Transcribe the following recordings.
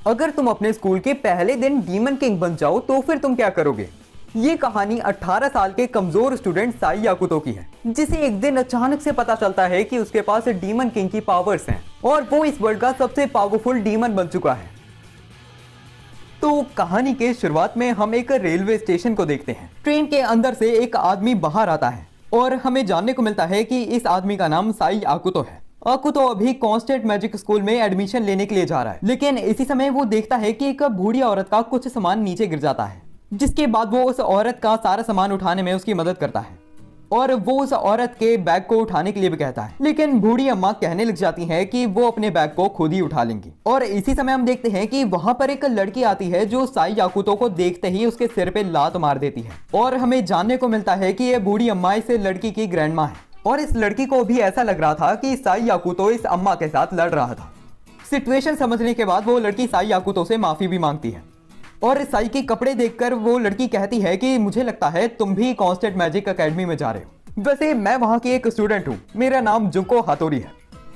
अगर तुम अपने स्कूल के पहले दिन डीमन किंग बन जाओ तो फिर तुम क्या करोगे? ये कहानी 18 साल के कमजोर स्टूडेंट साई याकुतो की है, जिसे एक दिन अचानक से पता चलता है कि उसके पास डीमन किंग की पावर्स हैं और वो इस वर्ल्ड का सबसे पावरफुल डीमन बन चुका है। तो कहानी के शुरुआत में हम एक रेलवे स्टेशन को देखते हैं। ट्रेन के अंदर से एक आदमी बाहर आता है और हमें जानने को मिलता है कि इस आदमी का नाम साई याकुतो है। याकुतो अभी कांस्टेंट मैजिक स्कूल में एडमिशन लेने के लिए जा रहा है, लेकिन इसी समय वो देखता है कि एक बूढ़ी औरत का कुछ सामान नीचे गिर जाता है, जिसके बाद वो उस औरत का सारा सामान उठाने में उसकी मदद करता है और वो उस औरत के बैग को उठाने के लिए भी कहता है। लेकिन बूढ़ी अम्मा कहने लग जाती है कि वो अपने बैग को खुद ही उठा लेंगी। और इसी समय हम देखते हैं कि वहां पर एक लड़की आती है जो साई याकुतो को देखते ही उसके सिर पे लात मार देती है और हमें जानने को मिलता है कि ये बूढ़ी अम्मा इस लड़की की ग्रैंड माँ है और इस लड़की को भी ऐसा लग रहा था कि साई याकुतो इस अम्मा के साथ लड़ रहा था। सिचुएशन समझने के बाद वो लड़की साई याकुतो से माफी भी मांगती है और साई के कपड़े देखकर वो लड़की कहती है कि मुझे लगता है तुम भी कांस्टेंट मैजिक एकेडमी में जा रहे हो। वैसे मैं वहां की एक स्टूडेंट हूँ, मेरा नाम जुंको हातोरी है।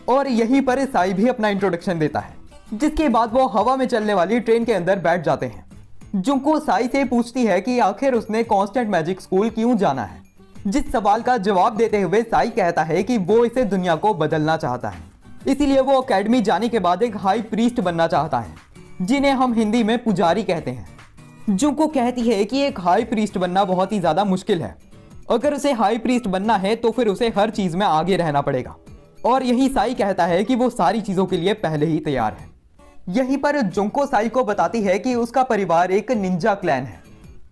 और यहीं पर साई भी अपना इंट्रोडक्शन देता है, जिसके बाद वो हवा में चलने वाली ट्रेन के अंदर बैठ जाते हैं। जुंको साई से पूछती है कि आखिर उसने कांस्टेंट मैजिक स्कूल क्यों जाना है, जिस सवाल का जवाब देते हुए साई कहता है कि वो इसे दुनिया को बदलना चाहता है, इसीलिए वो एकेडमी जाने के बाद एक हाई प्रीस्ट बनना चाहता है, जिन्हें हम हिंदी में पुजारी कहते हैं। जुंको कहती है कि एक हाई प्रीस्ट बनना बहुत ही ज्यादा मुश्किल है। अगर उसे हाई प्रीस्ट बनना है तो फिर उसे हर चीज में आगे रहना पड़ेगा और यही साई कहता है कि वो सारी चीजों के लिए पहले ही तैयार है। यहीं पर जुंको साई को बताती है कि उसका परिवार एक निंजा क्लैन है,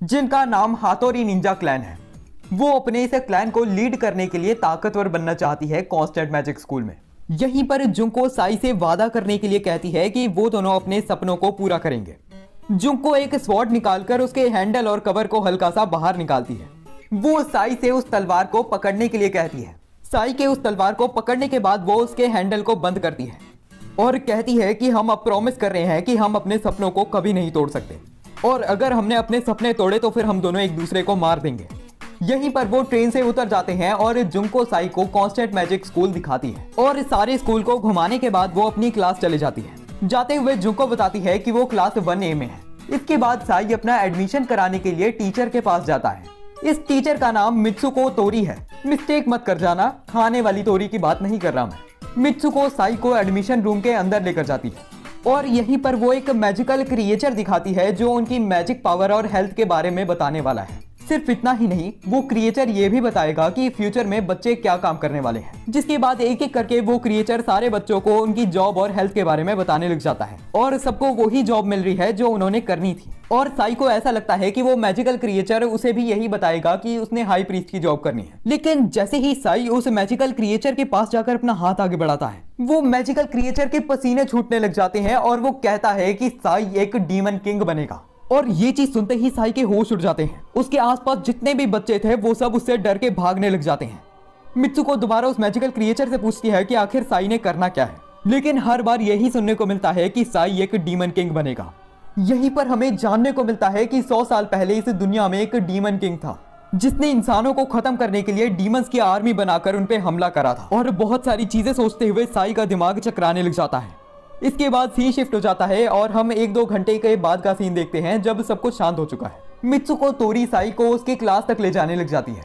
जिनका नाम हातोरी निंजा क्लैन है। वो अपने इस क्लैन को लीड करने के लिए ताकतवर बनना चाहती है कांस्टेंट मैजिक स्कूल में। यहीं पर जुंको साई से वादा करने के लिए कहती है कि वो दोनों अपने सपनों को पूरा करेंगे। जुंको एक स्वॉर्ड निकालकर उसके हैंडल और कवर को हल्का सा बाहर निकालती है। वो साई से उस तलवार को पकड़ने के लिए कहती है। साई के उस तलवार को पकड़ने के बाद वो उसके हैंडल को बंद करती है और कहती है कि हम अब प्रॉमिस कर रहे हैं कि हम अपने सपनों को कभी नहीं तोड़ सकते और अगर हमने अपने सपने तोड़े तो फिर हम दोनों एक दूसरे को मार देंगे। यहीं पर वो ट्रेन से उतर जाते हैं और जुंको साई को कांस्टेंट मैजिक स्कूल दिखाती है और सारे स्कूल को घुमाने के बाद वो अपनी क्लास चले जाती है। जाते हुए जुंको बताती है कि वो क्लास 1A में है। इसके बाद साई अपना एडमिशन कराने के लिए टीचर के पास जाता है। इस टीचर का नाम मित्सुको तोरी है। मिस्टेक मत कर जाना, खाने वाली तोरी की बात नहीं कर रहा मैं। मित्सुको साई को एडमिशन रूम के अंदर लेकर जाती है और यहीं पर वो एक मैजिकल क्रिएचर दिखाती है जो उनकी मैजिक पावर और हेल्थ के बारे में बताने वाला है। सिर्फ इतना ही नहीं, वो क्रिएचर ये भी बताएगा कि फ्यूचर में बच्चे क्या काम करने वाले हैं। जिसके बाद एक एक करके वो क्रिएचर सारे बच्चों को उनकी जॉब और हेल्थ के बारे में बताने लग जाता है और सबको वही जॉब मिल रही है जो उन्होंने करनी थी। और साई को ऐसा लगता है कि वो मैजिकल क्रिएचर उसे भी यही बताएगा कि उसने हाई प्रीस्ट की जॉब करनी है। लेकिन जैसे ही साई उस मैजिकल क्रिएचर के पास जाकर अपना हाथ आगे बढ़ाता है, वो मैजिकल क्रिएचर के पसीने छूटने लग जाते हैं और वो कहता है कि साई एक डीमन किंग बनेगा। और ये चीज सुनते ही साई के होश उड़ जाते हैं। उसके आसपास जितने भी बच्चे थे वो सब उससे डर के भागने लग जाते हैं। मित्सुको दोबारा उस मैजिकल क्रिएचर से पूछती है कि आखिर साई ने करना क्या है, लेकिन हर बार यही सुनने को मिलता है कि साई एक डीमन किंग बनेगा। यहीं पर हमें जानने को मिलता है कि 100 साल पहले इस दुनिया में एक डीमन किंग था, जिसने इंसानों को खत्म करने के लिए डीमंस की आर्मी बनाकर उन पे हमला करा था। और बहुत सारी चीजें सोचते हुए साई का दिमाग चकराने लग जाता है। इसके बाद सीन शिफ्ट हो जाता है और हम 1-2 घंटे के बाद का सीन देखते हैं जब सब कुछ शांत हो चुका है। मित्सुको तोरी साई को उसके क्लास तक ले जाने लग जाती है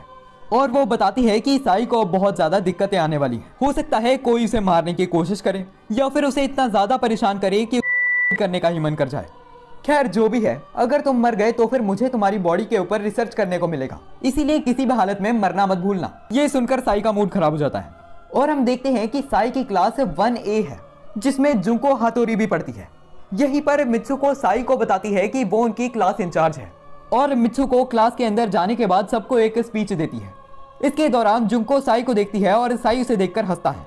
और वो बताती है कि साई को बहुत ज्यादा दिक्कतें आने वाली हैं। हो सकता है कोई उसे मारने की कोशिश करे या फिर उसे इतना ज्यादा परेशान करे कि करने का ही मन कर जाए। खैर जो भी है, अगर तुम मर गए तो फिर मुझे तुम्हारी बॉडी के ऊपर रिसर्च करने को मिलेगा, इसीलिए किसी भी हालत में मरना मत भूलना। ये सुनकर साई का मूड खराब हो जाता है और हम देखते हैं कि साई की क्लास 1A है, जिसमें जुंको हातोरी भी पढ़ती है। यहीं पर मित्सुको साई को बताती है कि वो उनकी क्लास इंचार्ज है और मित्सुको क्लास के अंदर जाने के बाद सबको एक स्पीच देती है। इसके दौरान जुंको साई को देखती है और साई उसे देखकर हंसता है,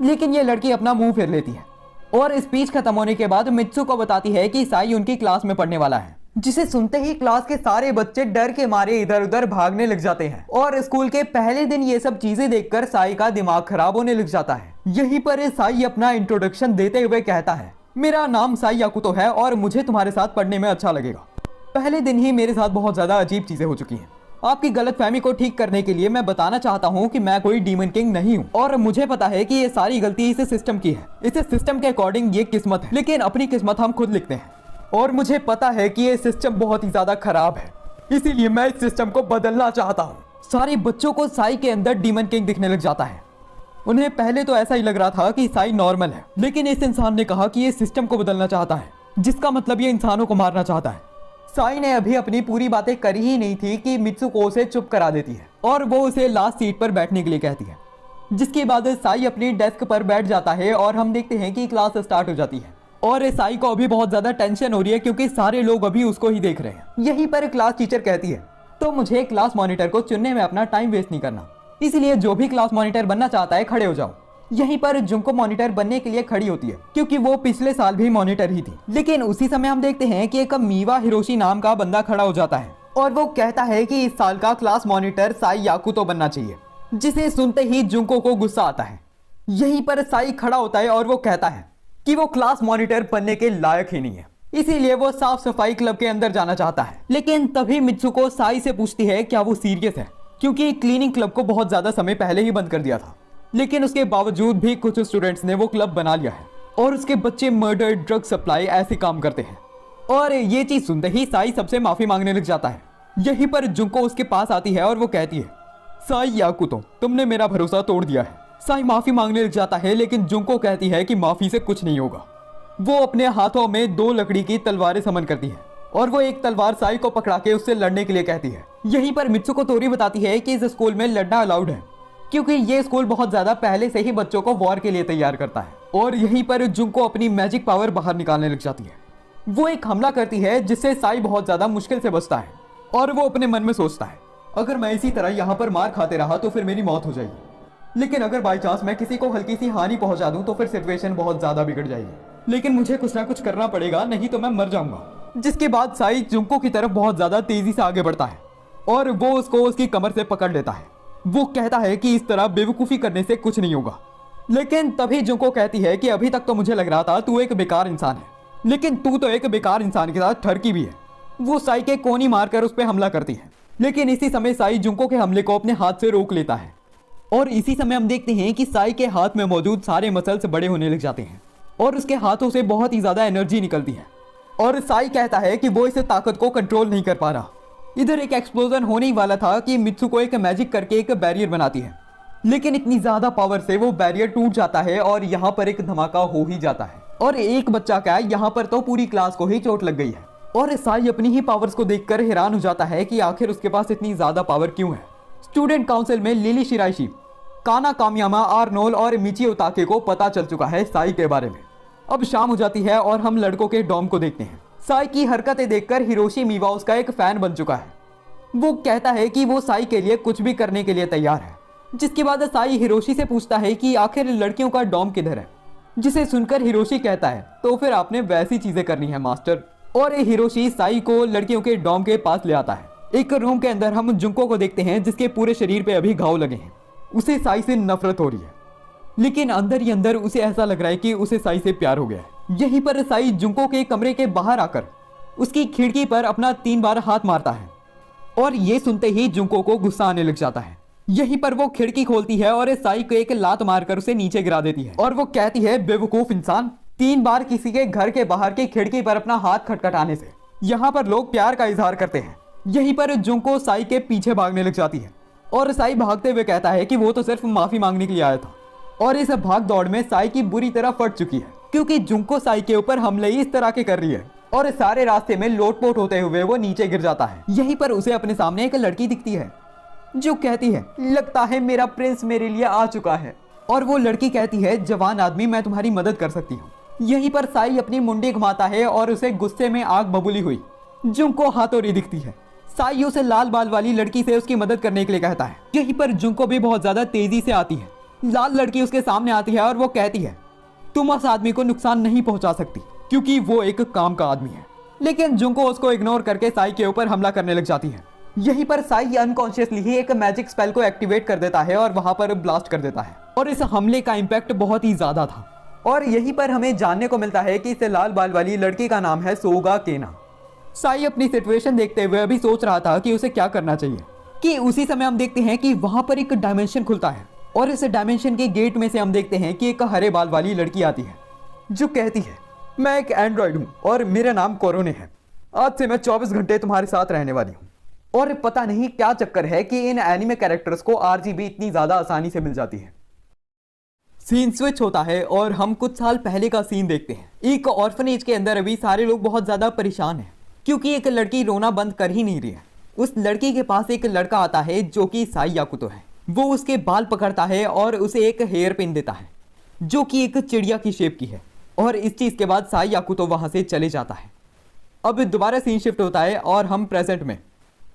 लेकिन ये लड़की अपना मुंह फेर लेती है। और स्पीच खत्म होने के बाद मित्सुको बताती है कि साई उनकी क्लास में पढ़ने वाला है, जिसे सुनते ही क्लास के सारे बच्चे डर के मारे इधर उधर भागने लग जाते हैं। और स्कूल के पहले दिन ये सब चीजें देखकर साई का दिमाग खराब होने लग जाता है। यहीं पर साई अपना इंट्रोडक्शन देते हुए कहता है, मेरा नाम साई याकुतो है और मुझे तुम्हारे साथ पढ़ने में अच्छा लगेगा। पहले दिन ही मेरे साथ बहुत ज्यादा अजीब चीजें हो चुकी हैं आपकी गलतफहमी को ठीक करने के लिए मैं बताना चाहता हूँ कि मैं कोई डीमन किंग नहीं हूँ और मुझे पता है कि ये सारी गलती इस सिस्टम की है। इस सिस्टम के अकॉर्डिंग ये किस्मत है, लेकिन अपनी किस्मत हम खुद लिखते हैं और मुझे पता है कि ये सिस्टम बहुत ही ज्यादा खराब है, इसीलिए मैं इस सिस्टम को बदलना चाहता हूँ। सारे बच्चों को साई के अंदर डीमन किंग दिखने लग जाता है। उन्हें पहले तो ऐसा ही लग रहा था कि साई नॉर्मल है, लेकिन इस इंसान ने कहा कि ये सिस्टम को बदलना चाहता है, जिसका मतलब ये इंसानों को मारना चाहता है। साई ने अभी अपनी पूरी बातें करी ही नहीं थी कि मित्सुको उसे चुप करा देती है और वो उसे लास्ट सीट पर बैठने के लिए कहती है, जिसके बाद साई अपनी डेस्क पर बैठ जाता है और हम देखते हैं कि क्लास स्टार्ट हो जाती है। और साई को अभी बहुत ज्यादा टेंशन हो रही है क्योंकि सारे लोग अभी उसको ही देख रहे हैं। यहीं पर क्लास टीचर कहती है, तो मुझे क्लास मॉनिटर को चुनने में अपना टाइम वेस्ट नहीं करना, इसलिए जो भी क्लास मॉनिटर बनना चाहता है खड़े हो जाओ। यहीं पर जुंको मॉनिटर बनने के लिए खड़ी होती है क्योंकि वो पिछले साल भी मॉनिटर ही थी। लेकिन उसी समय हम देखते हैं कि एक मीवा हिरोशी नाम का बंदा खड़ा हो जाता है और वो कहता है कि इस साल का क्लास मॉनिटर साई याकुतो बनना चाहिए, जिसे सुनते ही जुंको को गुस्सा आता है। यहीं पर साई खड़ा होता है और वो कहता है कि वो क्लास मॉनिटर बनने के लायक ही नहीं है, इसीलिए वो साफ सफाई क्लब के अंदर जाना चाहता है। लेकिन तभी मित्सुको साई से पूछती है क्या वो सीरियस है, क्योंकि क्लीनिंग क्लब को बहुत ज्यादा समय पहले ही बंद कर दिया था, लेकिन उसके बावजूद भी कुछ स्टूडेंट्स ने वो क्लब बना लिया है और उसके बच्चे मर्डर, ड्रग सप्लाई ऐसे काम करते हैं। और ये चीज सुनते ही साई सबसे माफी मांगने लग जाता है। यहीं पर जुंको उसके पास आती है और वो कहती है, साई याकुतो, तुमने मेरा भरोसा तोड़ दिया है। साई माफी मांगने लग जाता है, लेकिन जुंको कहती है कि माफी से कुछ नहीं होगा। वो अपने हाथों में 2 लकड़ी की तलवारें समन करती है और वो एक तलवार साई को पकड़ा के उससे लड़ने के लिए कहती है। यहीं पर मित्सुको तोरी बताती है कि इस स्कूल में लड़ना अलाउड है, क्योंकि ये स्कूल बहुत ज्यादा पहले से ही बच्चों को वॉर के लिए तैयार करता है। और यहीं पर जुंको अपनी मैजिक पावर बाहर निकालने लग जाती है। वो एक हमला करती है जिससे साई बहुत ज्यादा मुश्किल से बचता है और वो अपने मन में सोचता है, अगर मैं इसी तरह यहाँ पर मार खाते रहा तो फिर मेरी मौत हो जाएगी, लेकिन अगर बाई चांस मैं किसी को हल्की सी हानि पहुंचा दूं तो फिर सिचुएशन बहुत ज्यादा बिगड़ जाएगी, लेकिन मुझे कुछ ना कुछ करना पड़ेगा, नहीं तो मैं मर जाऊंगा। जिसके बाद साई जुंको की तरफ बहुत ज्यादा तेजी से आगे बढ़ता है और वो उसको उसकी कमर से पकड़ लेता है। वो कहता है कि इस तरह बेवकूफी करने से कुछ नहीं होगा, लेकिन तभी जुंको कहती है कि अभी तक तो मुझे लग रहा था तू एक बेकार इंसान है, लेकिन तू तो एक बेकार इंसान के साथ ठरकी भी है। वो साई के कोनी मारकर उस पर हमला करती है, लेकिन इसी समय साई जुंको के हमले को अपने हाथ से रोक लेता है और इसी समय हम देखते हैं कि साई के हाथ में मौजूद सारे मसल्स बड़े होने लग जाते हैं और उसके हाथों से बहुत ही ज्यादा एनर्जी निकलती है और साई कहता है कि वो इस ताकत को कंट्रोल नहीं कर पा रहा। इधर एक एक्सप्लोजन होने ही वाला था कि मित्सुको एक मैजिक करके एक बैरियर बनाती है, लेकिन इतनी ज्यादा पावर से वो बैरियर टूट जाता है और यहाँ पर एक धमाका हो ही जाता है और एक बच्चा क्या, यहाँ पर तो पूरी क्लास को ही चोट लग गई है। और साई अपनी ही पावर्स को देखकर हैरान हो जाता है कि आखिर उसके पास इतनी ज्यादा पावर क्यों है। स्टूडेंट काउंसिल में लिली शिराइशी, काना कामियामा, आर्नोल और मिचियो ताके को पता चल चुका है साई के बारे में। अब शाम हो जाती है और हम लड़कों के डॉम को देखते हैं। साई की हरकतें देखकर हिरोशी मीवा उसका एक फैन बन चुका है। वो कहता है कि वो साई के लिए कुछ भी करने के लिए तैयार है। जिसके बाद साई हिरोशी से पूछता है कि आखिर लड़कियों का डॉम किधर है, जिसे सुनकर हिरोशी कहता है, तो फिर आपने वैसी चीजें करनी है मास्टर। और हिरोशी साई को लड़कियों के डॉम के पास ले आता है। एक रूम के अंदर हम जुंको को देखते हैं जिसके पूरे शरीर पे अभी घाव लगे हैं। उसे साई से नफरत हो रही है, लेकिन अंदर ही अंदर उसे ऐसा लग रहा है कि उसे साई से प्यार हो गया है। यहीं पर साई जुंको के कमरे के बाहर आकर उसकी खिड़की पर अपना 3 बार हाथ मारता है और ये सुनते ही जुंको को गुस्सा आने लग जाता है। यहीं पर वो खिड़की खोलती है और साई को एक लात मारकर उसे नीचे गिरा देती है और वो कहती है, बेवकूफ इंसान, 3 बार किसी के घर के बाहर की खिड़की पर अपना हाथ खटखटाने से यहाँ पर लोग प्यार का इजहार करते हैं। यहीं पर जुंको साई के पीछे भागने लग जाती है और साई भागते हुए कहता है कि वो तो सिर्फ माफी मांगने के लिए आया था। और इस भाग दौड़ में साई की बुरी तरह फट चुकी है, क्योंकि जुंको साई के ऊपर हमले इस तरह के कर रही है और सारे रास्ते में लोटपोट होते हुए वो नीचे गिर जाता है। यहीं पर उसे अपने सामने एक लड़की दिखती है जो कहती है, लगता है मेरा प्रिंस मेरे लिए आ चुका है। और वो लड़की कहती है, जवान आदमी, मैं तुम्हारी मदद कर सकती हूँ। यहीं पर साई अपनी मुंडी घुमाता है और उसे गुस्से में आग बबूली हुई जुंको हाथोरी दिखती है। साई उसे लाल बाल वाली लड़की से उसकी मदद करने के लिए कहता है। यहीं पर जुंको भी बहुत ज्यादा तेजी से आती है। लाल लड़की उसके सामने आती है और वो कहती है, तुम उस आदमी को नुकसान नहीं पहुंचा सकती क्योंकि वो एक काम का आदमी है। लेकिन जुंको उसको इग्नोर करके साई के ऊपर हमला करने लग जाती है। यहीं पर साई अनकॉन्शियसली ही एक मैजिक स्पेल को एक्टिवेट कर देता है और वहां पर ब्लास्ट कर देता है और इस हमले का इम्पैक्ट बहुत ही ज्यादा था। और यहीं पर हमें जानने को मिलता है कि इस लाल बाल वाली लड़की का नाम है सोगा केना। साई अपनी सिचुएशन देखते हुए अभी सोच रहा था कि उसे क्या करना चाहिए, कि उसी समय हम देखते हैं कि वहां पर एक डायमेंशन खुलता है और इस डायमेंशन के गेट में से हम देखते हैं कि एक हरे बाल वाली लड़की आती है जो कहती है, मैं एक एंड्रॉइड हूं और मेरा नाम कोरोने है। आज से मैं 24 घंटे तुम्हारे साथ रहने वाली हूं। और पता नहीं क्या चक्कर है कि इन एनिमे कैरेक्टर्स को आरजीबी इतनी ज्यादा आसानी से मिल जाती है। सीन स्विच होता है और हम कुछ साल पहले का सीन देखते हैं। एक ऑर्फनेज के अंदर अभी सारे लोग बहुत ज्यादा परेशान हैं क्योंकि एक लड़की रोना बंद कर ही नहीं रही है। उस लड़की के पास एक लड़का आता है जो कि साई याकुतो है। वो उसके बाल पकड़ता है और उसे एक हेयर पिन देता है जो कि एक चिड़िया की शेप की है और इस चीज के बाद साई याकुतो वहां से चले जाता है। अब दोबारा सीन शिफ्ट होता है और हम प्रेजेंट में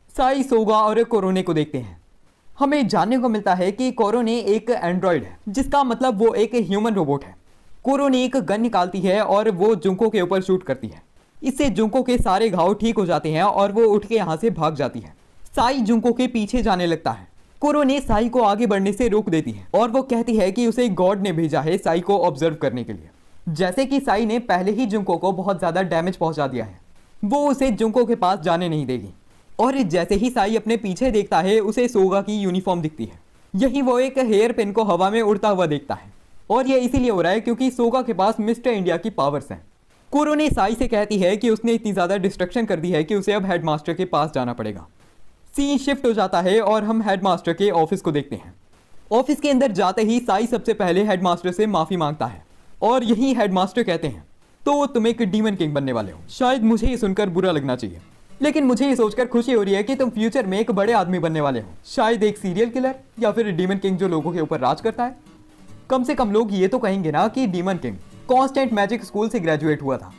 साई, सोगा और कोरोने को देखते हैं। हमें जानने को मिलता है कि कोरोने एक एंड्रॉइड है जिसका मतलब वो एक ह्यूमन रोबोट है। कोरोने एक गन निकालती है और वो जुंको के ऊपर शूट करती है। इससे जुंको के सारे घाव ठीक हो जाते हैं और वो उठ के यहाँ से भाग जाती है। साई जुंको के पीछे जाने लगता है। कोरोने साई को आगे बढ़ने से रोक देती है और वो कहती है कि उसे गॉड ने भेजा है साई को ऑब्जर्व करने के लिए। जैसे कि साई ने पहले ही जुंको को बहुत ज्यादा डैमेज पहुंचा दिया है, वो उसे जुंको के पास जाने नहीं देगी। और जैसे ही साई अपने पीछे देखता है उसे सोगा की यूनिफॉर्म दिखती है। यही वो एक हेयर पिन को हवा में उड़ता हुआ देखता है और यह इसीलिए हो रहा है क्योंकि सोगा के पास मिस्टर इंडिया की पावर्स हैं। कोरोने साई से कहती है कि उसने इतनी ज़्यादा डिस्ट्रक्शन कर दी है कि उसे अब हेडमास्टर के पास जाना पड़ेगा। सीन शिफ्ट हो जाता है और हम हेडमास्टर के ऑफिस को देखते हैं। ऑफिस के अंदर जाते ही साई सबसे पहले हेडमास्टर से माफ़ी मांगता है और यही हेडमास्टर कहते हैं, तो तुम एक डीमन किंग बनने वाले हो। शायद मुझे ये सुनकर बुरा लगना चाहिए, लेकिन मुझे ये सोचकर खुशी हो रही है कि तुम फ्यूचर में एक बड़े आदमी बनने वाले हो। शायद एक सीरियल किलर या फिर डीमन किंग जो लोगों के ऊपर राज करता है। कम से कम लोग ये तो कहेंगे ना कि demon king constant magic school से ग्रेजुएट हुआ था।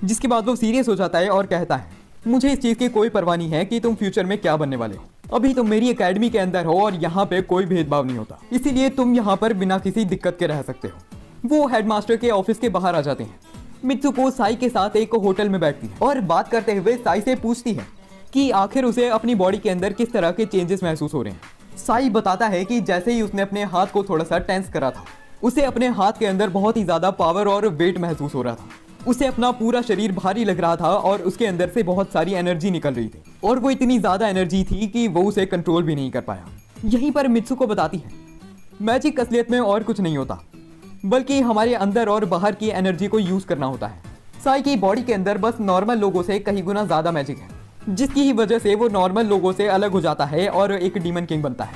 जिसके बाद वो सीरियस हो जाता है और कहता है, मुझे इस चीज़ की कोई परवाह नहीं है कि तुम फ्यूचर में क्या बनने वाले हो। अभी तुम मेरी एकेडमी के अंदर हो और यहाँ पे कोई भेदभाव नहीं होता, इसीलिए तुम यहाँ पर बिना किसी दिक्कत के रह सकते हो। वो हेडमास्टर के ऑफिस के बाहर आ जाते हैं। मित्सुको साई के साथ एक होटल में बैठती है और बात करते हुए साई से पूछती है कि आखिर उसे अपनी बॉडी के अंदर किस तरह के चेंजेस महसूस हो रहे हैं। साई बताता है कि जैसे ही उसने अपने हाथ को थोड़ा सा टेंस करा था, उसे अपने हाथ के अंदर बहुत ही ज़्यादा पावर और वेट महसूस हो रहा था। उसे अपना पूरा शरीर भारी लग रहा था और उसके अंदर से बहुत सारी एनर्जी निकल रही थी और वो इतनी ज़्यादा एनर्जी थी कि वो उसे कंट्रोल भी नहीं कर पाया। यहीं पर मित्सुको बताती है, मैजिक असलियत में और कुछ नहीं होता, बल्कि हमारे अंदर और बाहर की एनर्जी को यूज़ करना होता है। साई की बॉडी के अंदर बस नॉर्मल लोगों से कहीं गुना ज़्यादा मैजिक है, जिसकी ही वजह से वो नॉर्मल लोगों से अलग हो जाता है और एक डीमन किंग बनता है।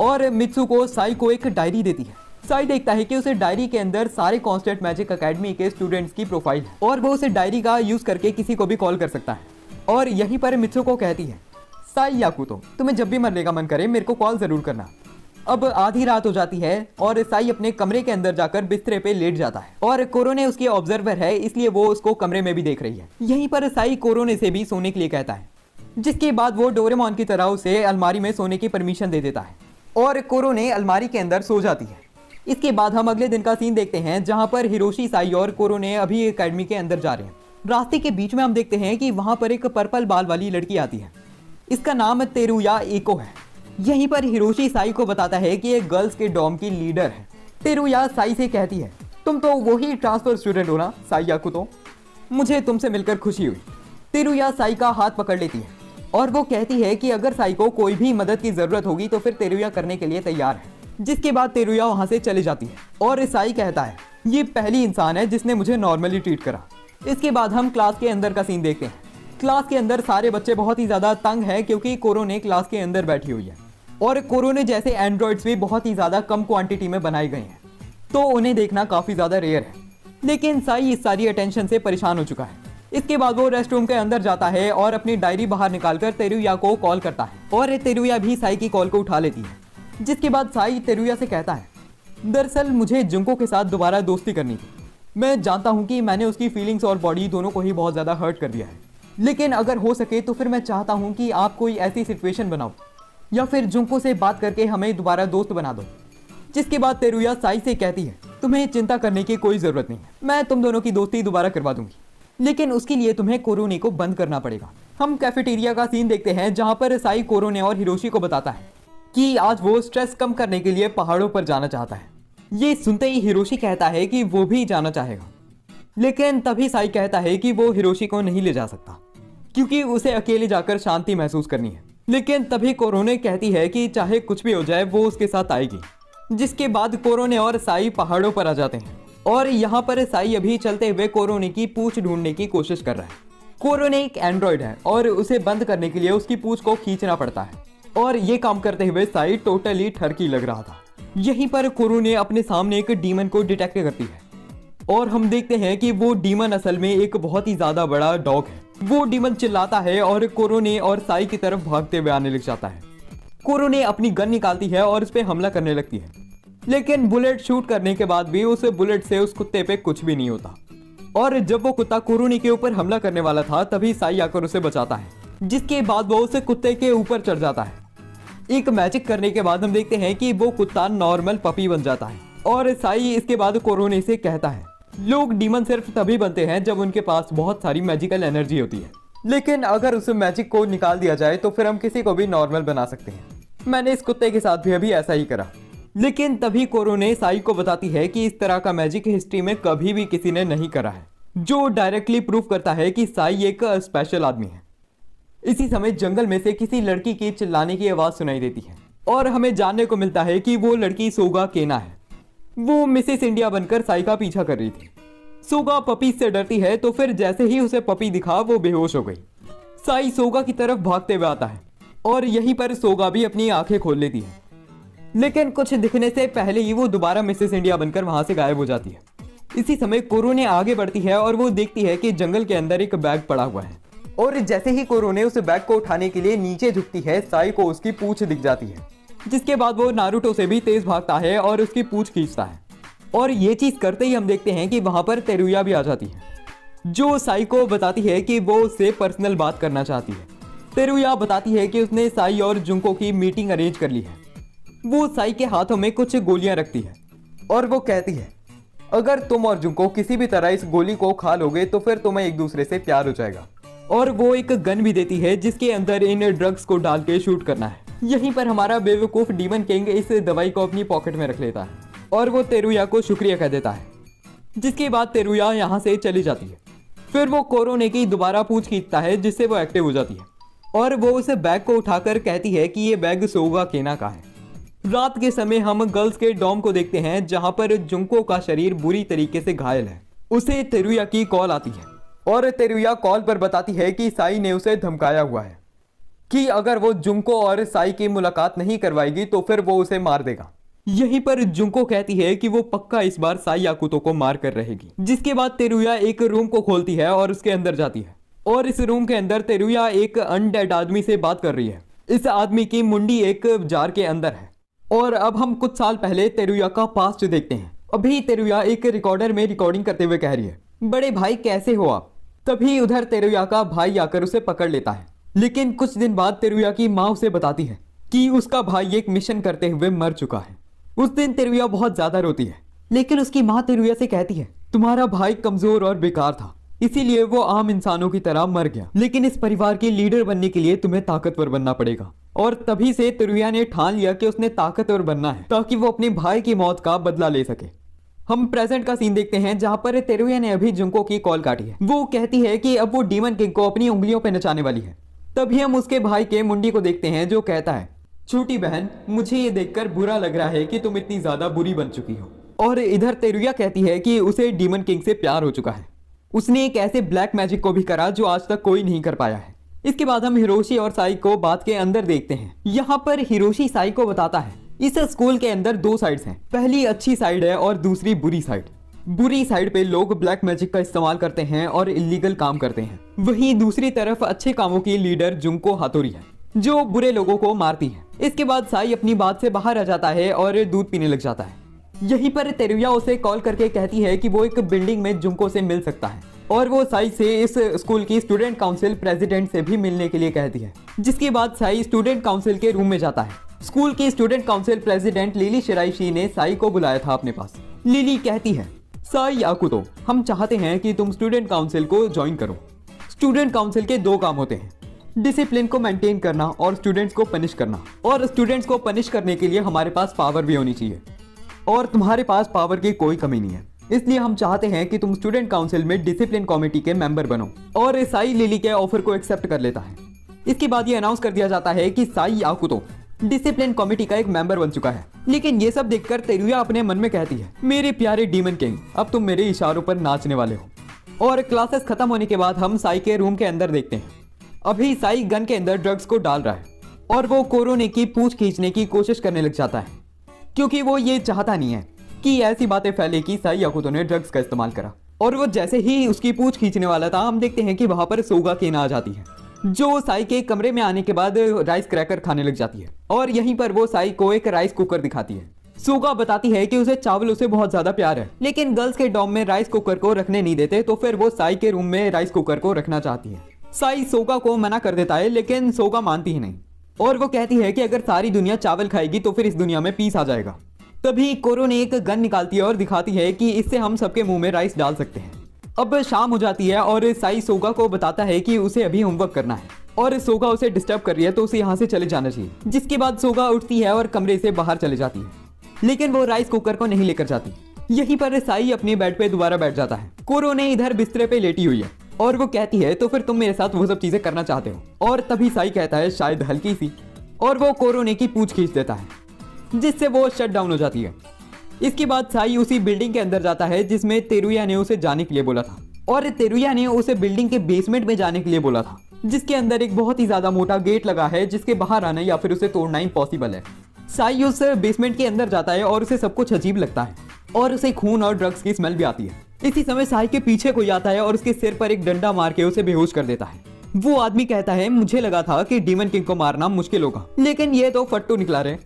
और मित्सुको साई को एक डायरी देती है। साई देखता है कि उसे डायरी के अंदर सारे कांस्टेंट मैजिक एकेडमी के स्टूडेंट्स की प्रोफाइल है और वो उसे डायरी का यूज़ करके किसी को भी कॉल कर सकता है। और यहीं पर मित्सुको कहती है, साई याकुतो, तुम्हें जब भी मरने का मन करे मेरे को कॉल ज़रूर करना। अब आधी रात हो जाती है और साई अपने कमरे के अंदर जाकर बिस्तरे पे लेट जाता है और कोरोने उसकी ऑब्जर्वर है, इसलिए वो उसको कमरे में भी देख रही है। यहीं पर साई कोरोने से भी सोने के लिए कहता है, जिसके बाद वो डोरेमोन की तरह उसे अलमारी में सोने की परमिशन दे देता है और कोरोने अलमारी के अंदर सो जाती है। इसके बाद हम अगले दिन का सीन देखते हैं जहां पर हिरोशी, साई और कोरोने अभी एकेडमी के अंदर जा रहे हैं। रास्ते के बीच में हम देखते हैं कि वहां पर एक पर्पल बाल वाली लड़की आती है। इसका नाम तेरुया एको है। यहीं पर हिरोशी साई को बताता है कि ये गर्ल्स के डॉम की लीडर है। तेरुया साई से कहती है, तुम तो वही ट्रांसफर स्टूडेंट हो ना साई याकुतो, मुझे तुमसे मिलकर खुशी हुई। तेरुया साई का हाथ पकड़ लेती है और वो कहती है कि अगर साई को कोई भी मदद की जरूरत होगी तो फिर तेरुया करने के लिए तैयार है। जिसके बाद तेरुया वहां से चली जाती है और साई कहता है, ये पहली इंसान है जिसने मुझे नॉर्मली ट्रीट करा। इसके बाद हम क्लास के अंदर का सीन देखते हैं। क्लास के अंदर सारे बच्चे बहुत ही ज़्यादा तंग हैं क्योंकि कोरोने क्लास के अंदर बैठी हुई है और कोरोने जैसे एंड्रॉइड्स भी बहुत ही ज़्यादा कम क्वांटिटी में बनाए गए हैं, तो उन्हें देखना काफ़ी ज़्यादा रेयर है। लेकिन साई इस सारी अटेंशन से परेशान हो चुका है। इसके बाद वो रेस्ट रूम के अंदर जाता है और अपनी डायरी बाहर निकालकर तेरुया को कॉल करता है और तेरुया भी साई की कॉल को उठा लेती है। जिसके बाद साई तेरुया से कहता है, दरअसल मुझे जुंको के साथ दोबारा दोस्ती करनी थी। मैं जानता हूँ कि मैंने उसकी फीलिंग्स और बॉडी दोनों को ही बहुत ज़्यादा हर्ट कर दिया है, लेकिन अगर हो सके तो फिर मैं चाहता हूँ कि आप कोई ऐसी सिचुएशन बनाओ या फिर जुंको से बात करके हमें दोबारा दोस्त बना दो। जिसके बाद तेरुया साई से कहती है, तुम्हें चिंता करने की कोई ज़रूरत नहीं है, मैं तुम दोनों की दोस्ती दोबारा करवा दूंगी, लेकिन उसके लिए तुम्हें कोरोने को बंद करना पड़ेगा। हम कैफेटेरिया का सीन देखते हैं जहाँ पर साई कोरोने और हिरोशी को बताता है कि आज वो स्ट्रेस कम करने के लिए पहाड़ों पर जाना चाहता है। ये सुनते ही हिरोशी कहता है कि वो भी जाना चाहेगा, लेकिन तभी साई कहता है कि वो हिरोशी को नहीं ले जा सकता क्योंकि उसे अकेले जाकर शांति महसूस करनी है। लेकिन तभी कोरोने कहती है कि चाहे कुछ भी हो जाए वो उसके साथ आएगी। जिसके बाद कोरोने और साई पहाड़ों पर आ जाते हैं और यहाँ पर साई अभी चलते हुए कोरोने की पूंछ ढूंढने की कोशिश कर रहा है। कोरोने एक एंड्रॉइड है और उसे बंद करने के लिए उसकी पूंछ को खींचना पड़ता है और ये काम करते हुए साई टोटली ठरकी लग रहा था। यहीं पर कोरोने अपने सामने एक डीमन को डिटेक्ट करती है और हम देखते हैं कि वो डीमन असल में एक बहुत ही ज्यादा बड़ा डॉग है। वो डीमन चिल्लाता है और कोरोने और साई की तरफ भागते हुए आने लग जाता है। कोरोने अपनी गन निकालती है और उस पर हमला करने लगती है, लेकिन बुलेट शूट करने के बाद भी उस बुलेट से उस कुत्ते पे कुछ भी नहीं होता। और जब वो कुत्ता कोरोने के ऊपर हमला करने वाला था तभी साई आकर उसे बचाता है, जिसके बाद वो उस कुत्ते के ऊपर चढ़ जाता है। एक मैजिक करने के बाद हम देखते हैं कि वो कुत्ता नॉर्मल पपी बन जाता है और साई इसके बाद कोरोने से कहता है, लोग डीमन सिर्फ तभी बनते हैं जब उनके पास बहुत सारी मैजिकल एनर्जी होती है, लेकिन अगर उस मैजिक को निकाल दिया जाए तो फिर हम किसी को भी नॉर्मल बना सकते हैं। मैंने इस कुत्ते के साथ भी अभी ऐसा ही करा। लेकिन तभी कोरोने साई को बताती है कि इस तरह का मैजिक हिस्ट्री में कभी भी किसी ने नहीं करा है, जो डायरेक्टली प्रूफ करता है कि साई एक स्पेशल आदमी है। इसी समय जंगल में से किसी लड़की की चिल्लाने की आवाज सुनाई देती है और हमें जानने को मिलता है कि वो लड़की सोगा केना है। वो मिसेस इंडिया बनकर साई का पीछा कर रही थी। सोगा पपी से डरती है तो फिर जैसे ही उसे पपी दिखा वो बेहोश हो गई। साई सोगा की तरफ भागते हुए आता है और यहीं पर सोगा भी अपनी आंखें खोल लेती है, लेकिन कुछ दिखने से पहले ही वो दोबारा मिसेस इंडिया बनकर वहां से गायब हो जाती है। इसी समय कोरोने आगे बढ़ती है और वो देखती है कि जंगल के अंदर एक बैग पड़ा हुआ है और जैसे ही कोरोने उस बैग को उठाने के लिए नीचे झुकती है, साई को उसकी पूंछ दिख जाती है, जिसके बाद वो नारुतो से भी तेज भागता है और उसकी पूंछ खींचता है। और ये चीज करते ही हम देखते हैं कि वहां पर तेरुया भी आ जाती है, जो साई को बताती है कि वो उससे पर्सनल बात करना चाहती है। तेरुया बताती है कि उसने साई और जुंको की मीटिंग अरेंज कर ली है। वो साई के हाथों में कुछ गोलियां रखती है और वो कहती है, अगर तुम और जुंको किसी भी तरह इस गोली को खा लोगे तो फिर तुम्हें एक दूसरे से प्यार हो जाएगा। और वो एक गन भी देती है जिसके अंदर इन ड्रग्स को डाल के शूट करना है। यहीं पर हमारा बेवकूफ डीमन किंग इस दवाई को अपनी पॉकेट में रख लेता है और वो तेरुया को शुक्रिया कह देता है, जिसके बाद तेरुया यहाँ से चली जाती है। फिर वो कोरोने की दोबारा पूंछ खींचता है जिससे वो एक्टिव हो जाती है और वो उस बैग को उठाकर कहती है कि ये बैग सोगा केना का है। रात के समय हम गर्ल्स के डॉम को देखते हैं जहां पर जुंको का शरीर बुरी तरीके से घायल है। उसे तेरुया की कॉल आती है और तेरुया कॉल पर बताती है कि साई ने उसे धमकाया हुआ है कि अगर वो जुंको और साई की मुलाकात नहीं करवाएगी तो फिर वो उसे मार देगा। यहीं पर जुंको कहती है कि वो पक्का इस बार साई याकुतो को मार कर रहेगी। जिसके बाद तेरुया एक रूम को खोलती है और उसके अंदर जाती है और इस रूम के अंदर तेरुया एक अनडेड आदमी से बात कर रही है। इस आदमी की मुंडी एक जार के अंदर है। और अब हम कुछ साल पहले तेरुया का पास्ट देखते हैं। अभी तेरुया एक रिकॉर्डर में रिकॉर्डिंग करते हुए कह रही है, बड़े भाई कैसे हो आप। तभी उधर तेरुया का भाई आकर उसे पकड़ लेता है। लेकिन कुछ दिन बाद तेरुया की माँ उसे बताती है कि उसका भाई एक मिशन करते हुए मर चुका है। उस दिन तेरुया बहुत ज्यादा रोती है, लेकिन उसकी माँ तेरुया से कहती है, तुम्हारा भाई कमजोर और बेकार था, इसीलिए वो आम इंसानों की तरह मर गया, लेकिन इस परिवार के लीडर बनने के लिए तुम्हें ताकतवर बनना पड़ेगा। और तभी से तेरुया ने ठान लिया कि उसने ताकतवर बनना है ताकि वो अपने भाई की मौत का बदला ले सके। हम प्रेजेंट का सीन देखते हैं जहां पर तेरुया ने अभी जुंको की कॉल काटी है। वो कहती है कि अब वो डीमन किंग को अपनी उंगलियों पर नचाने वाली है। तभी हम उसके भाई के मुंडी को देखते हैं जो कहता है, छोटी बहन मुझे ये देखकर बुरा लग रहा है कि तुम इतनी ज्यादा बुरी बन चुकी हो। और इधर तेरुया कहती है कि उसे डीमन किंग से प्यार हो चुका है। उसने एक ऐसे ब्लैक मैजिक को भी करा जो आज तक कोई नहीं कर पाया है। इसके बाद हम हिरोशी और साई को बात के अंदर देखते हैं। यहाँ पर हिरोशी साई को बताता है, इस स्कूल के अंदर दो साइड्स हैं, पहली अच्छी साइड है और दूसरी बुरी साइड। बुरी साइड पे लोग ब्लैक मैजिक का इस्तेमाल करते हैं और इलीगल काम करते हैं। वहीं दूसरी तरफ अच्छे कामों की लीडर जुंको हातोरी है जो बुरे लोगों को मारती है। इसके बाद साई अपनी बात से बाहर आ जाता है और दूध पीने लग जाता है। यहीं पर तेरुया उसे कॉल करके कहती है कि वो एक बिल्डिंग में जुंको से मिल सकता है और वो साई से इस स्कूल की स्टूडेंट काउंसिल प्रेसिडेंट से भी मिलने के लिए कहती है। जिसके बाद साई स्टूडेंट काउंसिल के रूम में जाता है। स्कूल की स्टूडेंट काउंसिल प्रेसिडेंट लिली शिराइशी ने साई को बुलाया था अपने पास। लिली कहती है, साई याकुतो, हम चाहते हैं कि तुम स्टूडेंट काउंसिल को ज्वाइन करो। स्टूडेंट काउंसिल के दो काम होते हैं, डिसिप्लिन को मेंटेन करना और स्टूडेंट्स को पनिश करना। और स्टूडेंट्स को पनिश करने के लिए हमारे पास पावर भी होनी चाहिए और तुम्हारे पास पावर की कोई कमी नहीं है। इसलिए हम चाहते हैं कि तुम स्टूडेंट काउंसिल में डिसिप्लिन कमेटी के मेंबर बनो। और साई लिली के ऑफर को एक्सेप्ट कर लेता है। इसके बाद ये अनाउंस कर दिया जाता है कि साई याकुतो डिसिप्लिन कमेटी का एक मेंबर बन चुका है। लेकिन ये सब देखकर तेरुया अपने मन में कहती है, मेरे प्यारे डीमन किंग, अब तुम मेरे इशारों पर नाचने वाले हो। और क्लासेस खत्म होने के बाद हम साई के रूम के अंदर देखते हैं। अभी साई गन के अंदर ड्रग्स को डाल रहा है और वो कोरोने की पूंछ खींचने की कोशिश करने लग जाता है, क्योंकि वो ये चाहता नहीं है कि ऐसी बातें फैले कि साई याकुतो ने ड्रग्स का इस्तेमाल करा। और वो जैसे ही उसकी पूंछ खींचने वाला था, हम देखते हैं कि वहां पर सोगा केन आ जाती है, जो साई के कमरे में आने के बाद राइस क्रैकर खाने लग जाती है। और यहीं पर वो साई को एक राइस कुकर दिखाती है। सोगा बताती है कि उसे चावलों से बहुत ज्यादा प्यार है, लेकिन गर्ल्स के डॉम में राइस कुकर को रखने नहीं देते, तो फिर वो साई के रूम में राइस कुकर को रखना चाहती है। साई सोगा को मना कर देता है, लेकिन सोगा मानती ही नहीं और वो कहती है कि अगर सारी दुनिया चावल खाएगी तो फिर इस दुनिया में पीस आ जाएगा। तभी कोरो ने एक गन निकालती है और दिखाती है कि इससे हम सबके मुंह में राइस डाल सकते हैं। अब शाम हो जाती है और साई सोगा को बताता है कि उसे अभी होमवर्क करना है और सोगा उसे डिस्टर्ब कर रही है, तो उसे यहाँ से चले जाना चाहिए। जिसके बाद सोगा उठती है और कमरे से बाहर चले जाती है, लेकिन वो राइस कुकर को नहीं लेकर जाती। यहीं पर साई अपने बेड पे दोबारा बैठ जाता है। कोरो ने इधर बिस्तरे पे लेटी हुई है और वो कहती है, तो फिर तुम मेरे साथ वो सब चीजें करना चाहते हो। और तभी साई कहता है, शायद हल्की सी, और वो कोरोने की पूंछ खींच देता है, जिससे वो शट डाउन हो जाती है। इसके बाद साई उसी बिल्डिंग के अंदर जाता है जिसमें तेरुया ने उसे जाने के लिए बोला था, और तेरुया ने उसे बिल्डिंग के बेसमेंट में जाने के लिए बोला था, जिसके अंदर एक बहुत ही ज्यादा मोटा गेट लगा है, जिसके बाहर आना या फिर उसे तोड़ना इम्पॉसिबल है। साई उस बेसमेंट के अंदर जाता है और उसे सब कुछ अजीब लगता है और उसे खून और ड्रग्स की स्मेल भी आती है। इसी समय साई के पीछे कोई आता है और उसके सिर पर एक डंडा मार के उसे बेहोश कर देता है। वो आदमी कहता है, मुझे लगा था कि डीमन किंग को मारना मुश्किल होगा, लेकिन ये तो फट्टू निकला रहे।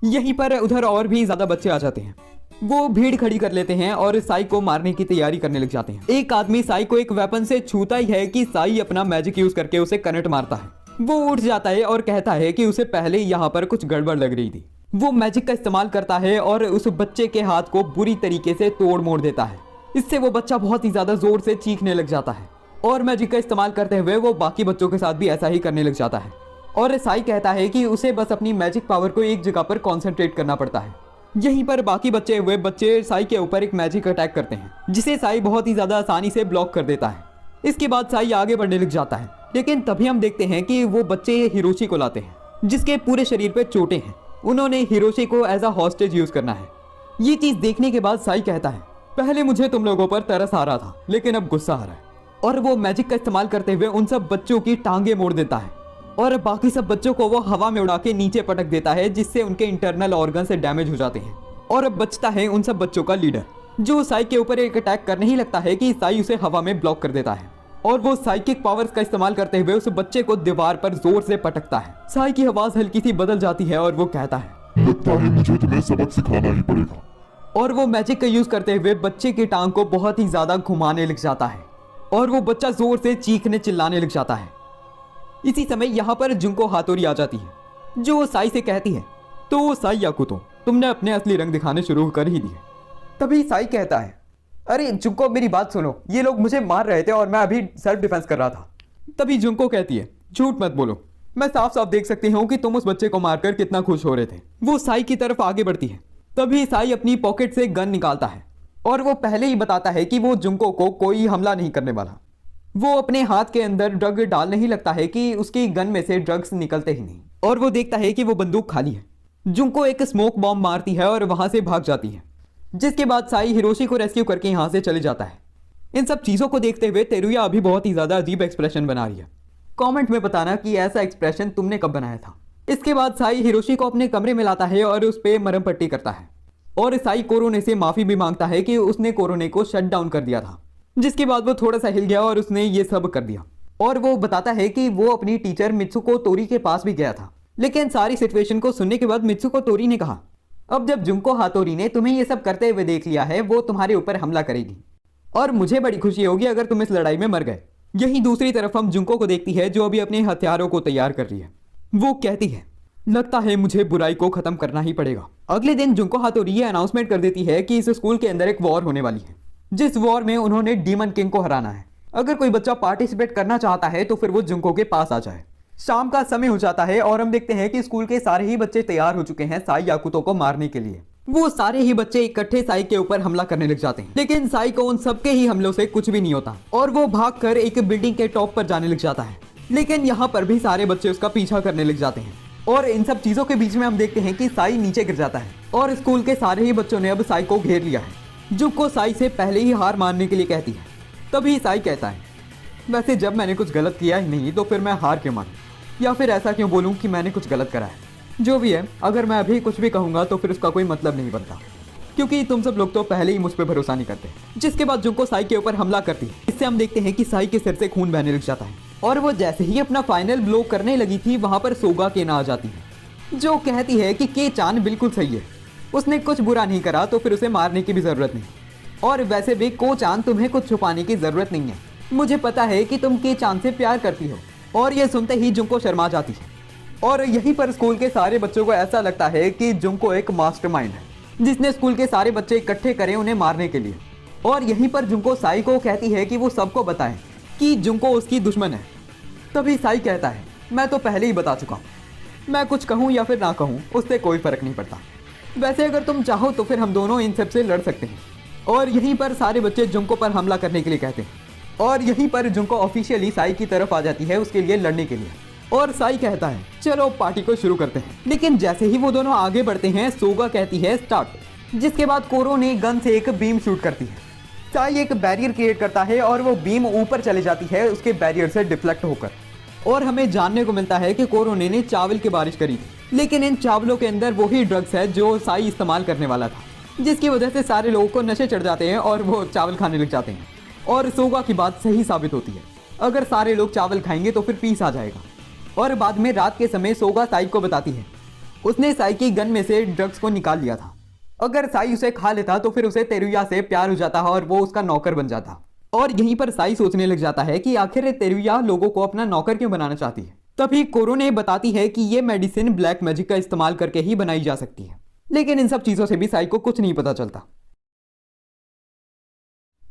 यहीं पर उधर और भी ज्यादा बच्चे आ जाते हैं। वो भीड़ खड़ी कर लेते हैं और साई को मारने की तैयारी करने लग जाते हैं। एक आदमी साई को एक वेपन से छूता ही है कि साई अपना मैजिक यूज करके उसे कनेक्ट मारता है। वो उठ जाता है और कहता है कि उसे पहले यहाँ पर कुछ गड़बड़ लग रही थी। वो मैजिक का इस्तेमाल करता है और उस बच्चे के हाथ को बुरी तरीके से तोड़ मोड़ देता है। इससे वो बच्चा बहुत ही ज्यादा जोर से चीखने लग जाता है और मैजिक का इस्तेमाल करते हुए वो बाकी बच्चों के साथ भी ऐसा ही करने लग जाता है। और साई कहता है कि उसे बस अपनी मैजिक पावर को एक जगह पर कॉन्सेंट्रेट करना पड़ता है। यहीं पर बाकी बचे हुए बच्चे साई के ऊपर एक मैजिक अटैक करते हैं, जिसे साई बहुत ही ज्यादा आसानी से ब्लॉक कर देता है। इसके बाद साई आगे बढ़ने लग जाता है, लेकिन तभी हम देखते हैं कि वो बच्चे हिरोशी को लाते हैं, जिसके पूरे शरीर पे चोटें हैं। उन्होंने हिरोशी को एज अ हॉस्टेज यूज करना है। ये चीज देखने के बाद साई कहता है, पहले मुझे तुम लोगों पर तरस आ रहा था, लेकिन अब गुस्सा आ रहा है। और वो मैजिक का इस्तेमाल करते हुए उन सब बच्चों की टांगे मोड़ देता है और बाकी सब बच्चों को वो हवा में उड़ा के नीचे पटक देता है, जिससे उनके इंटरनल ऑर्गन से डैमेज हो जाते हैं। और अब बचता है उन सब बच्चों का लीडर, जो साई के ऊपर एक अटैक करने ही लगता है कि साई उसे हवा में ब्लॉक कर देता है और वो साइकिक पावर्स का इस्तेमाल करते हुए उस बच्चे को दीवार पर जोर से पटकता है। साई की आवाज हल्की सी बदल जाती है और वो कहता है, लगता है मुझे तुम्हें सबक सिखाना ही पड़ेगा। और वो मैजिक का यूज करते हुए बच्चे की टांग को बहुत ही ज्यादा घुमाने लग जाता है और वो बच्चा जोर से चीखने चिल्लाने लग जाता है। इसी समय यहाँ पर जुंको हातोरी आ जाती है, जो साई से कहती है, तो साई याकुतो, तुमने अपने असली रंग दिखाने शुरू कर ही दिए। तभी साई कहता है, अरे जुंको मेरी बात सुनो, ये लोग मुझे मार रहे थे और मैं अभी सेल्फ डिफेंस कर रहा था। तभी जुंको कहती है, झूठ मत बोलो, मैं साफ साफ देख सकती हूँ कि तुम उस बच्चे को मारकर कितना खुश हो रहे थे। वो साई की तरफ आगे बढ़ती है। तभी साई अपनी पॉकेट से गन निकालता है और वो पहले ही बताता है कि वो जुंको को कोई हमला नहीं करने वाला। वो अपने हाथ के अंदर ड्रग डालने ही लगता है कि उसकी गन में से ड्रग्स निकलते ही नहीं और वो देखता है कि वो बंदूक खाली है। जुंको एक स्मोक बॉम्ब मारती है और वहां से भाग जाती है, जिसके बाद साई हिरोशी को रेस्क्यू करके यहाँ से चले जाता है। इन सब चीज़ों को देखते हुए तेरुया अभी बहुत ही ज़्यादा अजीब एक्सप्रेशन बना रही है। कमेंट में बताना कि ऐसा एक्सप्रेशन तुमने कब बनाया था। इसके बाद साई हिरोशी को अपने कमरे में लाता है और उस पर मरहम पट्टी करता है और साई कोरोने से माफ़ी भी मांगता है कि उसने कोरोने को शट डाउन कर दिया था। जिसके बाद वो थोड़ा सा हिल गया और उसने ये सब कर दिया और वो बताता है कि वो अपनी टीचर मित्सुको तोरी के पास भी गया था। लेकिन सारी सिचुएशन को सुनने के बाद मित्सुको तोरी ने कहा, अब जब जुंको हातोरी ने तुम्हें ये सब करते हुए देख लिया है, वो तुम्हारे ऊपर हमला करेगी और मुझे बड़ी खुशी होगी अगर तुम इस लड़ाई में मर गए। यहीं दूसरी तरफ हम जुंको को देखती है, जो अभी अपने हथियारों को तैयार कर रही है। वो कहती है, लगता है मुझे बुराई को खत्म करना ही पड़ेगा। अगले दिन जुंको हातोरी ये अनाउंसमेंट कर देती है कि इस स्कूल के अंदर एक वॉर होने वाली है, जिस वॉर में उन्होंने डीमन किंग को हराना है। अगर कोई बच्चा पार्टिसिपेट करना चाहता है तो फिर वो जुंको के पास आ जाए। शाम का समय हो जाता है और हम देखते हैं कि स्कूल के सारे ही बच्चे तैयार हो चुके हैं साई याकुतो को मारने के लिए। वो सारे ही बच्चे इकट्ठे साई के ऊपर हमला करने लग जाते हैं, लेकिन साई को उन सबके ही हमलों से कुछ भी नहीं होता और वो भागकर एक बिल्डिंग के टॉप पर जाने लग जाता है। लेकिन यहाँ पर भी सारे बच्चे उसका पीछा करने लग जाते हैं और इन सब चीजों के बीच में हम देखते हैं कि साई नीचे गिर जाता है और स्कूल के सारे ही बच्चों ने अब साई को घेर लिया है। जुको साई से पहले ही हार मानने के लिए कहती है। तभी साई कहता है, वैसे जब मैंने कुछ गलत किया ही नहीं तो फिर मैं हार क्यों मानूं, या फिर ऐसा क्यों बोलूं कि मैंने कुछ गलत करा है। जो भी है, अगर मैं अभी कुछ भी कहूंगा तो फिर उसका कोई मतलब नहीं बनता, क्योंकि तुम सब लोग तो पहले ही मुझ पर भरोसा नहीं करते। जिसके बाद जुको साई के ऊपर हमला करती है। इससे हम देखते हैं कि साई के सिर से खून बहने लग जाता है और वो जैसे ही अपना फाइनल ब्लो करने लगी थी वहां पर सोगा केना आ जाती है, जो कहती है कि के चान बिल्कुल सही है, उसने कुछ बुरा नहीं करा तो फिर उसे मारने की भी जरूरत नहीं, और वैसे भी को चान तुम्हें कुछ छुपाने की जरूरत नहीं है, मुझे पता है कि तुम के चान से प्यार करती हो। और ये सुनते ही जुंको शर्मा जाती है और यहीं पर स्कूल के सारे बच्चों को ऐसा लगता है कि जुंको एक मास्टरमाइंड है जिसने स्कूल के सारे बच्चे इकट्ठे करे उन्हें मारने के लिए। और यहीं पर जुंको साई को कहती है कि वो सबको बताए कि जुंको उसकी दुश्मन है। तभी साई कहता है, मैं तो पहले ही बता चुका हूँ, मैं कुछ कहूँ या फिर ना कहूँ उससे कोई फर्क नहीं पड़ता, वैसे अगर तुम चाहो तो फिर हम दोनों इन सब से लड़ सकते हैं। और यहीं पर सारे बच्चे जुंको पर हमला करने के लिए कहते हैं और यहीं पर जुंको ऑफिशियली साई की तरफ आ जाती है उसके लिए लड़ने के लिए। और साई कहता है, चलो पार्टी को शुरू करते हैं। लेकिन जैसे ही वो दोनों आगे बढ़ते हैं सोगा कहती है स्टार्ट, जिसके बाद कोरो ने गन से एक बीम शूट करती है। साई एक बैरियर क्रिएट करता है और वो बीम ऊपर चले जाती है उसके बैरियर से डिफ्लेक्ट होकर। और हमें जानने को मिलता है कि कोरोने ने चावल की बारिश करी थी, लेकिन इन चावलों के अंदर वही ड्रग्स है जो साई इस्तेमाल करने वाला था, जिसकी वजह से सारे लोगों को नशे चढ़ जाते हैं और वो चावल खाने लग जाते हैं। और सोगा की बात सही साबित होती है, अगर सारे लोग चावल खाएंगे तो फिर पीस आ जाएगा। और बाद में रात के समय सोगा साई को बताती है उसने साई की गन में से ड्रग्स को निकाल लिया था, अगर साई उसे खा लेता तो फिर उसे तेरुया से प्यार हो जाता और वो उसका नौकर बन जाता। और यहीं पर साई सोचने लग जाता है कि आखिर तेरुया लोगों को अपना नौकर क्यों बनाना चाहती है। तभी कोरो ने बताती है कि ये मेडिसिन ब्लैक मैजिक का इस्तेमाल करके ही बनाई जा सकती है, लेकिन इन सब चीजों से भी साई को कुछ नहीं पता चलता।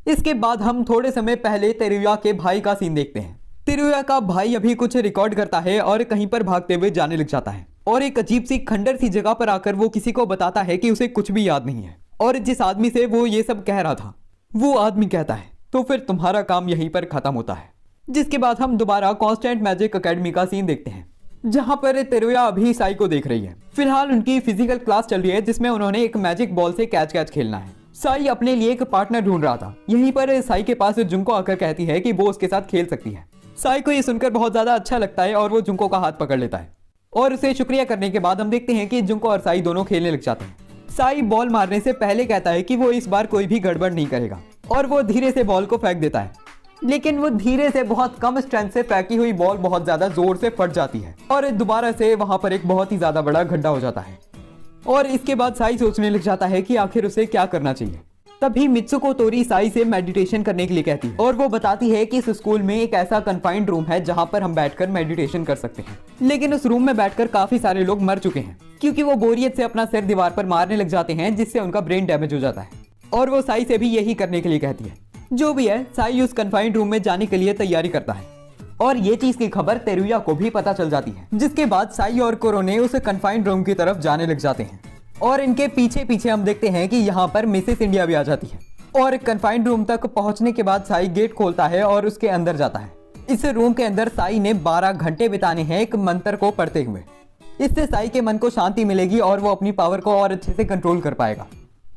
इसके बाद हम थोड़े समय पहले तेरुया के भाई का सीन देखते हैं। तेरुया का भाई अभी कुछ रिकॉर्ड करता है और कहीं पर भागते हुए जाने लग जाता है और एक अजीब सी खंडर सी जगह पर आकर वो किसी को बताता है कि उसे कुछ भी याद नहीं है। और जिस आदमी से वो ये सब कह रहा था वो आदमी कहता है, तो फिर तुम्हारा काम यहीं पर खत्म होता है। जिसके बाद हम दोबारा कांस्टेंट मैजिक एकेडमी का सीन देखते हैं, जहां पर तेरुया अभी साई को देख रही है। फिलहाल उनकी फिजिकल क्लास चल रही है जिसमें उन्होंने एक मैजिक बॉल से कैच खेलना है। साई अपने लिए एक पार्टनर ढूंढ रहा था। यहीं पर साई के पास जुंको आकर कहती है कि वो उसके साथ खेल सकती है। साई को ये सुनकर बहुत ज्यादा अच्छा लगता है और वो जुंको का हाथ पकड़ लेता है और उसे शुक्रिया करने के बाद हम देखते हैं कि जुंको और साई दोनों खेलने लग जाते हैं। साई बॉल मारने से पहले कहता है कि वो इस बार कोई भी गड़बड़ नहीं करेगा और वो धीरे से बॉल को फेंक देता है, लेकिन वो धीरे से बहुत कम स्ट्रेंथ से फेंकी हुई बॉल बहुत ज्यादा जोर से फट जाती है और दोबारा से वहां पर एक बहुत ही ज्यादा बड़ा गड्ढा हो जाता है। और इसके बाद साई सोचने लग जाता है कि आखिर उसे क्या करना चाहिए। तभी मित्सुको तोरी साई से मेडिटेशन करने के लिए कहती है और वो बताती है कि इस स्कूल में एक ऐसा कन्फाइंड रूम है जहां पर हम बैठकर मेडिटेशन कर सकते हैं, लेकिन उस रूम में बैठकर काफी सारे लोग मर चुके हैं क्योंकि वो बोरियत से अपना सिर दीवार पर मारने लग जाते हैं, जिससे उनका ब्रेन डैमेज हो जाता है। और वो साई से भी यही करने के लिए कहती है। जो भी है, साई उस कन्फाइंड रूम में जाने के लिए तैयारी करता है और ये चीज की खबर तेरुया को भी पता चल जाती है। जिसके बाद साई और कोरोने उस कन्फाइंड रूम की तरफ जाने लग जाते हैं और इनके पीछे पीछे हम देखते हैं कि यहाँ पर मिसेस इंडिया भी आ जाती है। और कन्फाइंड रूम तक पहुंचने के बाद साई गेट खोलता है और उसके अंदर जाता है। इस रूम के अंदर साई ने 12 घंटे बिताने हैं एक मंत्र को पढ़ते हुए। इससे साई के मन को शांति मिलेगी और वो अपनी पावर को और अच्छे से कंट्रोल कर पाएगा।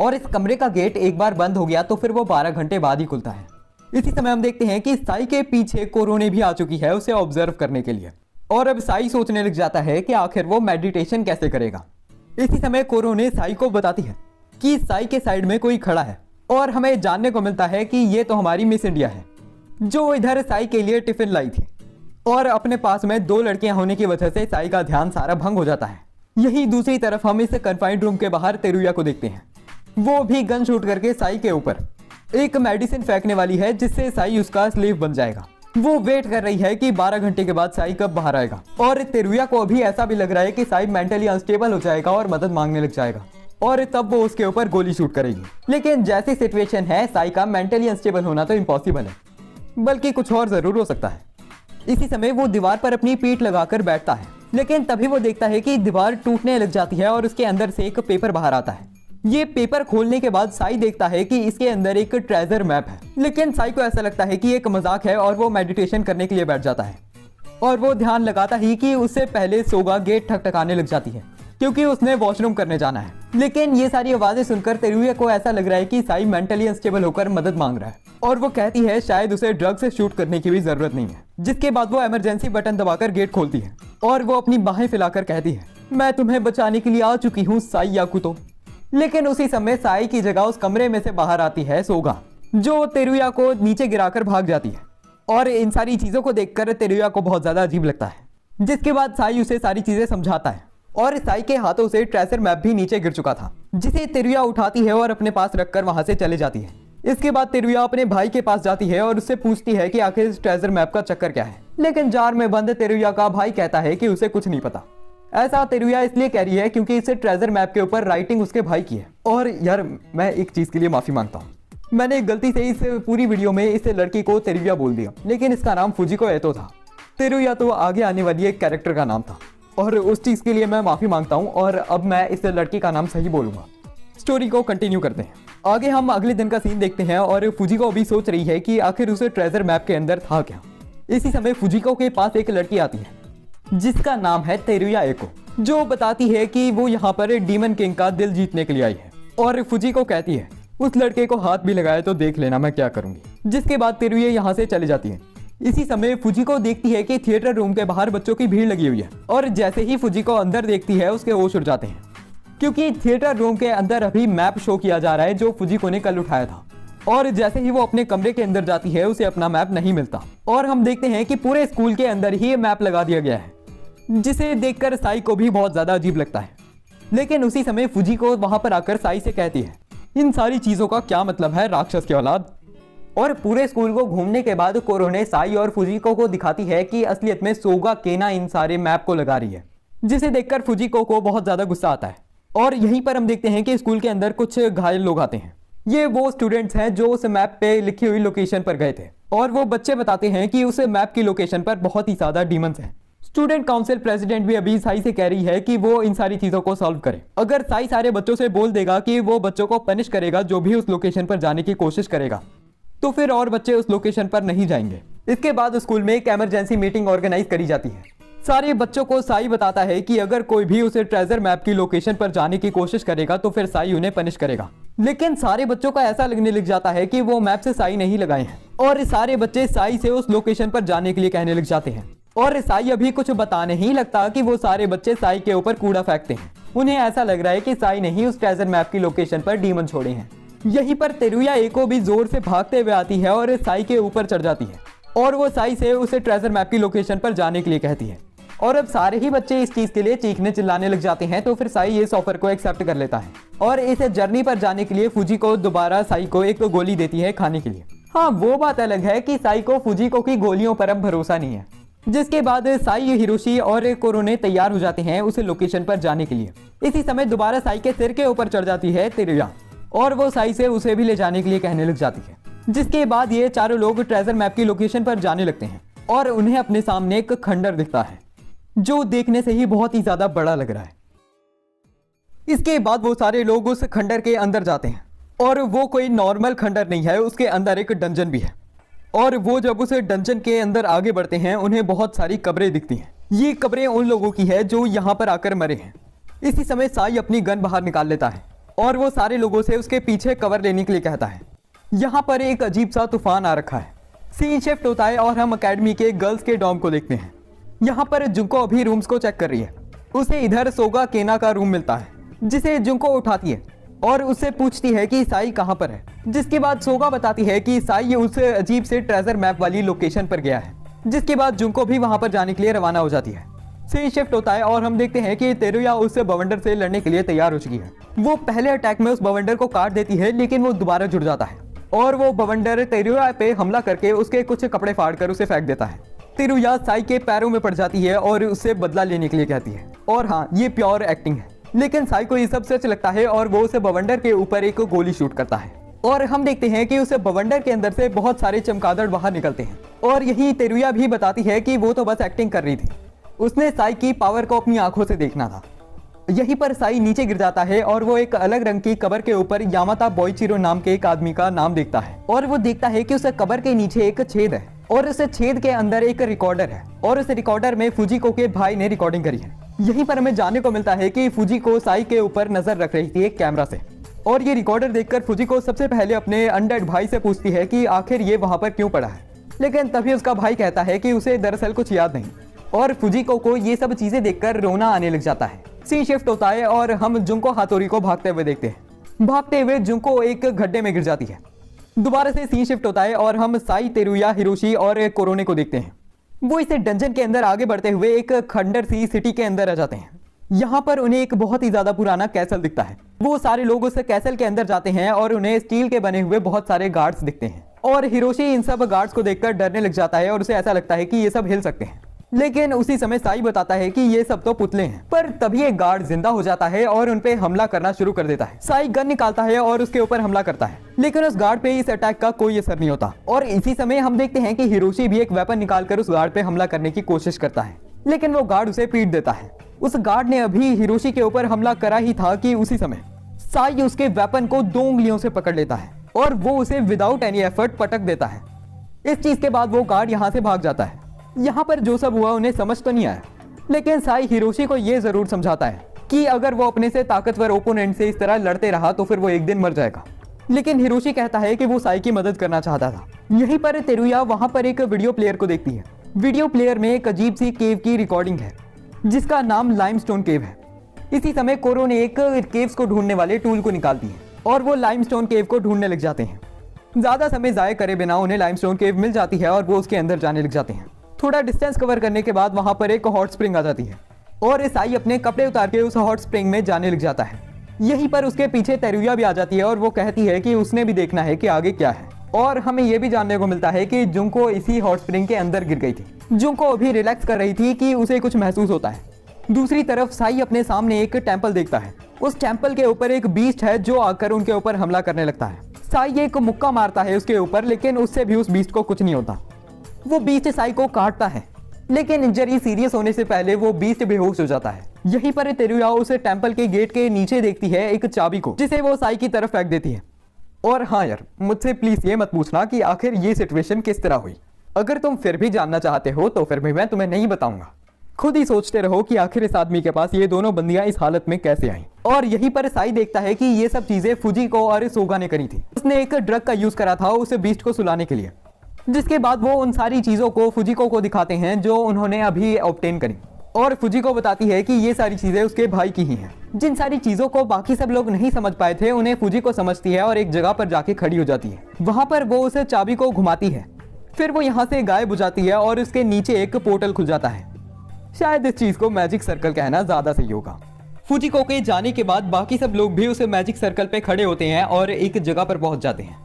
और इस कमरे का गेट एक बार बंद हो गया तो फिर वो 12 घंटे बाद ही खुलता है। इसी समय हम देखते हैं कि साई के पीछे कोरोने भी आ चुकी है उसे ऑब्जर्व करने के लिए। और अब साई सोचने लग जाता है कि आखिर वो मेडिटेशन कैसे करेगा। इसी समय कोरोने साई को बताती है कि साई के साइड में कोई खड़ा है और हमें जानने को मिलता है कि ये तो हमारी मिस इंडिया है जो इधर साई के लिए टिफिन लाई थी। और अपने पास में 2 लड़कियां होने की वजह से साई का ध्यान सारा भंग हो जाता है। यही दूसरी तरफ हम इस कन्फाइंड रूम के बाहर तेरुया को देखते हैं। वो भी गन शूट करके साई के ऊपर एक मेडिसिन फेंकने वाली है जिससे साई उसका स्लेव बन जाएगा। वो वेट कर रही है कि 12 घंटे के बाद साई कब बाहर आएगा। और तेरुया को अभी ऐसा भी लग रहा है कि साई मेंटली अनस्टेबल हो जाएगा और मदद मांगने लग जाएगा और तब वो उसके ऊपर गोली शूट करेगी। लेकिन जैसी सिचुएशन है, साई का मेंटली अनस्टेबल होना तो इम्पॉसिबल है, बल्कि कुछ और जरूर हो सकता है। इसी समय वो दीवार पर अपनी पीठ लगाकर बैठता है, लेकिन तभी वो देखता है कि दीवार टूटने लग जाती है और उसके अंदर से एक पेपर बाहर आता है। ये पेपर खोलने के बाद साई देखता है कि इसके अंदर एक ट्रेजर मैप है, लेकिन साई को ऐसा लगता है कि एक मजाक है और वो मेडिटेशन करने के लिए बैठ जाता है। और वो ध्यान लगाता ही कि उससे पहले सोगा गेट ठकठकाने लग जाती है क्योंकि उसने वॉशरूम करने जाना है। लेकिन ये सारी आवाजें सुनकर तेरुया को ऐसा लग रहा है कि साई मेंटली अनस्टेबल होकर मदद मांग रहा है और वो कहती है शायद उसे ड्रग से शूट करने की भी जरूरत नहीं है। जिसके बाद वो इमरजेंसी बटन दबाकर गेट खोलती है और वो अपनी बाहें फैलाकर कहती है, मैं तुम्हें बचाने के लिए आ चुकी हूँ साई याकुतो। लेकिन उसी समय साई की जगह उस कमरे में से बाहर आती है सोगा, जो तेरुया को नीचे गिराकर भाग जाती है। और इन सारी चीजों को देखकर तेरुया को बहुत ज्यादा अजीब लगता है। जिसके बाद साई उसे सारी चीजें समझाता है और साई के हाथों से ट्रेजर मैप भी नीचे गिर चुका था, जिसे तेरुया उठाती है और अपने पास रखकर वहां से चले जाती है। इसके बाद तेरुया अपने भाई के पास जाती है और उससे पूछती है कि आखिर इस ट्रेजर मैप का चक्कर क्या है। लेकिन जार में बंद तेरुया का भाई कहता है कि उसे कुछ नहीं पता। ऐसा तेरुया इसलिए कह रही है क्योंकि इस ट्रेजर मैप के ऊपर राइटिंग उसके भाई की है। और यार मैं एक चीज के लिए माफी मांगता हूँ, मैंने गलती से इस पूरी वीडियो में इस लड़की को तेरुया बोल दिया, लेकिन इसका नाम फुजिको एतो था। तेरुया तो आगे आने वाली एक कैरेक्टर का नाम था और उस चीज के लिए मैं माफी मांगता हूँ और अब मैं इस लड़की का नाम सही बोलूंगा। स्टोरी को कंटिन्यू करते हैं। आगे हम अगले दिन का सीन देखते हैं और फुजिको अभी सोच रही है कि आखिर उसे ट्रेजर मैप के अंदर था क्या। इसी समय फुजिको के पास एक लड़की आती है जिसका नाम है तेरुया एको, जो बताती है कि वो यहाँ पर डीमन किंग का दिल जीतने के लिए आई है। और फुजिको कहती है उस लड़के को हाथ भी लगाए तो देख लेना मैं क्या करूंगी। जिसके बाद तेरुया यहाँ से चली जाती है। इसी समय फुजिको देखती है कि थिएटर रूम के बाहर बच्चों की भीड़ लगी हुई है और जैसे ही फुजिको अंदर देखती है उसके होश उड़ जाते हैं क्योंकि थिएटर रूम के अंदर अभी मैप शो किया जा रहा है जो फुजिको ने कल उठाया था। और जैसे ही वो अपने कमरे के अंदर जाती है उसे अपना मैप नहीं मिलता और हम देखते हैं कि पूरे स्कूल के अंदर ही मैप लगा दिया गया है, जिसे देखकर साई को भी बहुत ज्यादा अजीब लगता है। लेकिन उसी समय फुजिको वहां पर आकर साई से कहती है, इन सारी चीजों का क्या मतलब है राक्षस की औलाद। और पूरे स्कूल को घूमने के बाद कोरोने साई और फुजिको को दिखाती है कि असलियत में सोगा केना इन सारे मैप को लगा रही है, जिसे देखकर फुजिको को बहुत ज्यादा गुस्सा आता है। और यहीं पर हम देखते हैं कि स्कूल के अंदर कुछ घायल लोग आते हैं। ये वो स्टूडेंट्स हैं जो उस मैप पे लिखी हुई लोकेशन पर गए थे और वो बच्चे बताते हैं कि उस मैप की लोकेशन पर बहुत ही ज्यादा डीमंस हैं। स्टूडेंट काउंसिल प्रेसिडेंट भी अभी साई से कह रही है कि वो इन सारी चीजों को सॉल्व करे। अगर साई सारे बच्चों से बोल देगा कि वो बच्चों को पनिश करेगा जो भी उस लोकेशन पर जाने की कोशिश करेगा, तो फिर और बच्चे उस लोकेशन पर नहीं जाएंगे। इसके बाद स्कूल में एक इमरजेंसी मीटिंग ऑर्गेनाइज करी जाती है। सारे बच्चों को साई बताता है कि अगर कोई भी उसे ट्रेजर मैप की लोकेशन पर जाने की कोशिश करेगा तो फिर साई उन्हें पनिश करेगा। लेकिन सारे बच्चों का ऐसा लगने लग जाता है कि वो मैप से साई नहीं लगाए हैं और सारे बच्चे साई से उस लोकेशन पर जाने के लिए कहने लग जाते हैं। और साई अभी कुछ बता नहीं लगता कि वो सारे बच्चे साई के ऊपर कूड़ा फेंकते हैं। उन्हें ऐसा लग रहा है कि साई ने ही उस ट्रेजर मैप की लोकेशन पर डीमन छोड़े हैं। यहीं पर तेरुया एको भी जोर से भागते हुए आती है और साई के ऊपर चढ़ जाती है और वो साई से उसे ट्रेजर मैप की लोकेशन पर जाने के लिए कहती है। और अब सारे ही बच्चे इस चीज के लिए चीखने चिल्लाने लग जाते हैं, तो फिर साई इस ऑफर को एक्सेप्ट कर लेता है और इस जर्नी पर जाने के लिए फुजिको दोबारा साई को एक गोली देती है खाने के लिए। हाँ, वो बात अलग है कि साई को फुजिको की गोलियों पर अब भरोसा नहीं है। जिसके बाद साई, हिरोशी और कोरोने तैयार हो जाते हैं उस लोकेशन पर जाने के लिए। इसी समय दोबारा साई के सिर के ऊपर चढ़ जाती है तेरुया और वो साई से उसे भी ले जाने के लिए कहने लग जाती है। जिसके बाद ये चारों लोग ट्रेजर मैप की लोकेशन पर जाने लगते हैं और उन्हें अपने सामने एक खंडर दिखता है जो देखने से ही बहुत ही ज्यादा बड़ा लग रहा है। इसके बाद वो सारे लोग उस खंडर के अंदर जाते हैं और वो कोई नॉर्मल खंडर नहीं है, उसके अंदर एक डंजन भी है। और वो जब उस डंजन के अंदर आगे बढ़ते हैं उन्हें बहुत सारी कब्रें दिखती हैं। ये कब्रें उन लोगों की है जो यहाँ पर आकर मरे हैं। इसी समय साई अपनी गन बाहर निकाल लेता है और वो सारे लोगों से उसके पीछे कवर लेने के लिए कहता है। यहाँ पर एक अजीब सा तूफान आ रखा है। सीन शिफ्ट होता है और हम अकेडमी के गर्ल्स के डॉर्म को देखते हैं। यहाँ पर जुंको अभी रूम्स को चेक कर रही है। उसे इधर सोगा केना का रूम मिलता है, जिसे जुंको उठाती है और उससे पूछती है कि साई कहाँ पर है। जिसके बाद सोगा बताती है कि साई उस अजीब से ट्रेजर मैप वाली लोकेशन पर गया है। जिसके बाद जुंको भी वहां पर जाने के लिए रवाना हो जाती है। सीन शिफ्ट होता है और हम देखते हैं कि तेरुया उस बवंडर से लड़ने के लिए तैयार हो चुकी है। वो पहले अटैक में उस बवंडर को काट देती है, लेकिन वो दोबारा जुड़ जाता है और वो बवंडर तेरुया पे हमला करके उसके कुछ कपड़े फाड़ कर उसे फेंक देता है। तेरुया साई के पैरों में पड़ जाती है और उससे बदला लेने के लिए कहती है। और हाँ, ये प्योर एक्टिंग है, लेकिन साई को ये सब सच लगता है और वो उसे बवंडर के ऊपर एक गोली शूट करता है। और हम देखते हैं कि उसे बवंडर के अंदर से बहुत सारे चमगादड़ बाहर निकलते हैं। और यही तेरुया भी बताती है कि वो तो बस एक्टिंग कर रही थी, उसने साई की पावर को अपनी आंखों से देखना था। यहीं पर साई नीचे गिर जाता है और वो एक अलग रंग की कबर के ऊपर यामाता बोइचिरो नाम के एक आदमी का नाम देखता है और वो देखता है कि उस कबर के नीचे एक छेद है और उस छेद के अंदर एक रिकॉर्डर है और उस रिकॉर्डर में फुजिको के भाई ने रिकॉर्डिंग करी है। यहीं पर हमें जानने को मिलता है कि फुजिको साई के ऊपर नजर रख रही थी एक कैमरा से, और ये रिकॉर्डर देखकर फुजिको सबसे पहले अपने अनडेड भाई से पूछती है कि आखिर ये वहां पर क्यों पड़ा है। लेकिन तभी उसका भाई कहता है कि उसे दरअसल कुछ याद नहीं, और फुजिको को ये सब चीजें देखकर रोना आने लग जाता है। सीन शिफ्ट होता है और हम जुंको हातोरी को भागते हुए देखते हैं। भागते हुए जुंको एक गड्ढे में गिर जाती है। दोबारा से सीन शिफ्ट होता है और हम साई, तेरुया, हिरोशी और कोरोने को देखते हैं। वो इस डंजन के अंदर आगे बढ़ते हुए एक खंडर सी सिटी के अंदर आ जाते हैं। यहाँ पर उन्हें एक बहुत ही ज्यादा पुराना कैसल दिखता है। वो सारे लोग उस कैसल के अंदर जाते हैं और उन्हें स्टील के बने हुए बहुत सारे गार्ड्स दिखते हैं, और हिरोशी इन सब गार्ड्स को देखकर डरने लग जाता है और उसे ऐसा लगता है कि ये सब हिल सकते हैं। लेकिन उसी समय साई बताता है कि ये सब तो पुतले हैं। पर तभी एक गार्ड जिंदा हो जाता है और उन पे हमला करना शुरू कर देता है। साई गन निकालता है और उसके ऊपर हमला करता है, लेकिन उस गार्ड पे इस अटैक का कोई असर नहीं होता। और इसी समय हम देखते हैं कि हिरोशी भी एक वेपन निकालकर उस गार्ड पे हमला करने की कोशिश करता है, लेकिन वो गार्ड उसे पीट देता है। उस गार्ड ने अभी हिरोशी के ऊपर हमला करा ही था कि उसी समय साई उसके वेपन को 2 उंगलियों से पकड़ लेता है और वो उसे विदाउट एनी एफर्ट पटक देता है। इस चीज के बाद वो गार्ड यहाँ से भाग जाता है। यहाँ पर जो सब हुआ उन्हें समझ तो नहीं आया, लेकिन साई हिरोशी को ये जरूर समझाता है कि अगर वो अपने से ताकतवर ओपोनेंट से इस तरह लड़ते रहा तो फिर वो एक दिन मर जाएगा। लेकिन हिरोशी कहता है कि वो साई की मदद करना चाहता था। यहीं पर तेरुया वहां पर एक वीडियो प्लेयर को देखती है। वीडियो प्लेयर में एक अजीब सी केव की रिकॉर्डिंग है जिसका नाम लाइमस्टोन केव है। इसी समय कोरो ने एक केव्स को ढूंढने वाले टूल को निकाल दी है और वो लाइमस्टोन केव को ढूंढने लग जाते हैं। ज्यादा समय जाया करे बिना उन्हें लाइमस्टोन केव मिल जाती है और वो उसके अंदर जाने लग जाते हैं। थोड़ा डिस्टेंस कवर करने के बाद वहां पर एक हॉट स्प्रिंग आ जाती है और साई अपने कपड़े उतार के उस हॉट स्प्रिंग में जाने लग जाता है। यहीं पर उसके पीछे तेरुया भी आ जाती है और वो कहती है कि उसने भी देखना है कि आगे क्या है। और हमें यह भी जानने को मिलता है कि जुंको इसी हॉट स्प्रिंग के अंदर गिर गई थी। जुंको अभी रिलैक्स कर रही थी कि उसे कुछ महसूस होता है। दूसरी तरफ साई अपने सामने एक टेंपल देखता है। उस टेंपल के ऊपर एक बीस्ट है जो आकर उनके ऊपर हमला करने लगता है। साई एक मुक्का मारता है उसके ऊपर, लेकिन उससे भी उस बीस्ट को कुछ नहीं होता। वो बीस्ट साई को काटता है, लेकिन इंजरी सीरियस होने से पहले वो बीस्ट बेहोश हो जाता है। यहीं पर तेरुया उस टेंपल के गेट के नीचे देखती है एक चाबी को, जिसे वो साई की तरफ फेंक देती है। और हाँ यार, मुझसे प्लीज ये मत पूछना कि आखिर ये सिचुएशन किस तरह हुई। अगर तुम फिर भी जानना चाहते हो तो फिर भी मैं तुम्हें नहीं बताऊंगा। खुद ही सोचते रहो कि आखिर इस आदमी के पास ये दोनों बंदियां इस हालत में कैसे आईं। और यहीं पर साई देखता है कि ये सब चीजें फुजिको और सोगा ने करी थी। उसने एक ड्रग का यूज करा था उस बीस्ट को सुलाने के लिए, जिसके बाद वो उन सारी चीजों को फुजिको को दिखाते हैं जो उन्होंने अभी ऑब्टेन करी। और फुजिको बताती है कि ये सारी चीजें उसके भाई की ही हैं। जिन सारी चीजों को बाकी सब लोग नहीं समझ पाए थे उन्हें फुजिको समझती है और एक जगह पर जाके खड़ी हो जाती है। वहां पर वो उस चाबी को घुमाती है, फिर वो यहाँ से गायब हो जाती है और उसके नीचे एक पोर्टल खुल जाता है। शायद इस चीज को मैजिक सर्कल कहना ज्यादा सही होगा। फुजिको के जाने के बाद बाकी सब लोग भी उस मैजिक सर्कल पे खड़े होते हैं और एक जगह पर पहुंच जाते हैं।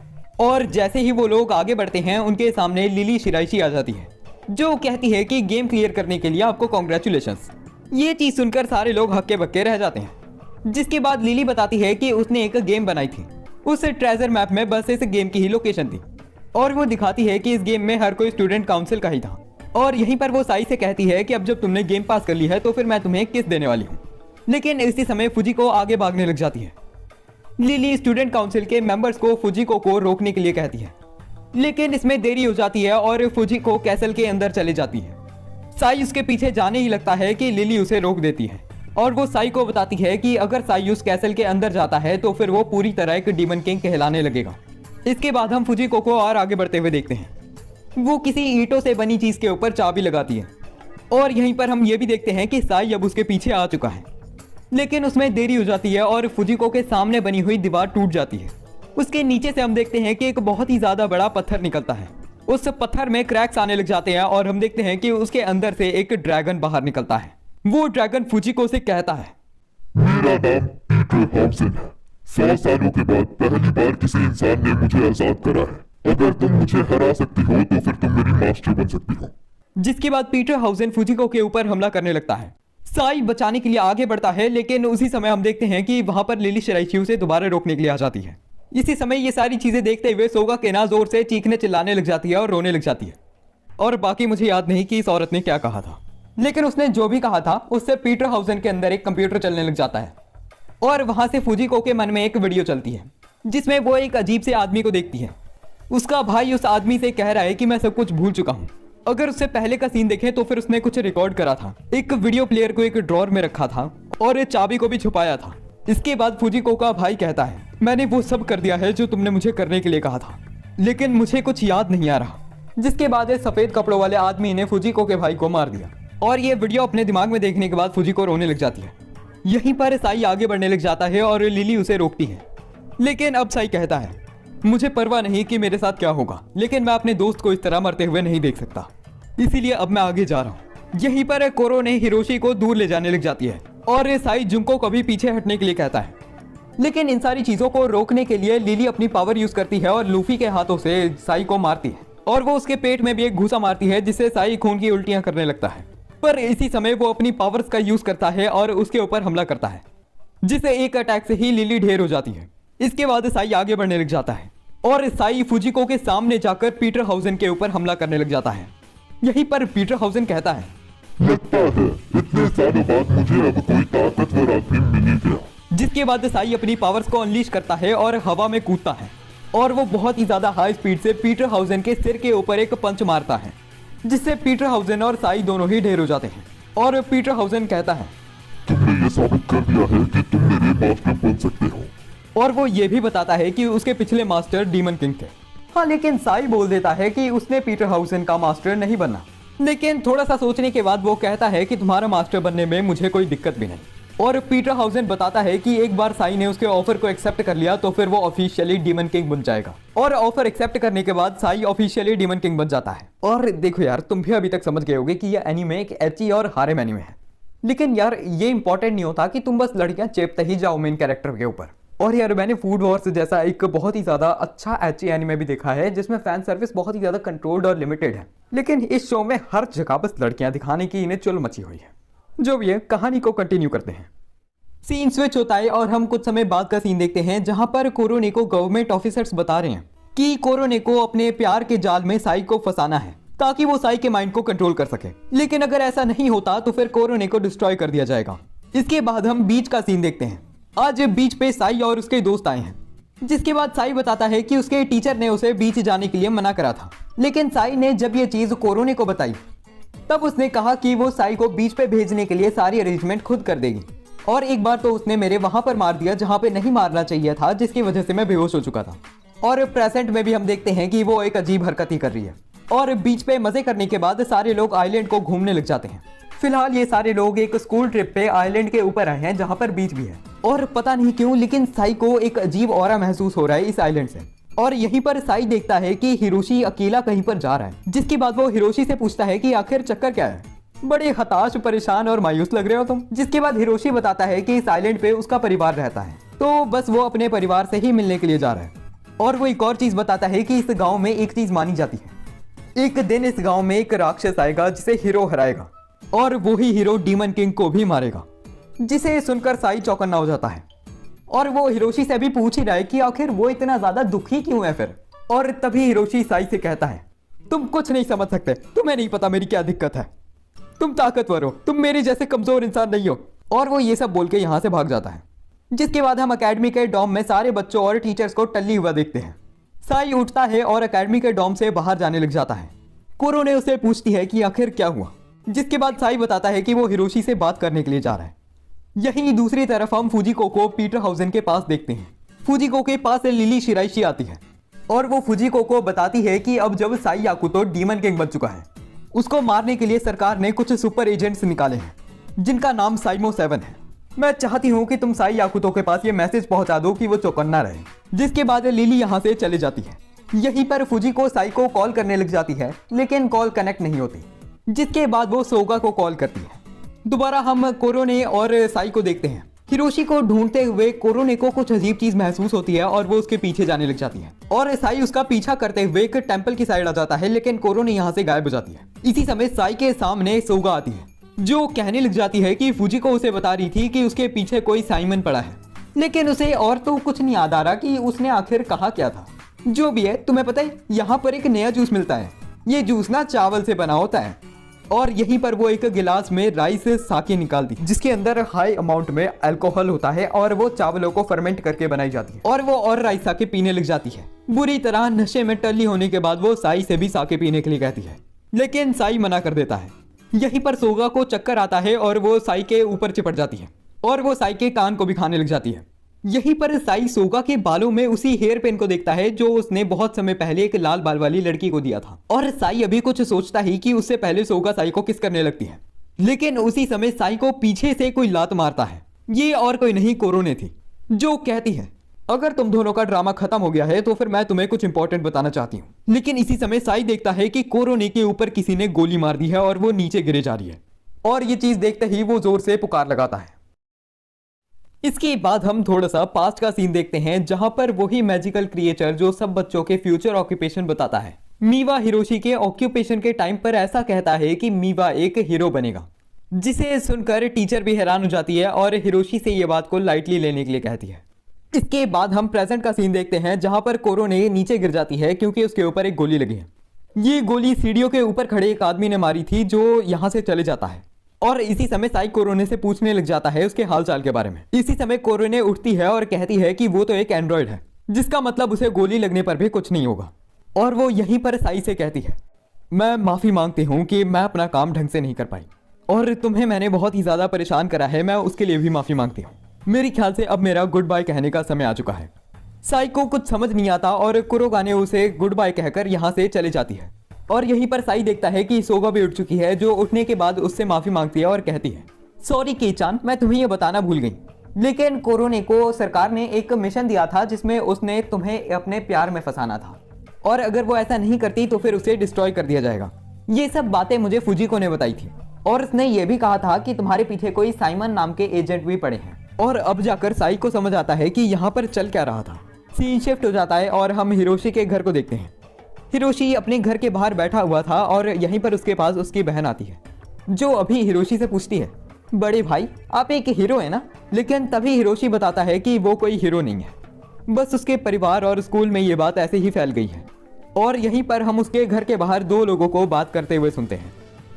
और जैसे ही वो लोग आगे बढ़ते हैं उनके सामने लिली शिराइशी आ जाती है, जो कहती है कि गेम क्लियर करने के लिए आपको कॉन्ग्रेचुलेशंस। ये चीज सुनकर सारे लोग हक्के बक्के रह जाते हैं। जिसके बाद लिली बताती है कि उसने एक गेम बनाई थी। उस ट्रेजर मैप में बस इस गेम की ही लोकेशन थी, और वो दिखाती है कि इस गेम में हर कोई स्टूडेंट काउंसिल का ही था। और यहीं पर वो साई से कहती है कि अब जब तुमने गेम पास कर ली है तो फिर मैं तुम्हें किस देने वाली हूँ। लेकिन इसी समय फुजिको आगे भागने लग जाती है। लिली स्टूडेंट काउंसिल के मेंबर्स को फुजिको को रोकने के लिए कहती है, लेकिन इसमें देरी हो जाती है और फुजिको कैसल के अंदर चली जाती है। साई उसके पीछे जाने ही लगता है कि लिली उसे रोक देती है, और वो साई को बताती है कि अगर साई उस कैसल के अंदर जाता है तो फिर वो पूरी तरह एक डीमन किंग कहलाने लगेगा। इसके बाद हम फुजिको को और आगे बढ़ते हुए देखते हैं। वो किसी ईंटों से बनी चीज के ऊपर चाबी लगाती है, और यहीं पर हम ये भी देखते हैं कि साई अब उसके पीछे आ चुका है। लेकिन उसमें देरी हो जाती है और फुजिको के सामने बनी हुई दीवार टूट जाती है। उसके नीचे से हम देखते हैं कि एक बहुत ही ज्यादा बड़ा पत्थर निकलता है। उस पत्थर में क्रैक्स आने लग जाते हैं और हम देखते हैं कि उसके अंदर से एक ड्रैगन बाहर निकलता है। वो ड्रैगन फुजिको से कहता है, मेरा नाम पीटर हॉब्सन है। 100 सालों के बाद पहली बार किसी इंसान ने मुझे आजाद करा है। अगर तुम मुझे हरा सकती हो तो फिर तुम मेरी मास्टर बन सकती हो। जिसके बाद पीटर हाउसन फुजिको के ऊपर हमला करने लगता है। साई बचाने के लिए आगे बढ़ता है, लेकिन उसी समय हम देखते हैं कि वहां पर लिली शिराइशी उसे दोबारा रोकने के लिए आ जाती है। इसी समय ये सारी चीजें देखते हुए सोगा केना जोर से चीखने चिल्लाने लग जाती है और रोने लग जाती है। और बाकी मुझे याद नहीं कि इस औरत ने क्या कहा था, लेकिन उसने जो भी कहा था उससे पीटर हाउसन के अंदर एक कंप्यूटर चलने लग जाता है। और वहां से फुजिको के मन में एक वीडियो चलती है जिसमें वो एक अजीब से आदमी को देखती है। उसका भाई उस आदमी से कह रहा है कि मैं सब कुछ भूल चुका हूँ। अगर उससे पहले का सीन देखें तो फिर उसने कुछ रिकॉर्ड करा था, एक वीडियो प्लेयर को एक ड्रॉर में रखा था और चाबी को भी छुपाया था। इसके बाद फुजिको का भाई कहता है, मैंने वो सब कर दिया है जो तुमने मुझे करने के लिए कहा था, लेकिन मुझे कुछ याद नहीं आ रहा। जिसके बाद एक सफेद कपड़ों वाले आदमी ने फुजिको के भाई को मार दिया और ये वीडियो अपने दिमाग में देखने के बाद फुजिको रोने लग जाती है। यहीं पर साई आगे बढ़ने लग जाता है और लिली उसे रोकती है, लेकिन अब साई कहता है, मुझे परवाह नहीं कि मेरे साथ क्या होगा, लेकिन मैं अपने दोस्त को इस तरह मरते हुए नहीं देख सकता, इसीलिए अब मैं आगे जा रहा हूँ। यहीं पर कोरो ने हिरोशी को दूर ले जाने लग जाती है और साई जुंको को भी पीछे हटने के लिए कहता है। लेकिन इन सारी चीजों को रोकने के लिए लिली अपनी पावर यूज करती है और लूफी के हाथों से साई को मारती है और वो उसके पेट में भी एक घूसा मारती है, जिससे साई खून की उल्टियां करने लगता है। पर इसी समय वो अपनी पावर्स का यूज करता है और उसके ऊपर हमला करता है, जिसे एक अटैक से ही लिली ढेर हो जाती है। इसके बाद साई आगे बढ़ने लग जाता है और साई फुजिको के सामने जाकर पीटर हाउसेन के ऊपर हमला करने लग जाता है। यहीं पर पीटर हाउसेन कहता है, लगता है इतने सालों बाद मुझे अब कोई ताकतवर आदमी मिल ही गया। जिसके बाद साई अपनी पावर्स को अनलीश करता है और हवा में कूदता है और वो बहुत ही ज्यादा हाई स्पीड से पीटर हाउसेन के सिर के ऊपर एक पंच मारता है, जिससे पीटर हाउसेन और साई दोनों ही ढेर हो जाते हैं। और पीटर हाउसेन कहता है, तुमने ये साबित कर दिया है कि तुम मेरे मास्टर बन सकते हो। और वो ये भी बताता है कि उसके पिछले मास्टर डीमन किंग थे। हाँ, लेकिन साई बोल देता है कि उसने पीटर हाउसेन का मास्टर नहीं बनना। लेकिन थोड़ा सा सोचने के बाद वो कहता है कि तुम्हारा मास्टर बनने में मुझे कोई दिक्कत भी नहीं। और पीटर हाउसेन बताता है कि एक बार साई ने उसके ऑफर को एक्सेप्ट कर लिया तो फिर वो ऑफिशियली डीमन किंग बन जाएगा। और ऑफर एक्सेप्ट करने के बाद साई ऑफिशियली डीमन किंग बन जाता है। और देखो यार, तुम भी अभी तक समझ गए होगे कि ये एनीमे एक एची और हारेम एनीमे है। लेकिन यार ये इंपॉर्टेंट नहीं होता कि तुम बस लड़कियां चेपते ही जाओ मेन कैरेक्टर के ऊपर। और यार मैंने फूड वॉर्स जैसा एक बहुत ही ज्यादा अच्छा एची एनीमे भी देखा है, जिसमें फैन सर्विस बहुत ही ज्यादा कंट्रोल्ड और लिमिटेड है। लेकिन इस शो में हर जगह बस लड़कियां दिखाने की इन्हें चुल मची हुई है। जो भी है, कहानी को कंटिन्यू करते हैं। सीन स्विच होता है और हम कुछ समय बाद का सीन देखते हैं, जहां पर कोरोने को गवर्नमेंट ऑफिसर्स बता रहे हैं कि कोरोने को अपने प्यार के जाल में साई को फंसाना है ताकि वो साई के माइंड को कंट्रोल कर सके। लेकिन अगर ऐसा नहीं होता तो फिर कोरोने को डिस्ट्रॉय कर दिया जाएगा। इसके बाद हम बीच का सीन देखते हैं। आज बीच पे साई और उसके दोस्त आए हैं, जिसके बाद साई बताता है कि उसके टीचर ने उसे बीच जाने के लिए मना करा था। लेकिन साई ने जब ये चीज कोरोने को बताई तब उसने कहा कि वो साई को बीच पे भेजने के लिए सारी अरेंजमेंट खुद कर देगी। और एक बार तो उसने मेरे वहां पर मार दिया जहां पे नहीं मारना चाहिए था, जिसकी वजह से मैं बेहोश हो चुका था। और प्रेजेंट में भी हम देखते हैं कि वो एक अजीब हरकत ही कर रही है। और बीच पे मजे करने के बाद सारे लोग आइलैंड को घूमने लग जाते हैं। फिलहाल ये सारे लोग एक स्कूल ट्रिप पे आइलैंड के ऊपर आए हैं, जहां पर बीच भी है। और पता नहीं क्यों लेकिन साई को एक अजीब ऑरा महसूस हो रहा है इस आइलैंड से। और यहीं पर साई देखता है कि हिरोशी अकेला कहीं पर जा रहा है, जिसके बाद वो हिरोशी से पूछता है कि आखिर चक्कर क्या है, बड़े हताश, परेशान और मायूस लग रहे हो तुम। जिसके बाद हिरोशी बताता है कि इस आइलैंड पे उसका परिवार रहता है, तो बस वो अपने परिवार से ही मिलने के लिए जा रहा है। और वो एक और चीज बताता है कि इस गांव में एक चीज मानी जाती है, एक दिन इस गांव में एक राक्षस आएगा जिसे हीरो हराएगा और वो ही हीरो डीमन किंग को भी मारेगा। जिसे सुनकर साई चौकन्ना हो जाता है और वो हिरोशी से भी पूछ ही रहा है कि आखिर वो इतना ज्यादा दुखी क्यों है फिर। और तभी हिरोशी साई से कहता है, तुम कुछ नहीं समझ सकते, तुम्हें नहीं पता मेरी क्या दिक्कत है, तुम ताकतवर हो, तुम मेरे जैसे कमजोर इंसान नहीं हो। और वो ये सब बोल के यहाँ से भाग जाता है। जिसके बाद हम अकेडमी के डॉम में सारे बच्चों और टीचर्स को टल्ली हुआ देखते हैं। साई उठता है और अकेडमी के डॉम से बाहर जाने लग जाता है। कोरोने उससे पूछती है कि आखिर क्या हुआ, जिसके बाद साई बताता है कि वो हिरोशी से बात करने के लिए जा रहा है। यहीं दूसरी तरफ हम फुजिको को पीटर हाउसेन के पास देखते हैं। फुजिको के पास लिली शिराइशी आती है और वो फुजिको को बताती है कि अब जब साई याकुतो डीमन किंग बन चुका है, उसको मारने के लिए सरकार ने कुछ सुपर एजेंट्स निकाले हैं जिनका नाम साइमो 7 है। मैं चाहती हूँ कि तुम साई याकुतो के पास ये मैसेज पहुंचा दो कि वो चौकन्ना रहे। जिसके बाद लिली यहाँ से चले जाती है। यहीं पर फुजिको साई को कॉल करने लग जाती है, लेकिन कॉल कनेक्ट नहीं होती। जिसके बाद वो सोगा को कॉल करती है। दोबारा हम कोरोने और साई को देखते हैं। हिरोशी को ढूंढते हुए कोरोने को कुछ अजीब चीज महसूस होती है और वो उसके पीछे जाने लग जाती है और साई उसका पीछा करते हुए एक टेंपल की साइड आ जाता है, लेकिन कोरोने यहाँ से गायब हो जाती है। इसी समय साई के सामने सोगा आती है, जो कहने लग जाती है कि फुजिको उसे बता रही थी कि उसके पीछे कोई साइमन पड़ा है, लेकिन उसे और तो कुछ नहीं याद आ रहा कि उसने आखिर कहा क्या था। जो भी है, तुम्हें पता है यहाँ पर एक नया जूस मिलता है। ये जूस ना चावल से बना होता है और यहीं पर वो एक गिलास में राइस साके निकालती है जिसके अंदर हाई अमाउंट में अल्कोहल होता है और वो चावलों को फर्मेंट करके बनाई जाती है और वो और राइस साके पीने लग जाती है। बुरी तरह नशे में टल्ली होने के बाद वो साई से भी साके पीने के लिए कहती है, लेकिन साई मना कर देता है। यहीं पर सोगा को चक्कर आता है और वो साई के ऊपर चिपट जाती है और वो साई के कान को भी खाने लग जाती है। यहीं पर साई सोगा के बालों में उसी हेयर पेन को देखता है जो उसने बहुत समय पहले एक लाल बाल वाली लड़की को दिया था और साई अभी कुछ सोचता ही कि उससे पहले सोगा साई को किस करने लगती है, लेकिन उसी समय साई को पीछे से कोई लात मारता है। ये और कोई नहीं कोरोने थी, जो कहती है अगर तुम दोनों का ड्रामा खत्म हो गया है तो फिर मैं तुम्हें कुछ इंपॉर्टेंट बताना चाहती हूँ। लेकिन इसी समय साई देखता है कि कोरोने के ऊपर किसी ने गोली मार दी है और वो नीचे गिरे जा रही है और ये चीज देखते ही वो जोर से पुकार लगाता है। इसके बाद हम थोड़ा सा पास्ट का सीन देखते हैं जहां पर वही मैजिकल क्रिएचर जो सब बच्चों के फ्यूचर ऑक्यूपेशन बताता है, मीवा हिरोशी के ऑक्यूपेशन के टाइम पर ऐसा कहता है कि मीवा एक हीरो बनेगा, जिसे सुनकर टीचर भी हैरान हो जाती है और हिरोशी से ये बात को लाइटली लेने के लिए कहती है। इसके बाद हम प्रेजेंट का सीन देखते हैं जहां पर कोरोने नीचे गिर जाती है क्योंकि उसके ऊपर एक गोली लगी है। ये गोली सीढ़ियों के ऊपर खड़े एक आदमी ने मारी थी जो यहाँ से चले जाता है और इसी समय साई कोरोने से पूछने लग जाता है उसके हालचाल के बारे में। इसी समय कोरोने उठती है और कहती है कि वो तो एक एंड्रॉइड है, जिसका मतलब उसे गोली लगने पर भी कुछ नहीं होगा। और वो यहीं पर साई से कहती है, मैं माफी मांगती हूँ कि मैं अपना काम ढंग से नहीं कर पाई और तुम्हें मैंने बहुत ही ज्यादा परेशान करा है, मैं उसके लिए भी माफी मांगती हूँ। मेरे ख्याल से अब मेरा गुड बाय कहने का समय आ चुका है। साई को कुछ समझ नहीं आता और कुरोगाने उसे गुड बाय कहकर यहाँ से चले जाती है और यहीं पर साई देखता है कि सोगा भी उठ चुकी है, जो उठने के बाद उससे माफी मांगती है और कहती है, सॉरी कीचान, मैं तुम्हें ये बताना भूल गई, लेकिन कोरोने को सरकार ने एक मिशन दिया था जिसमें उसने तुम्हें अपने प्यार में फंसाना था और अगर वो ऐसा नहीं करती तो फिर उसे डिस्ट्रॉय कर दिया जाएगा। ये सब बातें मुझे फुजिको ने बताई थी और उसने ये भी कहा था कि तुम्हारे पीछे कोई साइमन नाम के एजेंट भी पड़े हैं। और अब जाकर साई को समझ आता है कि यहाँ पर चल क्या रहा था। सीन शिफ्ट हो जाता है और हम हिरोशी के घर को देखते हैं। हिरोशी अपने घर के बाहर बैठा हुआ था और यहीं पर उसके पास उसकी बहन आती है, जो अभी हिरोशी से पूछती है, बड़े भाई आप एक हीरो है ना? लेकिन तभी हिरोशी बताता है कि वो कोई हीरो नहीं है, बस उसके परिवार और स्कूल में ये बात ऐसे ही फैल गई है। और यहीं पर हम उसके घर के बाहर दो लोगों को बात करते हुए सुनते हैं।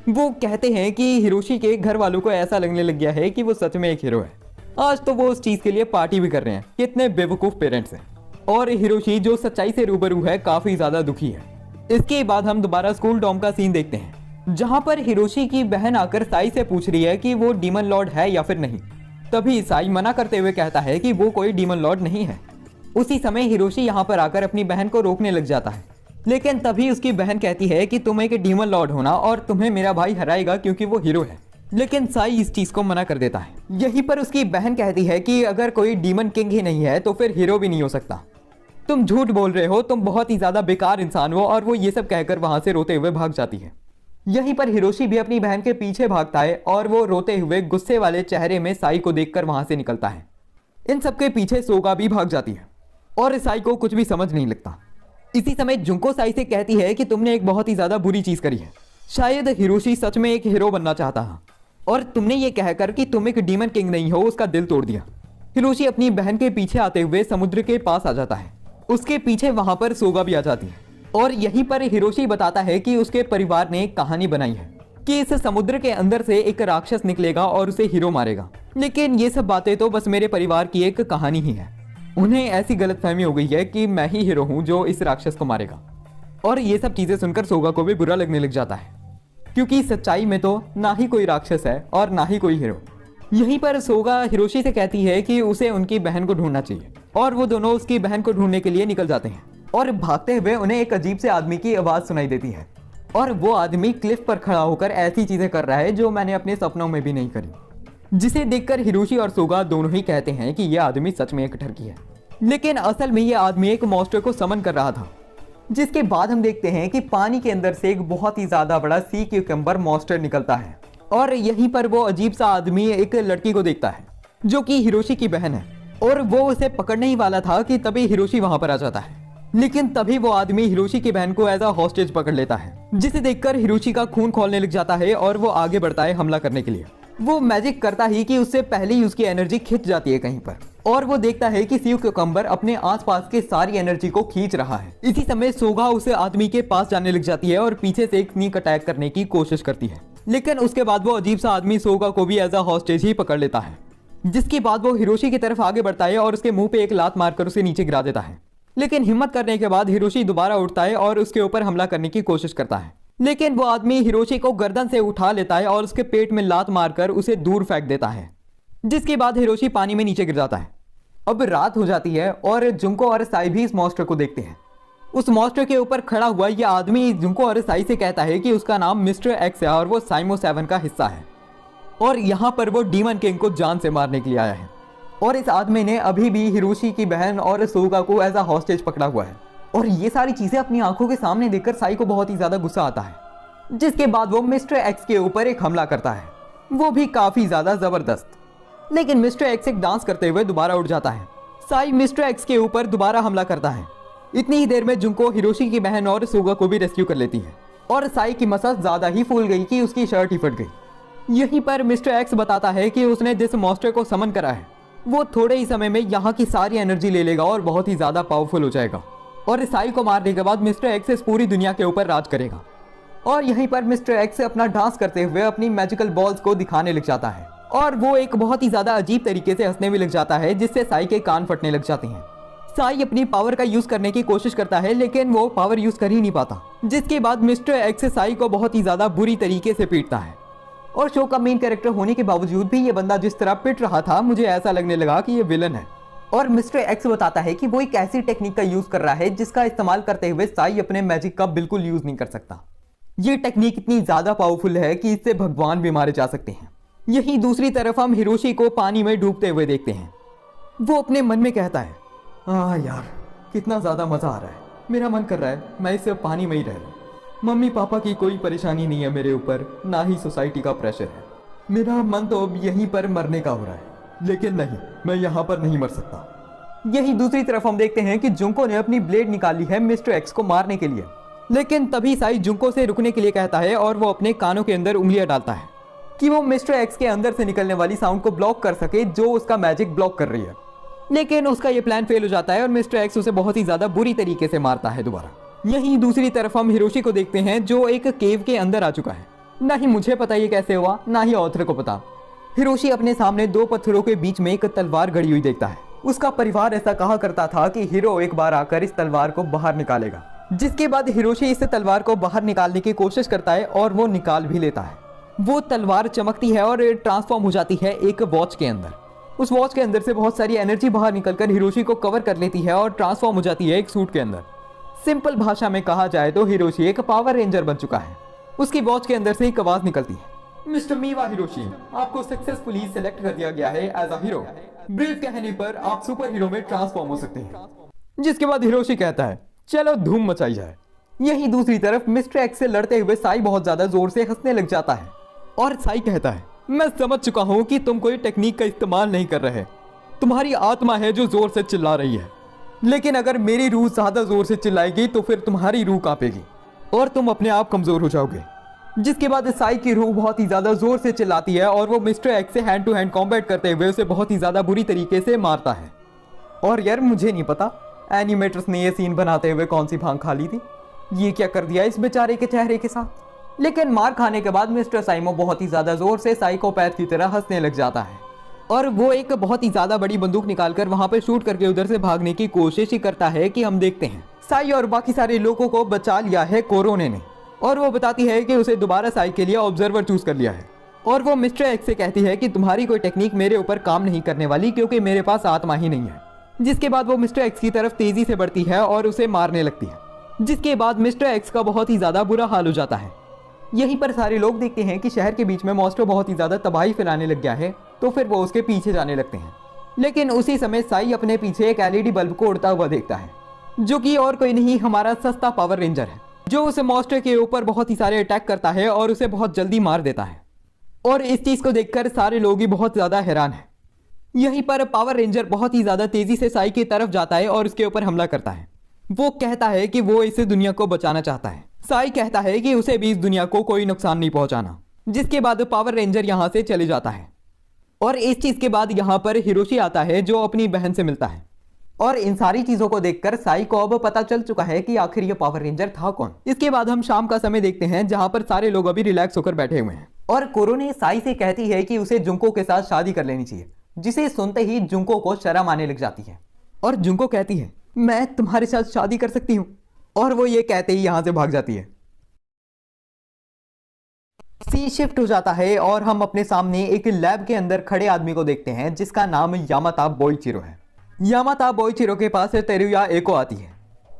वो कहते हैं कि हिरोशी के घर वालों को ऐसा लगने लग गया है कि वो सच में एक हीरो है। आज तो वो उस चीज के लिए पार्टी भी कर रहे हैं। कितने बेवकूफ पेरेंट्स हैं। और हिरोशी जो सच्चाई से रूबरू है काफी ज्यादा दुखी है। इसके बाद हम दोबारा स्कूल डॉम का सीन देखते हैं, जहां पर हिरोशी की बहन आकर साई से पूछ रही है कि वो डीमन लॉर्ड है या फिर नहीं। तभी साई मना करते हुए कहता है कि वो कोई डीमन लॉर्ड नहीं है। उसी समय हिरोशी यहाँ पर आकर अपनी बहन को रोकने लग जाता है, लेकिन तभी उसकी बहन कहती है कि तुम एक डीमन लॉर्ड होना और तुम्हें मेरा भाई हराएगा क्योंकि वो हीरो है। लेकिन साई इस चीज को मना कर देता है। यहीं पर उसकी बहन कहती है कि अगर कोई डीमन किंग ही नहीं है तो फिर हीरो भी नहीं हो सकता। तुम झूठ बोल रहे हो, तुम बहुत ही ज्यादा बेकार इंसान हो। और वो ये सब कहकर वहां से रोते हुए भाग जाती है। यहीं पर हिरोशी भी अपनी बहन के पीछे भागता है और वो रोते हुए गुस्से वाले चेहरे में साई को देखकर वहां से निकलता है। इन सबके पीछे सोगा भी भाग जाती है और साई को कुछ भी समझ नहीं लगता। इसी समय जुंको साई से कहती है कि तुमने एक बहुत ही ज्यादा बुरी चीज करी है। शायद हिरोशी सच में एक हीरो बनना चाहता था और तुमने ये कहकर कि तुम एक डीमन किंग नहीं हो उसका दिल तोड़ दिया। हिरोशी अपनी बहन के पीछे आते हुए समुद्र के पास आ जाता है। उसके पीछे वहां पर सोगा भी आ जाती है और यहीं पर हिरोशी बताता है कि उसके परिवार ने एक कहानी बनाई है कि इस समुद्र के अंदर से एक राक्षस निकलेगा और उसे हीरो मारेगा। लेकिन ये सब बातें तो बस मेरे परिवार की एक कहानी ही है। उन्हें ऐसी गलतफहमी हो गई है कि मैं ही हीरो हूं जो इस राक्षस को मारेगा। और ये सब चीजें सुनकर सोगा को भी बुरा लगने लग जाता है, क्योंकि सच्चाई में तो ना ही कोई राक्षस है और ना ही कोई हीरो। यहीं पर सोगा हिरोशी से कहती है कि उसे उनकी बहन को ढूंढना चाहिए और वो दोनों उसकी बहन को ढूंढने के लिए निकल जाते हैं। और भागते हुए उन्हें एक अजीब से आदमी की आवाज सुनाई देती है और वो आदमी क्लिफ पर खड़ा होकर ऐसी चीजें कर रहा है जो मैंने अपने सपनों में भी नहीं करी, जिसे देखकर हिरोशी और सोगा दोनों ही कहते हैं कि यह आदमी सच में एक ठरकी है। लेकिन असल में यह आदमी एक मॉन्स्टर को समन कर रहा था। जिसके बाद हम देखते हैं कि पानी के अंदर से एक बहुत ही ज्यादा बड़ा सी क्यूकम्बर मॉन्स्टर निकलता है और यहीं पर वो अजीब सा आदमी एक लड़की को देखता है जो कि हिरोशी की बहन है और वो उसे पकड़ने ही वाला था कि तभी हिरोशी वहां पर आ जाता है। लेकिन तभी वो आदमी हिरोशी की बहन को एज अ हॉस्टेज पकड़ लेता है, जिसे देखकर हिरोशी का खून खौलने लग जाता है और वो आगे बढ़ता है हमला करने के लिए। वो मैजिक करता ही कि उससे पहले ही उसकी एनर्जी खिंच जाती है कहीं पर और वो देखता है कि सी क्यूकम्बर अपने आसपास के सारी एनर्जी को खींच रहा है। इसी समय सोगा उसे आदमी के पास जाने लग जाती है और पीछे से एक स्नीक अटैक करने की कोशिश करती है, लेकिन उसके बाद वो अजीब सा आदमी सोगा को भी एज अ हॉस्टेज ही पकड़ लेता है, जिसके बाद वो हिरोशी की तरफ आगे बढ़ता है और उसके मुंह पे एक लात मारकर उसे नीचे गिरा देता है। लेकिन हिम्मत करने के बाद हिरोशी दोबारा उठता है और उसके ऊपर हमला करने की कोशिश करता है, लेकिन वो आदमी हिरोशी को गर्दन से उठा लेता है और उसके पेट में लात मारकर उसे दूर फेंक देता है, जिसके बाद हिरोशी पानी में नीचे गिर जाता है। अब रात हो जाती है और जुंको और साई भी इस मॉन्स्टर को देखते हैं। उस मॉन्स्टर के ऊपर खड़ा हुआ यह आदमी जुंको और साई से कहता है कि उसका नाम मिस्टर एक्स है और वो साइमो 7 का हिस्सा है और यहाँ पर वो डीमन किंग को जान से मारने के लिए आया है। और इस आदमी ने अभी भी हिरोशी की बहन और सोगा को एज अ हॉस्टेज पकड़ा हुआ है। और ये सारी चीजें अपनी आंखों के सामने देखकर साई को बहुत ही ज्यादा गुस्सा आता है, जिसके बाद वो मिस्टर एक्स के ऊपर एक हमला करता है, वो भी काफी ज्यादा जबरदस्त। लेकिन मिस्टर एक्स एक डांस करते हुए दोबारा उठ जाता है। साई मिस्टर एक्स के ऊपर दोबारा हमला करता है। इतनी ही देर में जुंको हिरोशी की बहन और सोगा को भी रेस्क्यू कर लेती है और साई की मसल ज्यादा ही फूल गई कि उसकी शर्ट ही फट गई। यहीं पर मिस्टर एक्स बताता है कि उसने जिस मॉन्स्टर को समन करा है वो थोड़े ही समय में यहाँ की सारी एनर्जी ले लेगा और बहुत ही ज्यादा पावरफुल हो जाएगा और साई को मारने के बाद मिस्टर एक्स इस पूरी दुनिया के ऊपर राज करेगा। और यहीं पर मिस्टर एक्स अपना डांस करते हुए अपनी मैजिकल बॉल्स को दिखाने लग जाता है और वो एक बहुत ही ज्यादा अजीब तरीके से हंसने भी लग जाता है, जिससे साई के कान फटने लग जाते हैं। साई अपनी पावर का यूज करने की कोशिश करता है लेकिन वो पावर यूज कर ही नहीं पाता, जिसके बाद मिस्टर एक्स साई को बहुत ही ज्यादा बुरी तरीके से पीटता है। और शो का मेन कैरेक्टर होने के बावजूद भी ये बंदा जिस तरह पिट रहा था मुझे ऐसा लगने लगा कि ये विलन है। और मिस्टर एक्स बताता है कि वो एक ऐसी टेक्निक का यूज कर रहा है जिसका इस्तेमाल करते हुए साई अपने मैजिक का बिल्कुल यूज नहीं कर सकता। ये टेक्निक इतनी ज्यादा पावरफुल है कि इससे भगवान भी मारे जा सकते हैं। यहीं दूसरी तरफ हम हिरोशी को पानी में डूबते हुए देखते हैं। वो अपने मन में कहता है, यार कितना ज्यादा मजा आ रहा है, मेरा मन कर रहा है मैं इस पानी में ही रह लूं। मम्मी पापा की कोई परेशानी नहीं है मेरे ऊपर, ना ही सोसाइटी का प्रेशर है। मेरा मन तो अब यहीं पर मरने का हो रहा है, लेकिन नहीं, मैं यहाँ पर नहीं मर सकता। यही दूसरी तरफ हम देखते हैं कि जुंको ने अपनी ब्लेड निकाली है मिस्टर एक्स को मारने के लिए, लेकिन तभी साई जुंको से रुकने के लिए कहता है और वो अपने कानों के अंदर उंगलियां डालता है कि वो मिस्टर एक्स के अंदर से निकलने वाली साउंड को ब्लॉक कर सके जो उसका मैजिक ब्लॉक कर रही है। लेकिन उसका ये प्लान फेल हो जाता है और मिस्टर एक्स उसे बहुत ही ज्यादा बुरी तरीके से मारता है दोबारा। यहीं दूसरी तरफ हम हिरोशी को देखते हैं जो एक केव के अंदर आ चुका है। ना ही मुझे पता ये कैसे हुआ, ना ही ऑथर को पता। हिरोशी अपने सामने दो पत्थरों के बीच में एक तलवार गड़ी हुई देखता है। उसका परिवार ऐसा कहा करता था कि हीरो एक बार आकर इस तलवार को बाहर निकालेगा, जिसके बाद हिरोशी इस तलवार को बाहर निकालने की कोशिश करता है और वो निकाल भी लेता है। वो तलवार चमकती है और ट्रांसफॉर्म हो जाती है एक वॉच के अंदर। उस वॉच के अंदर से बहुत सारी एनर्जी बाहर निकलकर हिरोशी को कवर कर लेती है और ट्रांसफॉर्म हो जाती है एक सूट के अंदर। सिंपल भाषा में कहा जाए तो हिरोशी एक पावर रेंजर बन चुका है। उसकी वॉच के अंदर से एक आवाज निकलती है, मिस्टर मीवा हिरोशी, आपको सक्सेसफुली सिलेक्ट कर दिया गया है एज अ हीरो। ब्रीफ कहने पर आप सुपर हीरो में ट्रांसफॉर्म हो सकते हैं। जिसके बाद हिरोशी कहता है, चलो धूम मचाई जाए। यही दूसरी तरफ मिस्टर एक्स से लड़ते हुए साई बहुत ज्यादा जोर से हंसने लग जाता है और साई कहता है, मैं समझ चुका हूं कि तुम कोई टेक्निक का इस्तेमाल नहीं कर रहे, तुम्हारी आत्मा है जो जोर से चिल्ला रही है। लेकिन अगर मेरी रूह ज्यादा जोर से चिल्लाएगी तो फिर तुम्हारी रूह कांपेगी और तुम अपने आप कमजोर हो जाओगे। जिसके बाद साई की रूह बहुत ही ज्यादा जोर से चिल्लाती है और वो मिस्टर एक्स से हैंड टू हैंड कॉम्बैट करते हुए उसे बहुत ही ज्यादा बुरी तरीके से मारता है। और यार मुझे नहीं पता एनिमेटर्स ने ये सीन बनाते हुए कौन सी भांग खा ली थी, ये क्या कर दिया इस बेचारे के चेहरे के साथ। लेकिन मार खाने के बाद मिस्टर साइमो बहुत ही ज्यादा जोर से साइकोपैथ की तरह हंसने लग जाता है और वो एक बहुत ही ज्यादा बड़ी बंदूक निकालकर वहां पर शूट करके उधर से भागने की कोशिश ही करता है कि हम देखते हैं साई और बाकी सारे लोगों को बचा लिया है कोरोने ने। और वो बताती है कि उसे दोबारा साई के लिए ऑब्जर्वर चूज कर लिया है और वो मिस्टर एक्स से कहती है कि तुम्हारी कोई टेक्निक मेरे ऊपर काम नहीं करने वाली क्योंकि मेरे पास आत्मा ही नहीं है। जिसके बाद वो मिस्टर एक्स की तरफ तेजी से बढ़ती है और उसे मारने लगती है, जिसके बाद मिस्टर एक्स का बहुत ही ज्यादा बुरा हाल हो जाता है। यहीं पर सारे लोग देखते हैं कि शहर के बीच में मॉन्स्टर बहुत ही ज्यादा तबाही फैलाने लग गया है, तो फिर वो उसके पीछे जाने लगते हैं। लेकिन उसी समय साई अपने पीछे एक एलईडी बल्ब को उड़ता हुआ देखता है, जो कि और कोई नहीं हमारा सस्ता पावर रेंजर है, जो उस मॉन्स्टर के ऊपर बहुत ही सारे अटैक करता है और उसे बहुत जल्दी मार देता है। और इस चीज को देखकर सारे लोग ही बहुत ज्यादा हैरान हैं। यहीं पर पावर रेंजर बहुत ही ज्यादा तेजी से साई की तरफ जाता है और उसके ऊपर हमला करता है। वो कहता है कि वो इस दुनिया को बचाना चाहता है। साई कहता है कि उसे भी इस दुनिया को कोई नुकसान नहीं पहुंचाना। जिसके बाद पावर रेंजर यहां से चले जाता है और इस चीज के बाद यहां पर हिरोशी आता है जो अपनी बहन से मिलता है। और इन सारी चीजों को देखकर साई को अब पता चल चुका है कि आखिर ये पावर रेंजर था कौन। इसके बाद हम शाम का समय देखते हैं जहां पर सारे लोग अभी रिलैक्स होकर बैठे हुए हैं और कोरोने साई से कहती है कि उसे जुंको के साथ शादी कर लेनी चाहिए, जिसे सुनते ही जुंको को शर्म आने लग जाती है और जुंको कहती है मैं तुम्हारे साथ शादी कर सकती हूँ, और वो ये कहते ही यहाँ से भाग जाती है। सी शिफ्ट हो जाता है और हम अपने सामने एक लैब के अंदर खड़े आदमी को देखते हैं जिसका नाम यामाता बोइचिरो है। यामाता बोइचिरो के पास तेरुया एको आती है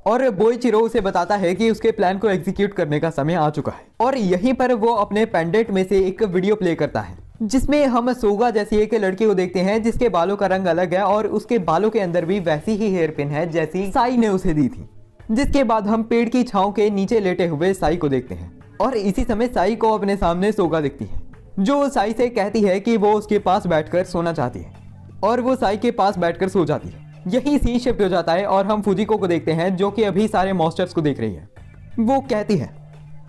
और बोइचिरो उसे बताता है कि उसके प्लान को एग्जीक्यूट करने का समय आ चुका है। और यहीं पर वो अपने पेंडेंट में से एक वीडियो प्ले करता है जिसमें हम सोगा जैसी एक लड़की को देखते हैं जिसके बालों का रंग अलग है और उसके बालों के अंदर भी वैसी ही हेयर पिन है जैसी साई ने उसे दी थी। जिसके बाद हम पेड़ की छांव के नीचे लेटे हुए साई को देखते हैं और इसी समय साई को अपने सामने सोगा दिखती है, जो साई से कहती है कि वो उसके पास बैठकर सोना चाहती है और वो साई के पास बैठकर सो जाती है। यही सीन शिफ्ट हो जाता है और हम फुजिको को देखते हैं जो कि अभी सारे मॉन्स्टर्स को देख रही है। वो कहती है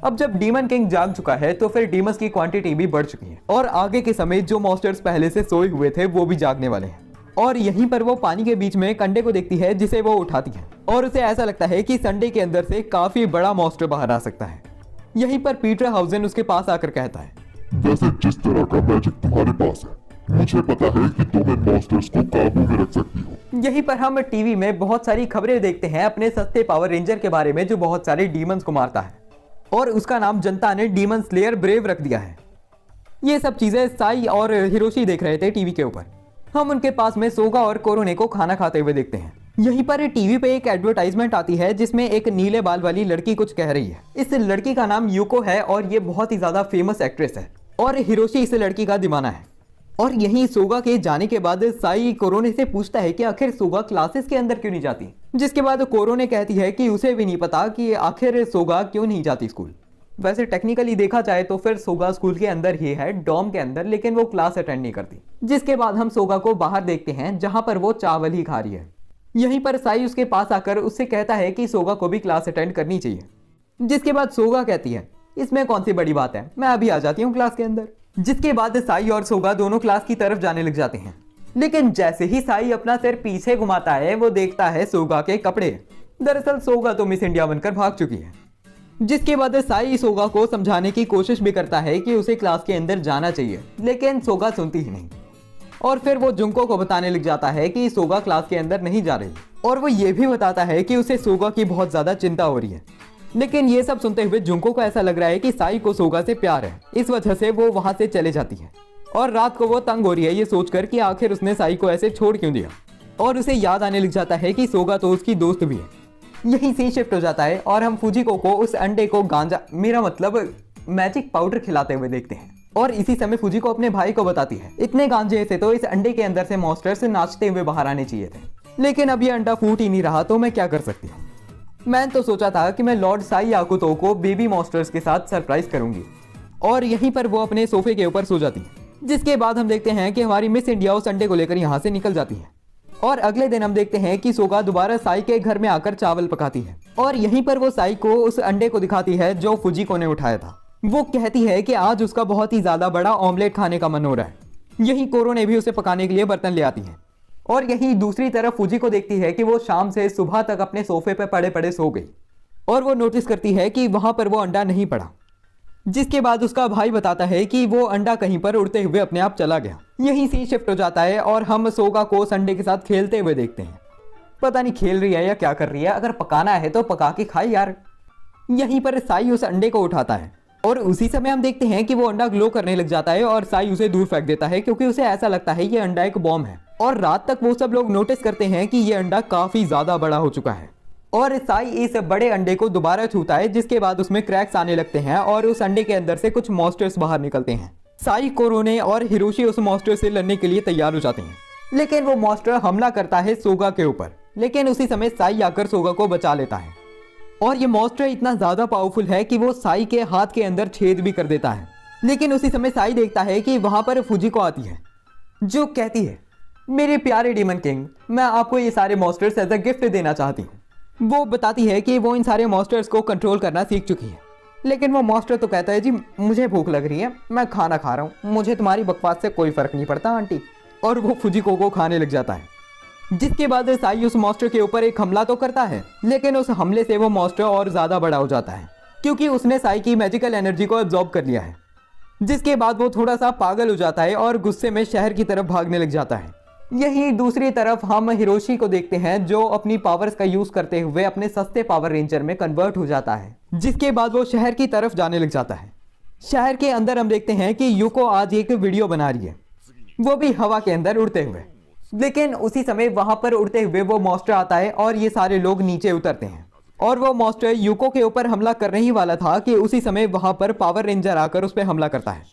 अब जब डीमन किंग जाग चुका है तो फिर डीमंस की क्वांटिटी भी बढ़ चुकी है और आगे के समय जो मॉन्स्टर्स पहले से सोए हुए थे वो भी जागने वाले हैं। और यहीं पर वो पानी के बीच में कंडे को देखती है जिसे वो उठाती है और उसे ऐसा लगता है कि संडे के अंदर से काफी बड़ा मॉन्स्टर बाहर आ सकता है। यहीं पर पीटर हाउजन उसके पास आकर कहता है वैसे जिस तरह का मैजिक तुम्हारे पास है मुझे पता है कि तुम इन मॉन्स्टर्स को काबू में रख सकती हो। यहीं पर हम टीवी में बहुत सारी खबरें देखते हैं अपने सस्ते पावर रेंजर के बारे में जो बहुत सारे डीमंस को मारता है और उसका नाम जनता ने डीमन स्लेयर ब्रेव रख दिया है। ये सब चीजें साई और हिरोशी देख रहे थे टीवी के ऊपर। हम उनके पास में सोगा और कोरोने को खाना खाते हुए देखते हैं। यहीं पर टीवी पे एक एडवर्टाइजमेंट आती है जिसमें एक नीले बाल वाली लड़की कुछ कह रही है। इस लड़की का नाम यूको है और ये बहुत ही ज्यादा फेमस एक्ट्रेस है और हिरोशी इस लड़की का दीवाना है। और यहीं सोगा के जाने के बाद साई कोरोने से पूछता है कि आखिर सोगा क्लासेस के अंदर क्यों नहीं जाती, जिसके बाद कोरोने कहती है कि उसे भी नहीं पता कि आखिर सोगा क्यों नहीं जाती स्कूल। वैसे टेक्निकली देखा जाए तो फिर सोगा स्कूल के अंदर ही है, डॉम के अंदर, लेकिन वो क्लास अटेंड नहीं करती। जिसके बाद हम सोगा को बाहर देखते हैं जहां पर वो चावल ही खा रही है। यहीं पर साई उसके पास आकर उससे कहता है कि सोगा को भी क्लास अटेंड करनी चाहिए। जिसके बाद सोगा कहती है इसमें कौन सी बड़ी बात है, मैं अभी आ जाती हूँ क्लास के अंदर। जिसके बाद साई और सोगा दोनों क्लास की तरफ जाने लग जाते हैं, लेकिन जैसे ही साई अपना सिर पीछे घुमाता है वो देखता है सोगा के कपड़े। दरअसल सोगा तो मिस इंडिया बनकर भाग चुकी है। जिसके बाद साई सोगा को समझाने की कोशिश भी करता है कि उसे क्लास के अंदर जाना चाहिए, लेकिन सोगा सुनती ही नहीं। और फिर वो जुंको को बताने लग जाता है कि सोगा क्लास के अंदर नहीं जा रही और वो ये भी बताता है कि उसे सोगा की बहुत ज्यादा चिंता हो रही है। लेकिन ये सब सुनते हुए जुंको को ऐसा लग रहा है कि साई को सोगा से प्यार है, इस वजह से वो वहां से चले जाती है। और रात को वो तंग हो रही है ये सोचकर कि आखिर उसने साई को ऐसे छोड़ क्यों दिया, और उसे याद आने लग जाता है कि सोगा तो उसकी दोस्त भी है। यही सीन शिफ्ट हो जाता है और हम फुजिको को उस अंडे को गांजा, मेरा मतलब मैजिक पाउडर खिलाते हुए देखते हैं। और इसी समय फुजिको अपने भाई को बताती है इतने गांजे से तो इस अंडे के अंदर से मॉन्स्टर्स नाचते हुए बाहर आने चाहिए थे, लेकिन अब ये अंडा फूट ही नहीं रहा तो मैं क्या कर सकती हूँ। मैंने तो सोचा था कि मैं लॉर्ड साई याकुतो को बेबी मॉन्स्टर्स के साथ सरप्राइज करूंगी। और यहीं पर वो अपने सोफे के ऊपर सो जाती है। जिसके बाद हम देखते हैं कि हमारी मिस इंडिया उस अंडे को लेकर यहाँ से निकल जाती है। और अगले दिन हम देखते हैं कि सोगा दोबारा साई के घर में आकर चावल पकाती है और यहीं पर वो साई को उस अंडे को दिखाती है जो फुजिको ने उठाया था। वो कहती है कि आज उसका बहुत ही ज्यादा बड़ा ऑमलेट खाने का मन हो रहा है। यहीं कोरो ने भी उसे पकाने के लिए बर्तन ले आती है। और यहीं दूसरी तरफ फुजिको देखती है कि वो शाम से सुबह तक अपने सोफे पर पड़े पड़े सो गई और वो नोटिस करती है कि वहां पर वो अंडा नहीं पड़ा। जिसके बाद उसका भाई बताता है कि वो अंडा कहीं पर उड़ते हुए अपने आप चला गया। यहीं सीन शिफ्ट हो जाता है और हम सोगा को संडे के साथ खेलते हुए देखते हैं। पता नहीं खेल रही है या क्या कर रही है, अगर पकाना है तो पका के खाए यार। यहीं पर साई उस अंडे को उठाता है और उसी समय हम देखते हैं कि वो अंडा ग्लो करने लग जाता है और साई उसे दूर फेंक देता है क्योंकि उसे ऐसा लगता है ये अंडा एक बॉम्ब है। और रात तक वो सब लोग नोटिस करते हैं कि ये अंडा काफी ज्यादा बड़ा हो चुका है और साई इस बड़े अंडे को दोबारा छूता है। जिसके बाद उसमें क्रैक्स आने लगते हैं और उस अंडे के अंदर से कुछ मॉन्स्टर्स बाहर निकलते हैं। साई, कोरोने और हिरोशी उस मॉन्स्टर से लड़ने के लिए तैयार हो जाते हैं, लेकिन वो मॉन्स्टर हमला करता है सोगा के ऊपर। लेकिन उसी समय साई आकर सोगा को बचा लेता है और ये मॉन्स्टर इतना ज्यादा पावरफुल है कि वो साई के हाथ के अंदर छेद भी कर देता है। लेकिन उसी समय साई देखता है कि वहां पर फुजिको आती है जो कहती है मेरे प्यारे डीमन किंग, मैं आपको ये सारे मॉन्स्टर्स एज अ गिफ्ट देना चाहती हूँ। वो बताती है कि वो इन सारे मॉन्स्टर्स को कंट्रोल करना सीख चुकी है। लेकिन वो मॉन्स्टर तो कहता है जी मुझे भूख लग रही है, मैं खाना खा रहा हूँ, मुझे तुम्हारी बकवास से कोई फर्क नहीं पड़ता आंटी। और वो फुजिको को खाने लग जाता है। जिसके बाद साई उस मॉन्स्टर के ऊपर एक हमला तो करता है, लेकिन उस हमले से वो मॉन्स्टर और ज्यादा बड़ा हो जाता है क्योंकि उसने साई की मैजिकल एनर्जी को एब्जॉर्ब कर लिया है। जिसके बाद वो थोड़ा सा पागल हो जाता है और गुस्से में शहर की तरफ भागने लग जाता है। यही दूसरी तरफ हम हिरोशी को देखते हैं जो अपनी पावर्स का यूज करते हुए अपने सस्ते पावर रेंजर में कन्वर्ट हो जाता है, जिसके बाद वो शहर की तरफ जाने लग जाता है। शहर के अंदर हम देखते हैं कि यूको आज एक वीडियो बना रही है, वो भी हवा के अंदर उड़ते हुए। लेकिन उसी समय वहां पर उड़ते हुए वो मॉन्स्टर आता है और ये सारे लोग नीचे उतरते हैं और वो मॉन्स्टर यूको के ऊपर हमला करने ही वाला था कि उसी समय वहां पर पावर रेंजर आकर उस पर हमला करता है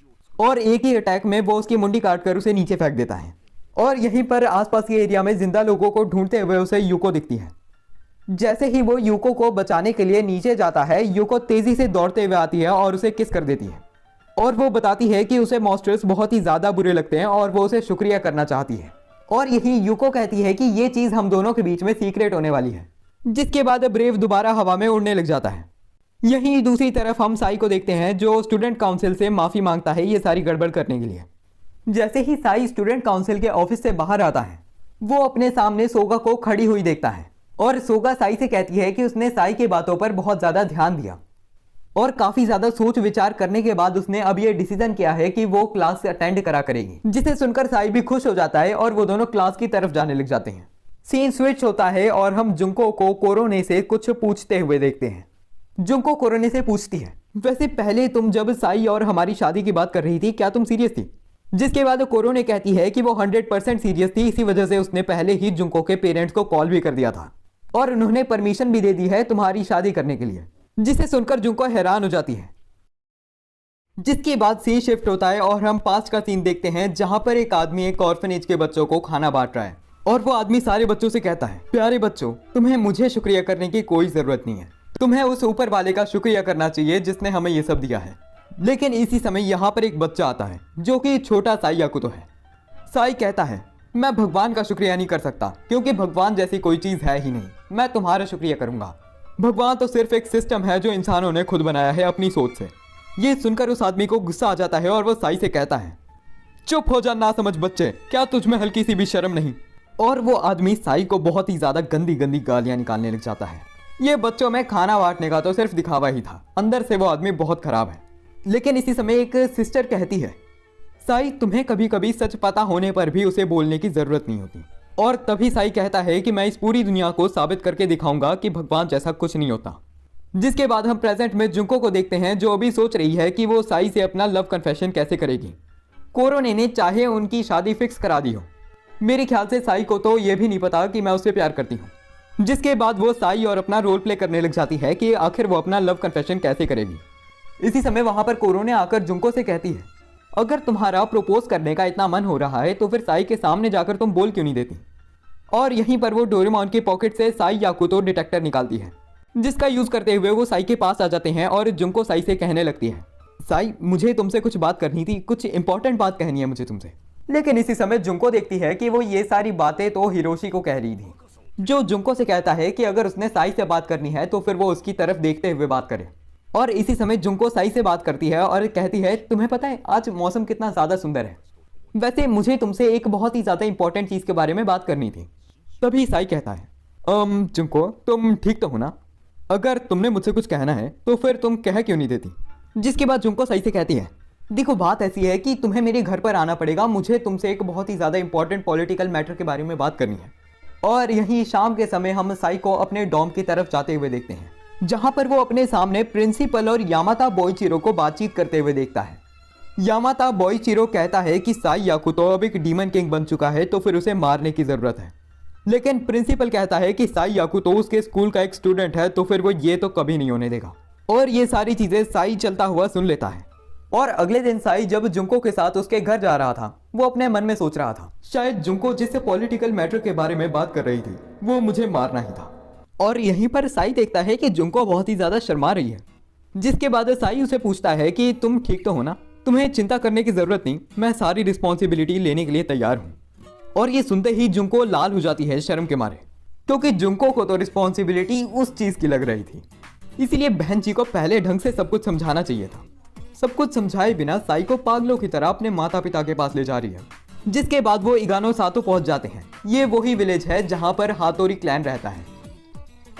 और एक ही अटैक में वो उसकी मुंडी काटकर उसे नीचे फेंक देता है। और यहीं पर आसपास के एरिया में जिंदा लोगों को ढूंढते हुए उसे यूको दिखती है। जैसे ही वो यूको को बचाने के लिए नीचे जाता है, यूको तेजी से दौड़ते हुए आती है और उसे किस कर देती है और वो बताती है कि उसे मॉन्स्टर्स बहुत ही ज्यादा बुरे लगते हैं और वो उसे शुक्रिया करना चाहती है। और यही यूको कहती है कि ये चीज हम दोनों के बीच में सीक्रेट होने वाली है। जिसके बाद ब्रेव दोबारा हवा में उड़ने लग जाता है। यहीं दूसरी तरफ हम साई को देखते हैं जो स्टूडेंट काउंसिल से माफी मांगता है ये सारी गड़बड़ करने के लिए। जैसे ही साई स्टूडेंट काउंसिल के ऑफिस से बाहर आता है, वो अपने सामने सोगा को खड़ी हुई देखता है और सोगा साई से कहती है कि उसने साई की बातों पर बहुत ज्यादा ध्यान दिया और काफी ज्यादा सोच विचार करने के बाद उसने अब ये डिसीजन किया है कि वो क्लास अटेंड करा करेगी। जिसे सुनकर साई भी खुश हो जाता है और वो दोनों क्लास की तरफ जाने लग जाते हैं। सीन स्विच होता है और हम जुंको को कोरोने से कुछ पूछते हुए देखते हैं। जुंको कोरोने से पूछती है, वैसे पहले तुम जब साई और हमारी शादी की बात कर रही थी क्या तुम सीरियस थी? जिसके बाद कोरोने कहती है कि वो 100% सीरियस थी, इसी वजह से उसने पहले ही जुंको के पेरेंट्स को कॉल भी कर दिया था और उन्होंने परमिशन भी दे दी है तुम्हारी शादी करने के लिए। जिसे सुनकर जुंको हैरान हो जाती है। जिसके बाद सीन शिफ्ट होता है और हम पास्ट का सीन देखते हैं जहां पर एक आदमी एक ऑर्फनेज के बच्चों को खाना बांट रहा है और वो आदमी सारे बच्चों से कहता है, प्यारे बच्चों, तुम्हें मुझे शुक्रिया करने की कोई जरूरत नहीं है, तुम्हें उस ऊपर वाले का शुक्रिया करना चाहिए जिसने हमें ये सब दिया है। लेकिन इसी समय यहाँ पर एक बच्चा आता है जो कि छोटा साई याकुतो है। साई कहता है, मैं भगवान का शुक्रिया नहीं कर सकता क्योंकि भगवान जैसी कोई चीज है ही नहीं, मैं तुम्हारा शुक्रिया करूंगा। भगवान तो सिर्फ एक सिस्टम है जो इंसानों ने खुद बनाया है अपनी सोच से। ये सुनकर उस आदमी को गुस्सा आ जाता है और वो साई से कहता है, चुप हो जा ना समझ बच्चे, क्या तुझ में हल्की सी भी शर्म नहीं? और वो आदमी साई को बहुत ही ज्यादा गंदी गंदी गालियां निकालने लग जाता है। ये बच्चों में खाना बांटने का तो सिर्फ दिखावा ही था, अंदर से वो आदमी बहुत खराब है। लेकिन इसी समय एक सिस्टर कहती है, साई तुम्हें कभी कभी सच पता होने पर भी उसे बोलने की जरूरत नहीं होती। और तभी साई कहता है कि मैं इस पूरी दुनिया को साबित करके दिखाऊंगा कि भगवान जैसा कुछ नहीं होता। जिसके बाद हम प्रेजेंट में जुंको को देखते हैं जो अभी सोच रही है कि वो साई से अपना लव कन्फेशन कैसे करेगी। कोरोने ने चाहे उनकी शादी फिक्स करा दी हो, मेरे ख्याल से साई को तो ये भी नहीं पता कि मैं उससे प्यार करती हूँ। जिसके बाद वो साई और अपना रोल प्ले करने लग जाती है कि आखिर वो अपना लव कन्फेशन कैसे करेगी। इसी समय वहां पर कोरोने आकर जुंको से कहती है, अगर तुम्हारा प्रपोज करने का इतना मन हो रहा है तो फिर साई के सामने जाकर तुम बोल क्यों नहीं देती? और यहीं पर वो डोरेमोन की पॉकेट से साई याकुतो डिटेक्टर निकालती है, जिसका यूज करते हुए वो साई के पास आ जाते हैं और जुंको साई से कहने लगती है, साई मुझे तुमसे कुछ बात करनी थी, कुछ इंपॉर्टेंट बात कहनी है मुझे तुमसे। लेकिन इसी समय जुंको देखती है कि वो ये सारी बातें तो हिरोशी को कह रही थी, जो जुंको से कहता है कि अगर उसने साई से बात करनी है तो फिर वो उसकी तरफ देखते हुए बात करे। और इसी समय जुंको साई से बात करती है और कहती है, तुम्हें पता है आज मौसम कितना ज़्यादा सुंदर है, वैसे मुझे तुमसे एक बहुत ही ज़्यादा इंपॉर्टेंट चीज़ के बारे में बात करनी थी। तभी साई कहता है, जुंको तुम ठीक तो हो ना? अगर तुमने मुझसे कुछ कहना है तो फिर तुम कह क्यों नहीं देती? जिसके बाद जुंको साई से कहती है, देखो बात ऐसी है कि तुम्हें मेरे घर पर आना पड़ेगा, मुझे तुमसे एक बहुत ही ज़्यादा इंपॉर्टेंट पॉलिटिकल मैटर के बारे में बात करनी है। और यहीं शाम के समय हम साई को अपने डॉम की तरफ जाते हुए देखते हैं, जहां पर वो अपने सामने प्रिंसिपल और यामाता बॉयचिरो को बातचीत करते हुए देखता है। यामाता बॉयचिरो कहता है कि साई याकुतो अब एक डीमन किंग बन चुका है तो फिर उसे मारने की ज़रूरत है। लेकिन प्रिंसिपल कहता है कि साई याकुतो उसके स्कूल का एक स्टूडेंट है तो फिर वो ये तो कभी नहीं होने देगा। और ये सारी चीज़ें साई चलता हुआ सुन लेता है। और अगले दिन साई जब जुंको के साथ उसके घर जा रहा था, वो अपने मन में सोच रहा था, शायद जुंको जिससे पॉलिटिकल मैटर के बारे में बात कर रही थी वो मुझे मारना ही था। और यहीं पर साई देखता है कि जुंको बहुत ही ज़्यादा शर्मा रही है। जिसके बाद साई उसे पूछता है कि तुम ठीक तो हो ना, तुम्हें चिंता करने की ज़रूरत नहीं, मैं सारी रिस्पॉन्सिबिलिटी लेने के लिए तैयार हूँ। और ये सुनते ही जुंको लाल हो जाती है शर्म के मारे, क्योंकि जुंको को तो रिस्पॉन्सिबिलिटी उस चीज़ की लग रही थी। इसीलिए बहन जी को पहले ढंग से सब कुछ समझाना चाहिए था। सब कुछ समझाए बिना साई को पागलों की तरह अपने माता पिता के पास ले जा रही है। जिसके बाद वो इगानो सातो पहुंच जाते हैं। ये वही विलेज है जहां पर हातोरी क्लैन रहता है।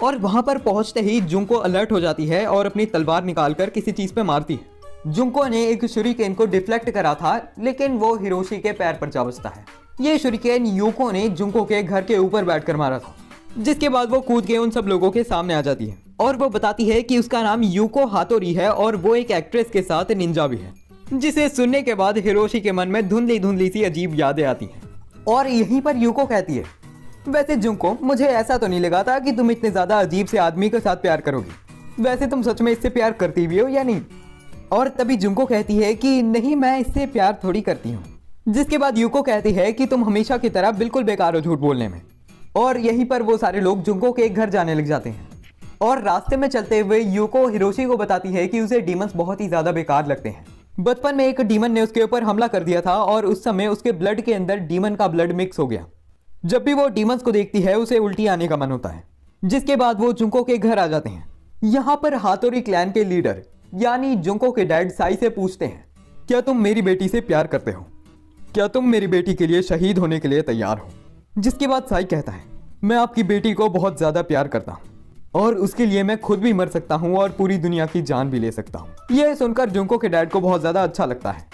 और वहां पर पहुंचते ही जुंको अलर्ट हो जाती है और अपनी तलवार निकालकर किसी चीज पे मारती है। जुंको ने एक शुरिकेन को डिफ्लेक्ट करा था, लेकिन वो हिरोशी के पैर पर जा बजता है। ये शुरिकेन यूको ने जुंको के घर के ऊपर बैठकर मारा था, जिसके बाद वो कूद के उन सब लोगों के सामने आ जाती है और वो बताती है कि उसका नाम यूको हातोरी है और वो एक एक्ट्रेस के साथ निंजा भी है, जिसे सुनने के बाद हिरोशी के मन में धुंधली धुंधली सी अजीब यादें आती हैं। और यहीं पर यूको कहती है, वैसे जुंको, मुझे ऐसा तो नहीं लगा था कि तुम इतने ज्यादा अजीब से आदमी के साथ प्यार करोगी। वैसे तुम सच में इससे प्यार करती भी हो या नहीं? और तभी जुंको कहती है कि नहीं, मैं इससे प्यार थोड़ी करती हूँ। जिसके बाद यूको कहती है कि तुम हमेशा की तरह बिल्कुल बेकार हो झूठ बोलने में। और यहीं पर वो सारे लोग जुंको के घर जाने लग जाते हैं और रास्ते में चलते हुए यूको हिरोशी को बताती है कि उसे डीमंस बहुत ही ज्यादा बेकार लगते हैं। बचपन में एक डीमन ने उसके ऊपर हमला कर दिया था और उस समय उसके ब्लड के अंदर डीमन का ब्लड मिक्स हो गया। जब भी वो डीमंस को देखती है उसे उल्टी आने का मन होता है। जिसके बाद वो जुंको के घर आ जाते हैं। यहाँ पर हातोरी क्लैन के लीडर यानी जुंको के डैड साई से पूछते हैं, क्या तुम मेरी बेटी से प्यार करते हो? क्या तुम मेरी बेटी के लिए शहीद होने के लिए तैयार हो? जिसके बाद साई कहता है, मैं आपकी बेटी को बहुत ज्यादा प्यार करता हूँ और उसके लिए मैं खुद भी मर सकता हूँ और पूरी दुनिया की जान भी ले सकता हूँ। यह सुनकर जुंको के डैड को बहुत ज्यादा अच्छा लगता है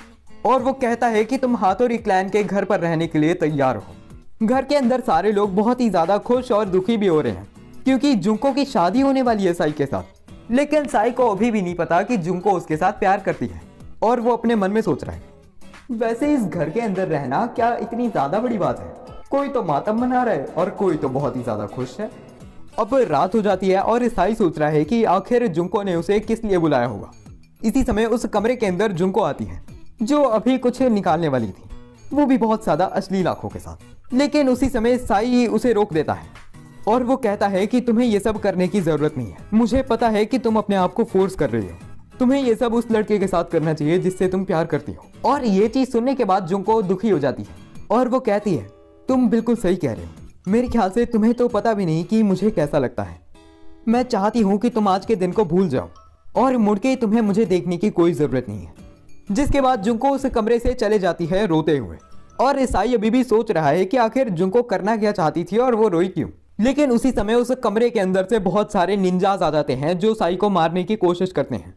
और वो कहता है कि तुम हातोरी क्लैन के घर पर रहने के लिए तैयार हो। घर के अंदर सारे लोग बहुत ही ज्यादा खुश और दुखी भी हो रहे हैं क्योंकि जुंको की शादी होने वाली है साई के साथ। लेकिन साई को अभी भी नहीं पता कि जुंको उसके साथ प्यार करती है और वो अपने मन में सोच रहा है, वैसे इस घर के अंदर रहना क्या इतनी ज्यादा बड़ी बात है? कोई तो मातम मना रहा है और कोई तो बहुत ही ज्यादा खुश है। अब रात हो जाती है और साई सोच रहा है कि आखिर जुंको ने उसे किस लिए बुलाया होगा। इसी समय उस कमरे के अंदर जुंको आती है जो अभी कुछ निकालने वाली थी, वो भी बहुत ज्यादा अश्लील आंखों के साथ। लेकिन उसी समय साई उसे रोक देता है और वो कहता है कि तुम्हें ये सब करने की जरूरत नहीं है। मुझे पता है कि तुम अपने आप को फोर्स कर रही हो। तुम्हें ये सब उस लड़के के साथ करना चाहिए जिससे तुम प्यार करती हो। और ये चीज सुनने के बाद जुंको दुखी हो जाती है और वो कहती है, तुम बिल्कुल सही कह रहे हो। मेरे ख्याल से तुम्हें तो पता भी नहीं कि मुझे कैसा लगता है। मैं चाहती हूँ कि तुम आज के दिन को भूल जाओ और मुड़ के तुम्हें मुझे देखने की कोई जरूरत नहीं है। जिसके बाद जुंको उस कमरे से चले जाती है रोते हुए और साई अभी भी सोच रहा है कि आखिर जुंको करना क्या चाहती थी और वो रोई क्यों। लेकिन उसी समय उस कमरे के अंदर से बहुत सारे निंजाज आ जाते हैं जो साई को मारने की कोशिश करते हैं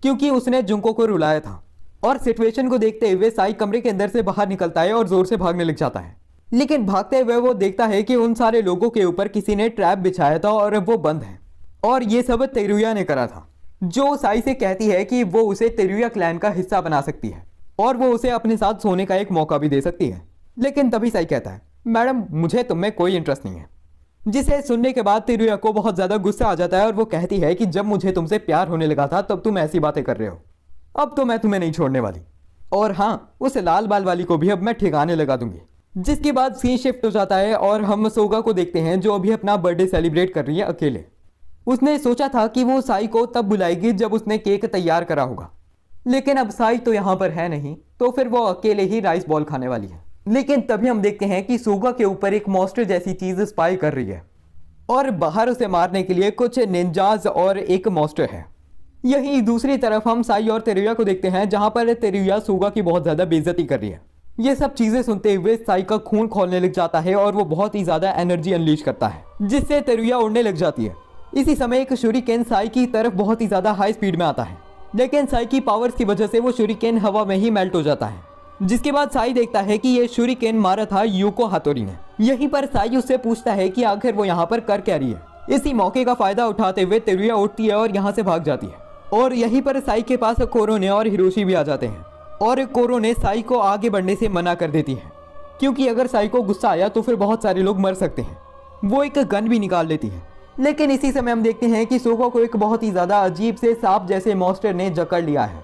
क्योंकि उसने जुंको को रुलाया था। और सिचुएशन को देखते हुए साई कमरे के अंदर से बाहर निकलता है और जोर से भागने लग जाता है। लेकिन भागते हुए वो देखता है कि उन सारे लोगों के ऊपर किसी ने ट्रैप बिछाया था और वो बंद है और ये सब तेरुया ने करा था, जो साई से कहती है कि वो उसे तेरुया क्लैन का हिस्सा बना सकती है और वो उसे अपने साथ सोने का एक मौका भी दे सकती है। लेकिन तभी साई कहता है, मैडम मुझे तुम में कोई इंटरेस्ट नहीं है। जिसे सुनने के बाद तेरुया को बहुत ज्यादा गुस्सा आ जाता है और वो कहती है कि जब मुझे तुमसे प्यार होने लगा था तब तुम ऐसी बातें कर रहे हो, अब तो मैं तुम्हें नहीं छोड़ने वाली। और हाँ, उस लाल बाल वाली को भी अब मैं ठिकाने लगा दूंगी। जिसके बाद सीन शिफ्ट हो जाता है और हम सोगा को देखते हैं जो अभी अपना बर्थडे सेलिब्रेट कर रही है अकेले। उसने सोचा था कि वो साई को तब बुलाएगी जब उसने केक तैयार करा होगा, लेकिन अब साई तो यहाँ पर है नहीं, तो फिर वो अकेले ही राइस बॉल खाने वाली है। लेकिन तभी हम देखते हैं कि सोगा के ऊपर एक मॉन्स्टर जैसी चीज स्पाई कर रही है और बाहर उसे मारने के लिए कुछ निंजाज और एक मॉन्स्टर है। यही दूसरी तरफ हम साई और तेरुया को देखते हैं जहां पर तेरुया सोगा की बहुत ज्यादा बेइज्जती कर रही है। ये सब चीजें सुनते हुए साई का खून खौलने लग जाता है और वो बहुत ही ज्यादा एनर्जी अनलीश करता है जिससे तेरुया उड़ने लग जाती है। इसी समय एक शूरिकेन साई की तरफ बहुत ही ज्यादा हाई स्पीड में आता है, लेकिन साई की पावर्स की वजह से वो शूरिकेन हवा में ही मेल्ट हो जाता है। जिसके बाद साई देखता है कि ये शूरिकेन मारा था यूको हातोरी ने। यहीं पर साई उससे पूछता है कि आखिर वो यहाँ पर कर क्या रही है। इसी मौके का फायदा उठाते हुए तेरुया उठती है और यहाँ से भाग जाती है और यहीं पर साई के पास कोरोने और हिरोशी भी आ जाते हैं और कोरोने साई को आगे बढ़ने से मना कर देती है क्योंकि अगर साई को गुस्सा आया तो फिर बहुत सारे लोग मर सकते हैं। वो एक गन भी निकाल लेती है। लेकिन इसी समय हम देखते हैं कि सोगा को एक बहुत ही ज्यादा अजीब से सांप जैसे मॉन्स्टर ने जकड़ लिया है।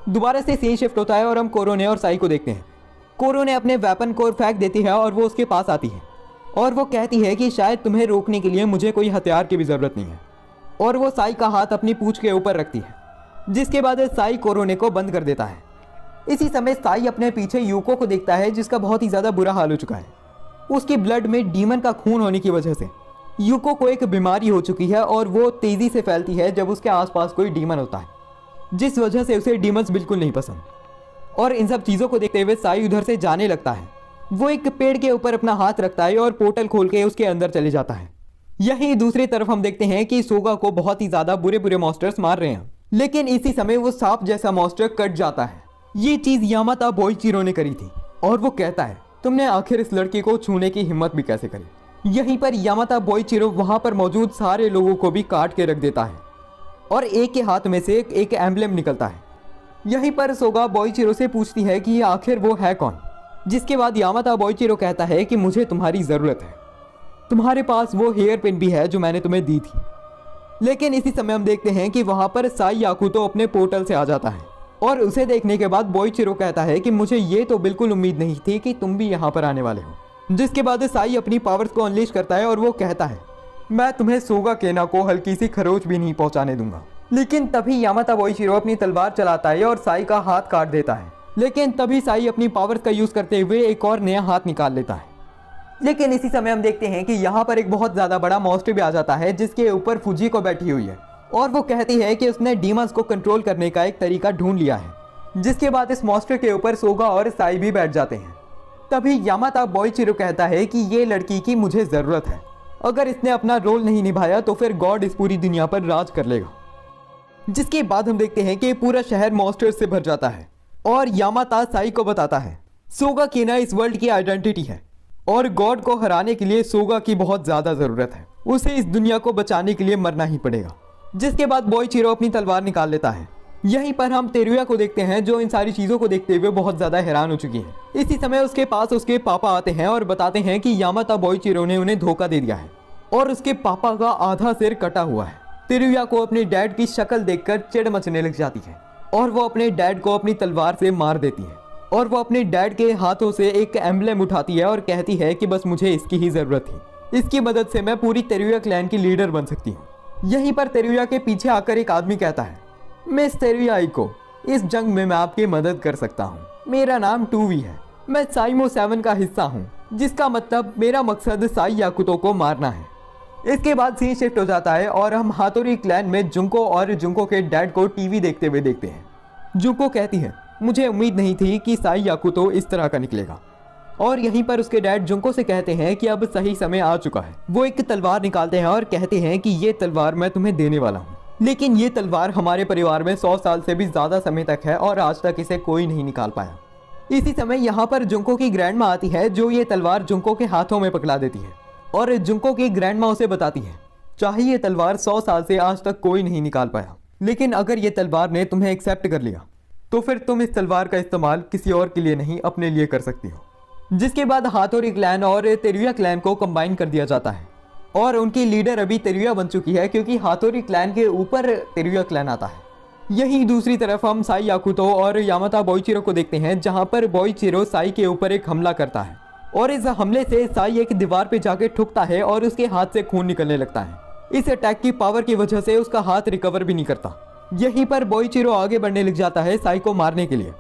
दोबारा से सीन शिफ्ट होता है और हम कोरोने और साई को देखते हैं। कोरोने अपने वेपन को फेंक देती है और वो उसके पास आती है और वो कहती है कि शायद तुम्हें रोकने के लिए मुझे कोई हथियार की भी जरूरत नहीं है और वो साई का हाथ अपनी पूंछ के ऊपर रखती है। जिसके बाद साई कोरोने को बंद कर देता है। इसी समय साई अपने पीछे यूको को देखता है जिसका बहुत ही ज्यादा बुरा हाल हो चुका है। उसकी ब्लड में डीमन का खून होने की वजह से यूको को एक बीमारी हो चुकी है और वो तेजी से फैलती है जब उसके आसपास कोई डीमन होता है, जिस वजह से उसे डीमंस बिल्कुल नहीं पसंद। और इन सब चीजों को देखते हुए साई उधर से जाने लगता है। वो एक पेड़ के ऊपर अपना हाथ रखता है और पोर्टल खोल के उसके अंदर चले जाता है। यही दूसरी तरफ हम देखते हैं कि सोगा को बहुत ही ज्यादा बुरे बुरे मॉन्स्टर्स मार रहे हैं। लेकिन इसी समय वो सांप जैसा मॉन्स्टर कट जाता है। ये चीज यामाता बोइचिरो ने करी थी और वो कहता है तुमने आखिर इस लड़की को छूने की हिम्मत भी कैसे करी। यहीं पर यामाता बोइचिरो वहां पर मौजूद सारे लोगों को भी काट के रख देता है और एक के हाथ में से एक एम्बलम निकलता है। यहीं पर सोगा बोइचिरो से पूछती है कि आखिर वो है कौन, जिसके बाद यामाता बोइचिरो कहता है कि मुझे तुम्हारी ज़रूरत है, तुम्हारे पास वो हेयर पिन भी है जो मैंने तुम्हें दी थी। लेकिन इसी समय हम देखते हैं कि वहाँ पर साई याकुतो अपने पोर्टल से आ जाता है और उसे देखने के बाद बोइचिरो कहता है कि मुझे ये तो बिल्कुल उम्मीद नहीं थी कि तुम भी यहाँ पर आने वाले हो। जिसके बाद साई अपनी पावर्स को अनलीश करता है और वो कहता है मैं तुम्हें सोगा केना को हल्की सी खरोच भी नहीं पहुँचाने दूंगा। लेकिन तभी यामाता बोइचिरो अपनी तलवार चलाता है और साई का हाथ काट देता है। लेकिन तभी साई अपनी पावर्स का यूज़ करते हुए एक और नया हाथ निकाल लेता है। लेकिन इसी समय हम देखते हैं कि यहाँ पर एक बहुत ज़्यादा बड़ा मॉन्स्टर भी आ जाता है जिसके ऊपर फुजिको बैठी हुई है और वो कहती है कि उसने डीमंस को कंट्रोल करने का एक तरीका ढूंढ लिया है। जिसके बाद इस मॉन्स्टर के ऊपर सोगा और साई भी बैठ जाते हैं। तभी यामाता बोइचिरो कहता है कि ये लड़की की मुझे ज़रूरत है, अगर इसने अपना रोल नहीं निभाया तो फिर गॉड इस पूरी दुनिया पर राज कर लेगा। जिसके बाद हम देखते हैं कि पूरा शहर मॉन्स्टर्स से भर जाता है और यामाता साई को बताता है सोगा केना इस वर्ल्ड की आइडेंटिटी है और गॉड को हराने के लिए सोगा की बहुत ज़्यादा ज़रूरत है, उसे इस दुनिया को बचाने के लिए मरना ही पड़ेगा। जिसके बाद बोइचिरो अपनी तलवार निकाल लेता है। यहीं पर हम तेरुया को देखते हैं जो इन सारी चीज़ों को देखते हुए बहुत ज़्यादा हैरान हो चुकी है। इसी समय उसके पास उसके पापा आते हैं और बताते हैं कि यामाता बोइचिरो ने उन्हें धोखा दे दिया है और उसके पापा का आधा सिर कटा हुआ है। तेरुया को अपने डैड की शक्ल देखकर चिढ़ मचने लग जाती है और वो अपने डैड को अपनी तलवार से मार देती है और वो अपने डैड के हाथों से एक एम्बलम उठाती है और कहती है कि बस मुझे इसकी ही ज़रूरत थी, इसकी मदद से मैं पूरी तेरुया क्लैन की लीडर बन सकती हूँ। यहीं पर तेरुया के पीछे आकर एक आदमी कहता है मिस तेरुया आइको, इस जंग में मैं आपकी मदद कर सकता हूँ, मेरा नाम टूवी है, मैं साइमो 7 का हिस्सा हूँ, जिसका मतलब मेरा मकसद साई याकुतो को मारना है। इसके बाद सीन शिफ्ट हो जाता है और हम हातोरी क्लैन में जुंको और जुंको के डैड को टीवी देखते हुए देखते हैं। जुंको कहती है मुझे उम्मीद नहीं थी कि साई याकुतो इस तरह का निकलेगा और यहीं पर उसके डैड जुंको से कहते हैं कि अब सही समय आ चुका है। वो एक तलवार निकालते हैं और कहते हैं कि ये तलवार मैं तुम्हें देने वाला हूँ, लेकिन ये तलवार हमारे परिवार में 100 साल से भी ज़्यादा समय तक है और आज तक इसे कोई नहीं निकाल पाया। इसी समय यहाँ पर जुंको की ग्रैंडमा आती है जो ये तलवार जुंको के हाथों में पकड़ा देती है और जुंको की ग्रैंडमा उसे बताती है चाहे ये तलवार 100 साल से आज तक कोई नहीं निकाल पाया, लेकिन अगर ये तलवार ने तुम्हें एक्सेप्ट कर लिया तो फिर तुम इस तलवार का इस्तेमाल किसी और के लिए नहीं अपने लिए कर सकती हो। जिसके बाद हातोरी क्लैन और तेरुया क्लैन को कंबाइन कर दिया जाता है और उनकी लीडर अभी तेरुया बन चुकी है क्योंकि हातोरी क्लैन के ऊपर तेरुया क्लैन आता है। यहीं दूसरी तरफ हम साई याकुतो और यामाता बोइचिरो को देखते हैं जहां पर बोइचिरो साई के ऊपर एक हमला करता है और इस हमले से साई एक दीवार पे जाके ठुकता है और उसके हाथ से खून निकलने लगता है। इस अटैक की पावर की वजह से उसका हाथ रिकवर भी नहीं करता। यहीं पर बोइचिरो आगे बढ़ने लग जाता है साई को मारने के लिए।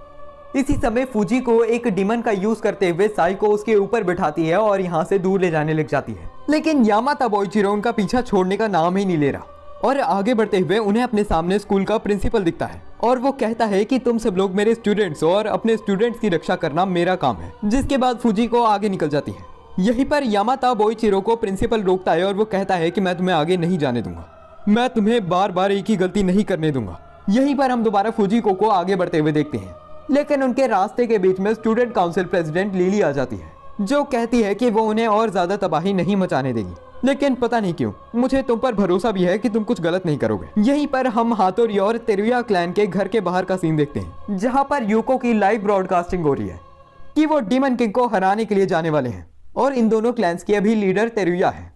इसी समय फूजी को एक डीमन का यूज करते हुए साई को उसके ऊपर बिठाती है और यहाँ से दूर ले जाने लग जाती है। लेकिन यामाता बोइचिरो उनका पीछा छोड़ने का नाम ही नहीं ले रहा और आगे बढ़ते हुए उन्हें अपने सामने स्कूल का प्रिंसिपल दिखता है और वो कहता है कि तुम सब लोग मेरे स्टूडेंट्स हो और अपने स्टूडेंट्स की रक्षा करना मेरा काम है। जिसके बाद फूजी को आगे निकल जाती है। यहीं पर यामाता बोइचिरो को प्रिंसिपल रोकता है और वो कहता है कि मैं तुम्हें आगे नहीं जाने दूंगा, मैं तुम्हें बार बार एक ही गलती नहीं करने दूंगा। यहीं पर हम दोबारा फुजिको को आगे बढ़ते हुए देखते हैं, लेकिन उनके रास्ते के बीच में स्टूडेंट काउंसिल प्रेसिडेंट लिली आ जाती है जो कहती है कि वो उन्हें और ज्यादा तबाही नहीं मचाने देगी, लेकिन पता नहीं क्यों मुझे तुम पर भरोसा भी है कि तुम कुछ गलत नहीं करोगे। यहीं पर हम हातोरी और तेरुया क्लैन के घर के बाहर का सीन देखते हैं जहां पर यूको की लाइव ब्रॉडकास्टिंग हो रही है कि वो डीमन किंग को हराने के लिए जाने वाले हैं और इन दोनों क्लैंस की अभी लीडर तेरुया है,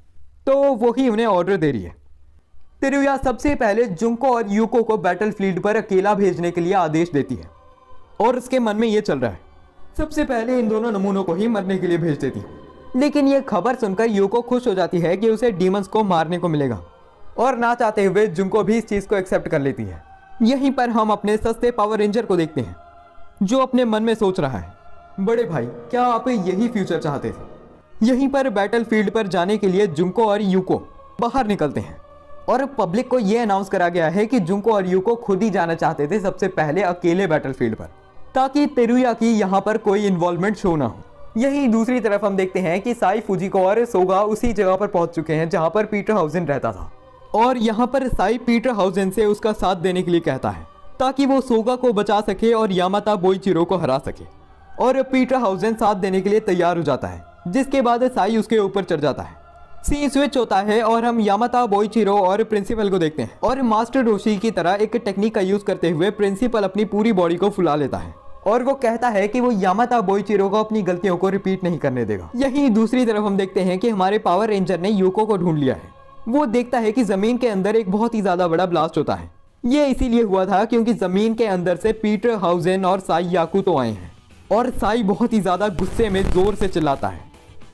तो वही उन्हें ऑर्डर दे रही है। तेरुया सबसे पहले जुंको और यूको को बैटलफील्ड पर अकेला भेजने के लिए आदेश देती है और उसके मन में ये चल रहा है सबसे पहले इन दोनों नमूनों को ही मरने के लिए भेज देती है। लेकिन ये खबर सुनकर यूको खुश हो जाती है कि उसे डीमंस को मारने को मिलेगा और ना चाहते हुए जुंको भी इस चीज़ को एक्सेप्ट कर लेती है। यहीं पर हम अपने सस्ते पावर रेंजर को देखते हैं जो अपने मन में सोच रहा है बड़े भाई क्या आप यही फ्यूचर चाहते थे। यहीं पर बैटलफील्ड पर जाने के लिए जुंको और यूको बाहर निकलते हैं और पब्लिक को यह अनाउंस करा गया है कि जुंको और यूको खुद ही जाना चाहते थे सबसे पहले अकेले बैटलफील्ड पर, ताकि तेरुया की यहाँ पर कोई इन्वॉल्वमेंट शो ना हो। यहीं दूसरी तरफ हम देखते हैं कि साई फुजिको और सोगा उसी जगह पर पहुंच चुके हैं जहां पर पीटर हाउसेन रहता था और यहाँ पर साई पीटर हाउसेन से उसका साथ देने के लिए कहता है ताकि वो सोगा को बचा सके और यामाता बोइचिरो को हरा सके। और पीटर हाउसेन साथ देने के लिए तैयार हो जाता है, जिसके बाद साई उसके ऊपर चढ़ जाता है। सीन स्विच होता है और हम यामाता बोइचिरो और प्रिंसिपल को देखते हैं और मास्टर रोशी की तरह एक टेक्निक का यूज करते हुए प्रिंसिपल अपनी पूरी बॉडी को फुला लेता है और वो कहता है कि वो यामाता बोइचिरो को अपनी गलतियों को रिपीट नहीं करने देगा। यहीं दूसरी तरफ हम देखते हैं कि हमारे पावर रेंजर ने यूको को ढूंढ लिया है। वो देखता है कि जमीन के अंदर एक बहुत ही ज्यादा बड़ा ब्लास्ट होता है। ये इसीलिए हुआ था क्योंकि जमीन के अंदर से पीटर हाउसेन और साई याकुतो आए हैं और साई बहुत ही ज्यादा गुस्से में जोर से चिल्लाता है।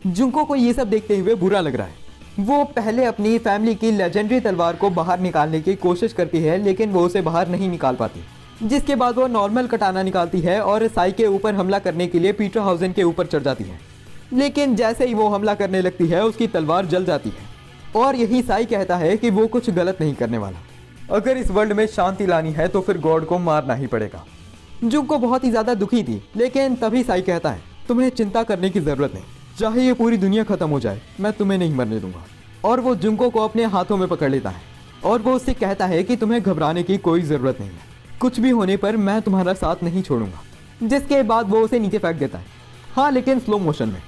जुंको को ये सब देखते हुए बुरा लग रहा है। वो पहले अपनी फैमिली की लेजेंडरी तलवार को बाहर निकालने की कोशिश करती है, लेकिन वो उसे बाहर नहीं निकाल पाती। जिसके बाद वो नॉर्मल कटाना निकालती है और साई के ऊपर हमला करने के लिए पीटर हाउसेन के ऊपर चढ़ जाती है। लेकिन जैसे ही वो हमला करने लगती है उसकी तलवार जल जाती है और यही साई कहता है कि वो कुछ गलत नहीं करने वाला। अगर इस वर्ल्ड में शांति लानी है तो फिर गॉड को मारना ही पड़ेगा। जुंको बहुत ही ज्यादा दुखी थी, लेकिन तभी साई कहता है तुम्हें चिंता करने की जरूरत नहीं, चाहे ये पूरी दुनिया खत्म हो जाए मैं तुम्हें नहीं मरने दूंगा। और वो जुंको को अपने हाथों में पकड़ लेता है और वो उससे कहता है कि तुम्हें घबराने की कोई जरूरत नहीं है, कुछ भी होने पर मैं तुम्हारा साथ नहीं छोड़ूंगा। जिसके बाद वो उसे नीचे फेंक देता है, हाँ लेकिन स्लो मोशन में।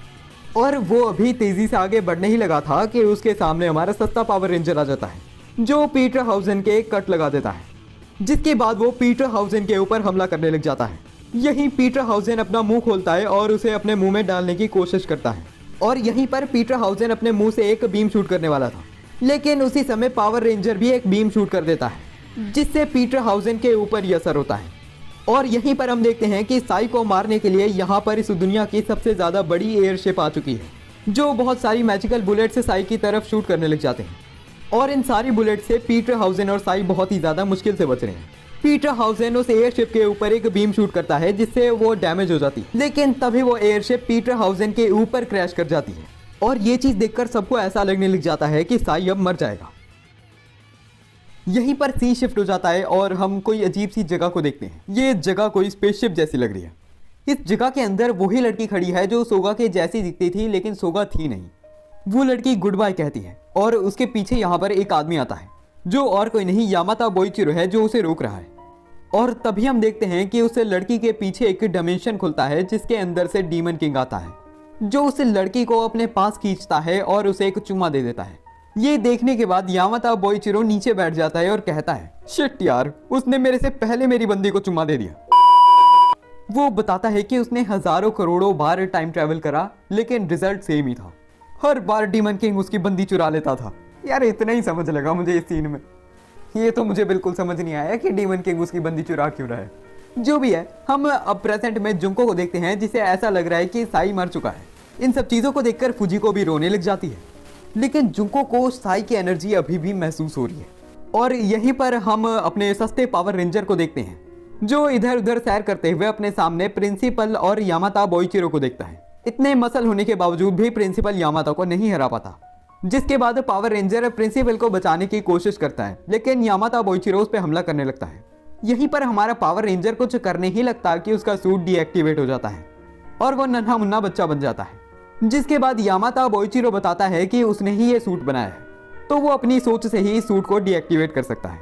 और वो अभी तेजी से आगे बढ़ने ही लगा था कि उसके सामने हमारा सस्ता पावर रेंजर आ जाता है जो पीटर हाउसेन के एक कट लगा देता है। जिसके बाद वो पीटर हाउसेन के ऊपर हमला करने लग जाता है। यहीं पीटर हाउसेन अपना मुंह खोलता है और उसे अपने मुंह में डालने की कोशिश करता है और यहीं पर पीटर हाउसेन अपने मुंह से एक बीम शूट करने वाला था, लेकिन उसी समय पावर रेंजर भी एक बीम शूट कर देता है जिससे पीटर हाउसेन के ऊपर ही असर होता है। और यहीं पर हम देखते हैं कि साई को मारने के लिए यहाँ पर इस दुनिया की सबसे ज़्यादा बड़ी एयरशिप आ चुकी है जो बहुत सारी मैजिकल बुलेट से साई की तरफ शूट करने लग जाते हैं और इन सारी बुलेट से पीटर हाउसेन और साई बहुत ही ज़्यादा मुश्किल से बच रहे हैं। पीटर हाउसेन उस एयरशिप के ऊपर एक बीम शूट करता है जिससे वो डैमेज हो जाती है, लेकिन तभी वो एयरशिप पीटर हाउसेन के ऊपर क्रैश कर जाती है और ये चीज़ देखकर सबको ऐसा लगने लग जाता है कि साई अब मर जाएगा। यहीं पर सीन शिफ्ट हो जाता है और हम कोई अजीब सी जगह को देखते हैं। ये जगह कोई स्पेसशिप जैसी लग रही है। इस जगह के अंदर वही लड़की खड़ी है जो सोगा के जैसी दिखती थी, लेकिन सोगा थी नहीं। वो लड़की गुड बाय कहती है और उसके पीछे यहाँ पर एक आदमी आता है जो और कोई नहीं यामाता बोइचिरो है जो उसे रोक रहा है। और तभी हम देखते हैं कि उस लड़की के पीछे एक डायमेंशन खुलता है जिसके अंदर से डीमन किंग आता है जो उस लड़की को अपने पास खींचता है और उसे एक चुम्मा दे देता है। ये देखने के बाद यामाता बोइचिरो नीचे बैठ जाता है और कहता है शिट यार, उसने मेरे से पहले मेरी बंदी को चुम्मा दे दिया। वो बताता है कि उसने हजारों करोड़ों बार टाइम ट्रैवल करा लेकिन रिजल्ट सेम ही था, हर बार डीमन किंग उसकी बंदी चुरा लेता था। यार इतना ही समझ लगा मुझे इस सीन में, ये तो मुझे बिल्कुल समझ नहीं आया कि डीमन किंग उसकी बंदी चुरा क्यों रहा है। जो भी है, हम अब प्रेजेंट में जुंको को देखते हैं जिसे ऐसा लग रहा है कि साई मर चुका है। इन सब चीज़ों को देखकर फुजिको भी रोने लग जाती है, लेकिन जुंको को साई की एनर्जी अभी भी महसूस हो रही है। और यहीं पर हम अपने सस्ते पावर रेंजर को देखते हैं जो इधर उधर सैर करते हुए अपने सामने प्रिंसिपल और यामाता बोइचिरो को देखता है। इतने मसल होने के बावजूद भी प्रिंसिपल यामाता को नहीं हरा पाता। जिसके बाद पावर रेंजर प्रिंसिपल को बचाने की कोशिश करता है, लेकिन यामाता बोइचिरो उस पर हमला करने लगता है। यहीं पर हमारा पावर रेंजर कुछ करने ही लगता कि उसका सूट डीएक्टिवेट हो जाता है और वो नन्हा मुन्ना बच्चा बन जाता है। जिसके बाद यामाता बोइचिरो बताता है कि उसने ही ये सूट बनाया है, तो वो अपनी सोच से ही इस सूट को डीएक्टिवेट कर सकता है।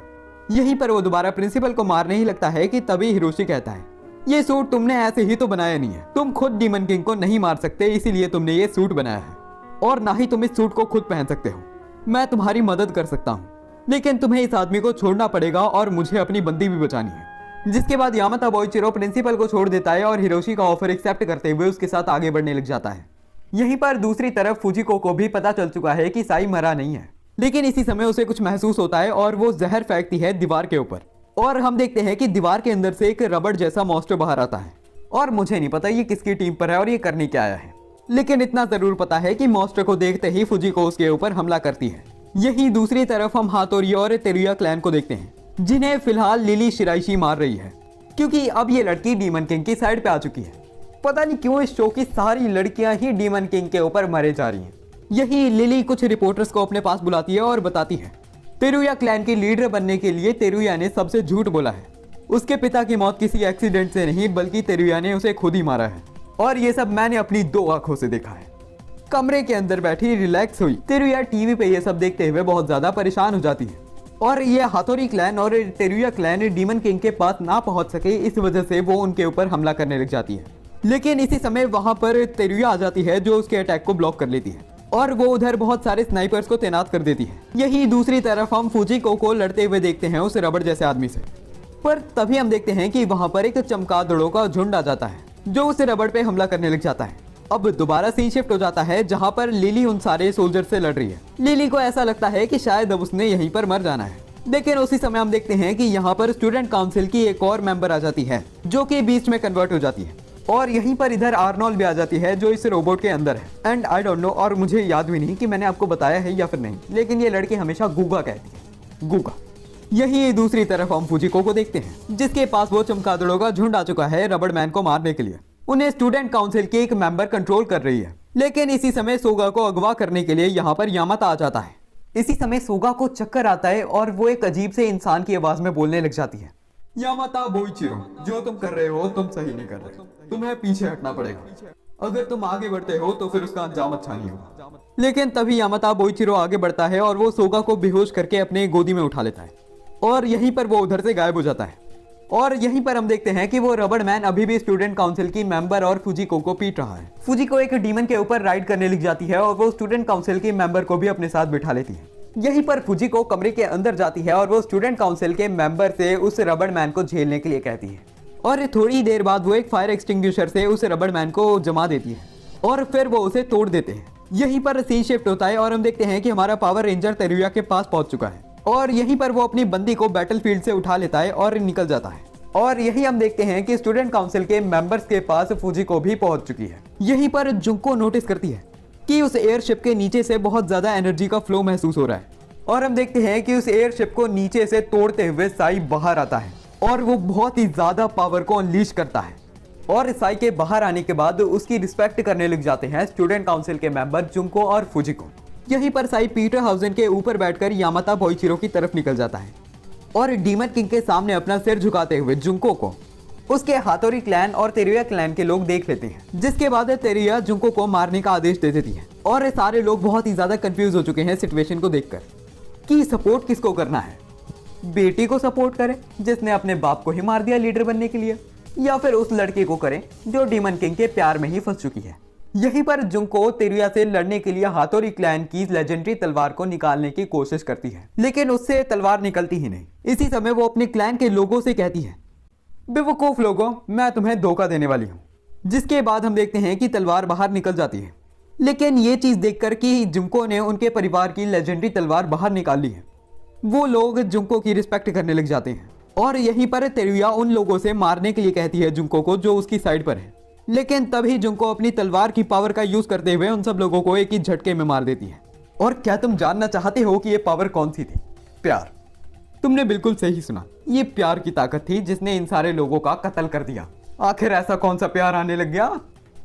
यहीं पर वो दोबारा प्रिंसिपल को मारने ही लगता है कि तभी हिरोशी कहता है ये सूट तुमने ऐसे ही तो बनाया नहीं है, तुम खुद डीमन किंग को नहीं मार सकते, इसीलिए तुमने ये सूट बनाया है और ना ही तुम इस सूट को खुद पहन सकते हो। मैं तुम्हारी मदद कर सकता हूँ, लेकिन तुम्हें इस आदमी को छोड़ना पड़ेगा और मुझे अपनी बंदी भी बचानी है। जिसके बाद यामाता बोइचिरो प्रिंसिपल को छोड़ देता है और हिरोशी का ऑफर एक्सेप्ट करते हुए उसके साथ आगे बढ़ने लग जाता है। यहीं पर दूसरी तरफ फुजिको को भी पता चल चुका है कि साई मरा नहीं है, लेकिन इसी समय उसे कुछ महसूस होता है और वो जहर फेंकती है दीवार के ऊपर और हम देखते हैं कि दीवार के अंदर से एक रबड़ जैसा मॉन्स्टर बाहर आता है। और मुझे नहीं पता ये किसकी टीम पर है और ये करने क्या आया है, लेकिन इतना जरूर पता है कि मॉन्स्टर को देखते ही फुजिको उसके ऊपर हमला करती है। यहीं दूसरी तरफ हम हातोरी और तेरुया क्लैन को देखते हैं जिन्हें फिलहाल लिली शिराइशी मार रही है, क्योंकि अब ये लड़की डीमन किंग की साइड पे आ चुकी है। पता नहीं क्यों इस शो की सारी लड़कियां ही डीमन किंग के ऊपर मरे जा रही हैं। यही लिली कुछ रिपोर्टर्स को अपने पास बुलाती है और बताती है तेरुया क्लैन की लीडर बनने के लिए तेरुया ने सबसे झूठ बोला है। उसके पिता की मौत किसी एक्सीडेंट से नहीं बल्कि तेरुया ने उसे खुद ही मारा है और ये सब मैंने अपनी 2 आंखों से देखा है। कमरे के अंदर बैठी रिलैक्स हुई तेरुया टीवी पे ये सब देखते हुए बहुत ज्यादा परेशान हो जाती है और ये हाथोरी क्लैन और तेरुया क्लैन डीमन किंग के पास ना पहुंच सके, इस वजह से वो उनके ऊपर हमला करने लग जाती है। लेकिन इसी समय वहां पर तेरुया आ जाती है जो उसके अटैक को ब्लॉक कर लेती है और वो उधर बहुत सारे स्नाइपर्स को तैनात कर देती है। यही दूसरी तरफ हम फुजिको को लड़ते हुए देखते हैं उस रबड़ जैसे आदमी से। पर तभी हम देखते हैं कि वहां पर एक चमगादड़ों का झुंड आ जाता है जो उस रबड़ पे हमला करने लग जाता है। अब दोबारा सीन शिफ्ट हो जाता है जहां पर लिली उन सारे सोल्जर से लड़ रही है। लिली को ऐसा लगता है कि शायद अब उसने यहीं पर मर जाना है। लेकिन उसी समय हम देखते हैं कि यहाँ पर स्टूडेंट काउंसिल की एक और मेंबर आ जाती है जो कि बीच में कन्वर्ट हो जाती है और यहीं पर इधर आर्नोल्ड भी आ जाती है जो इस रोबोट के अंदर है। एंड आई डोंट नो, और मुझे याद भी नहीं कि मैंने आपको बताया है या फिर नहीं, लेकिन ये लड़की हमेशा गूगा कहती है, गूगा। यही दूसरी तरफ हम फुजिको को देखते हैं जिसके पास वो चमगादड़ों का झुंड आ चुका है रबड़ मैन को मारने के लिए। उन्हें स्टूडेंट काउंसिल की एक मेंबर कंट्रोल कर रही है। लेकिन इसी समय सोगा को अगवा करने के लिए यहाँ पर यामाता आ जाता है। इसी समय सोगा को चक्कर आता है और वो एक अजीब से इंसान की आवाज में बोलने लग जाती है, यामाता बोइचिरो, जो तुम कर रहे हो तुम सही नहीं कर रहे, तुम्हें पीछे हटना पड़ेगा। अगर तुम आगे बढ़ते हो तो फिर उसका अंजाम अच्छा नहीं होगा। लेकिन तभी यामाता बोइचिरो आगे बढ़ता है और वो सोगा को बेहोश करके अपने गोदी में उठा लेता है और यहीं पर वो उधर से गायब हो जाता है। और यहीं पर हम देखते हैं कि वो रबड़ मैन अभी भी स्टूडेंट काउंसिल की मेंबर और फुजिको को पीट रहा है। फुजिको एक डीमन के ऊपर राइड करने लग जाती है और वो स्टूडेंट काउंसिल की मेंबर को भी अपने साथ बिठा लेती है। यहीं पर फुजिको कमरे के अंदर जाती है और वो स्टूडेंट काउंसिल के मेंबर से उस रबड़ मैन को झेलने के लिए कहती है और थोड़ी देर बाद वो एक फायर एक्सटिंग्विशर से उस रबड़ मैन को जमा देती है और फिर वो उसे तोड़ देते हैं। यहीं पर सीन शिफ्ट होता है और हम देखते हैं कि हमारा पावर रेंजर तेरुया के पास पहुंच चुका है और यहीं पर वो अपनी बंदी को बैटलफील्ड से उठा लेता है और निकल जाता है। और यही हम देखते हैं कि स्टूडेंट काउंसिल के मेंबर्स के पास फुजिको भी पहुंच चुकी है। यहीं पर जुंको नोटिस करती है कि उस एयरशिप के नीचे से बहुत ज्यादा एनर्जी का फ्लो महसूस हो रहा है और हम देखते हैं कि उस एयरशिप को नीचे से तोड़ते हुए साई बाहर आता है और वो बहुत ही ज्यादा पावर को अनलीश करता है। और साई के बाहर आने के बाद उसकी रिस्पेक्ट करने लग जाते हैं स्टूडेंट काउंसिल के मेंबर जुंको और फुजिको। यहीं पर साई पीटर हाउसेन के ऊपर बैठकर यामाता बोइचिरो की तरफ निकल जाता है और डीमन किंग के सामने अपना सिर झुकाते हुए जुंको को उसके हाथोरी क्लैन और तेरुया क्लैन के लोग देख लेते हैं, जिसके बाद तेरुया जुंको को मारने का आदेश दे देती है। और सारे लोग बहुत ही ज्यादा कंफ्यूज हो चुके हैं सिचुएशन को देखकर कि सपोर्ट किसको करना है। बेटी को सपोर्ट करें जिसने अपने बाप को ही मार दिया लीडर बनने के लिए, या फिर उस लड़की को करें जो डीमन किंग के प्यार में ही फंस चुकी है। यहीं पर जुंको तेरुया से लड़ने के लिए हाथोरी क्लैन की लेजेंडरी तलवार को निकालने की कोशिश करती है, लेकिन उससे तलवार निकलती ही नहीं। इसी समय वो अपने क्लैन के लोगों से कहती है, बेवकूफ लोगों, मैं तुम्हें धोखा देने वाली हूँ। जिसके बाद हम देखते हैं कि तलवार बाहर निकल जाती है, लेकिन ये चीज देखकर कि जुंको ने उनके परिवार की लेजेंडरी तलवार बाहर निकाल ली है, वो लोग जुंको की रिस्पेक्ट करने लग जाते हैं। और यहीं पर तेरुया उन लोगों से मारने के लिए कहती है जुंको को जो उसकी साइड पर है, लेकिन तभी जुंको अपनी तलवार की पावर का यूज करते हुए उन सब लोगों को एक ही झटके में मार देती है। और क्या तुम जानना चाहते हो कि ये पावर कौन सी थी? प्यार। तुमने बिल्कुल सही सुना, ये प्यार की ताकत थी जिसने इन सारे लोगों का कत्ल कर दिया। आखिर ऐसा कौन सा प्यार आने लग गया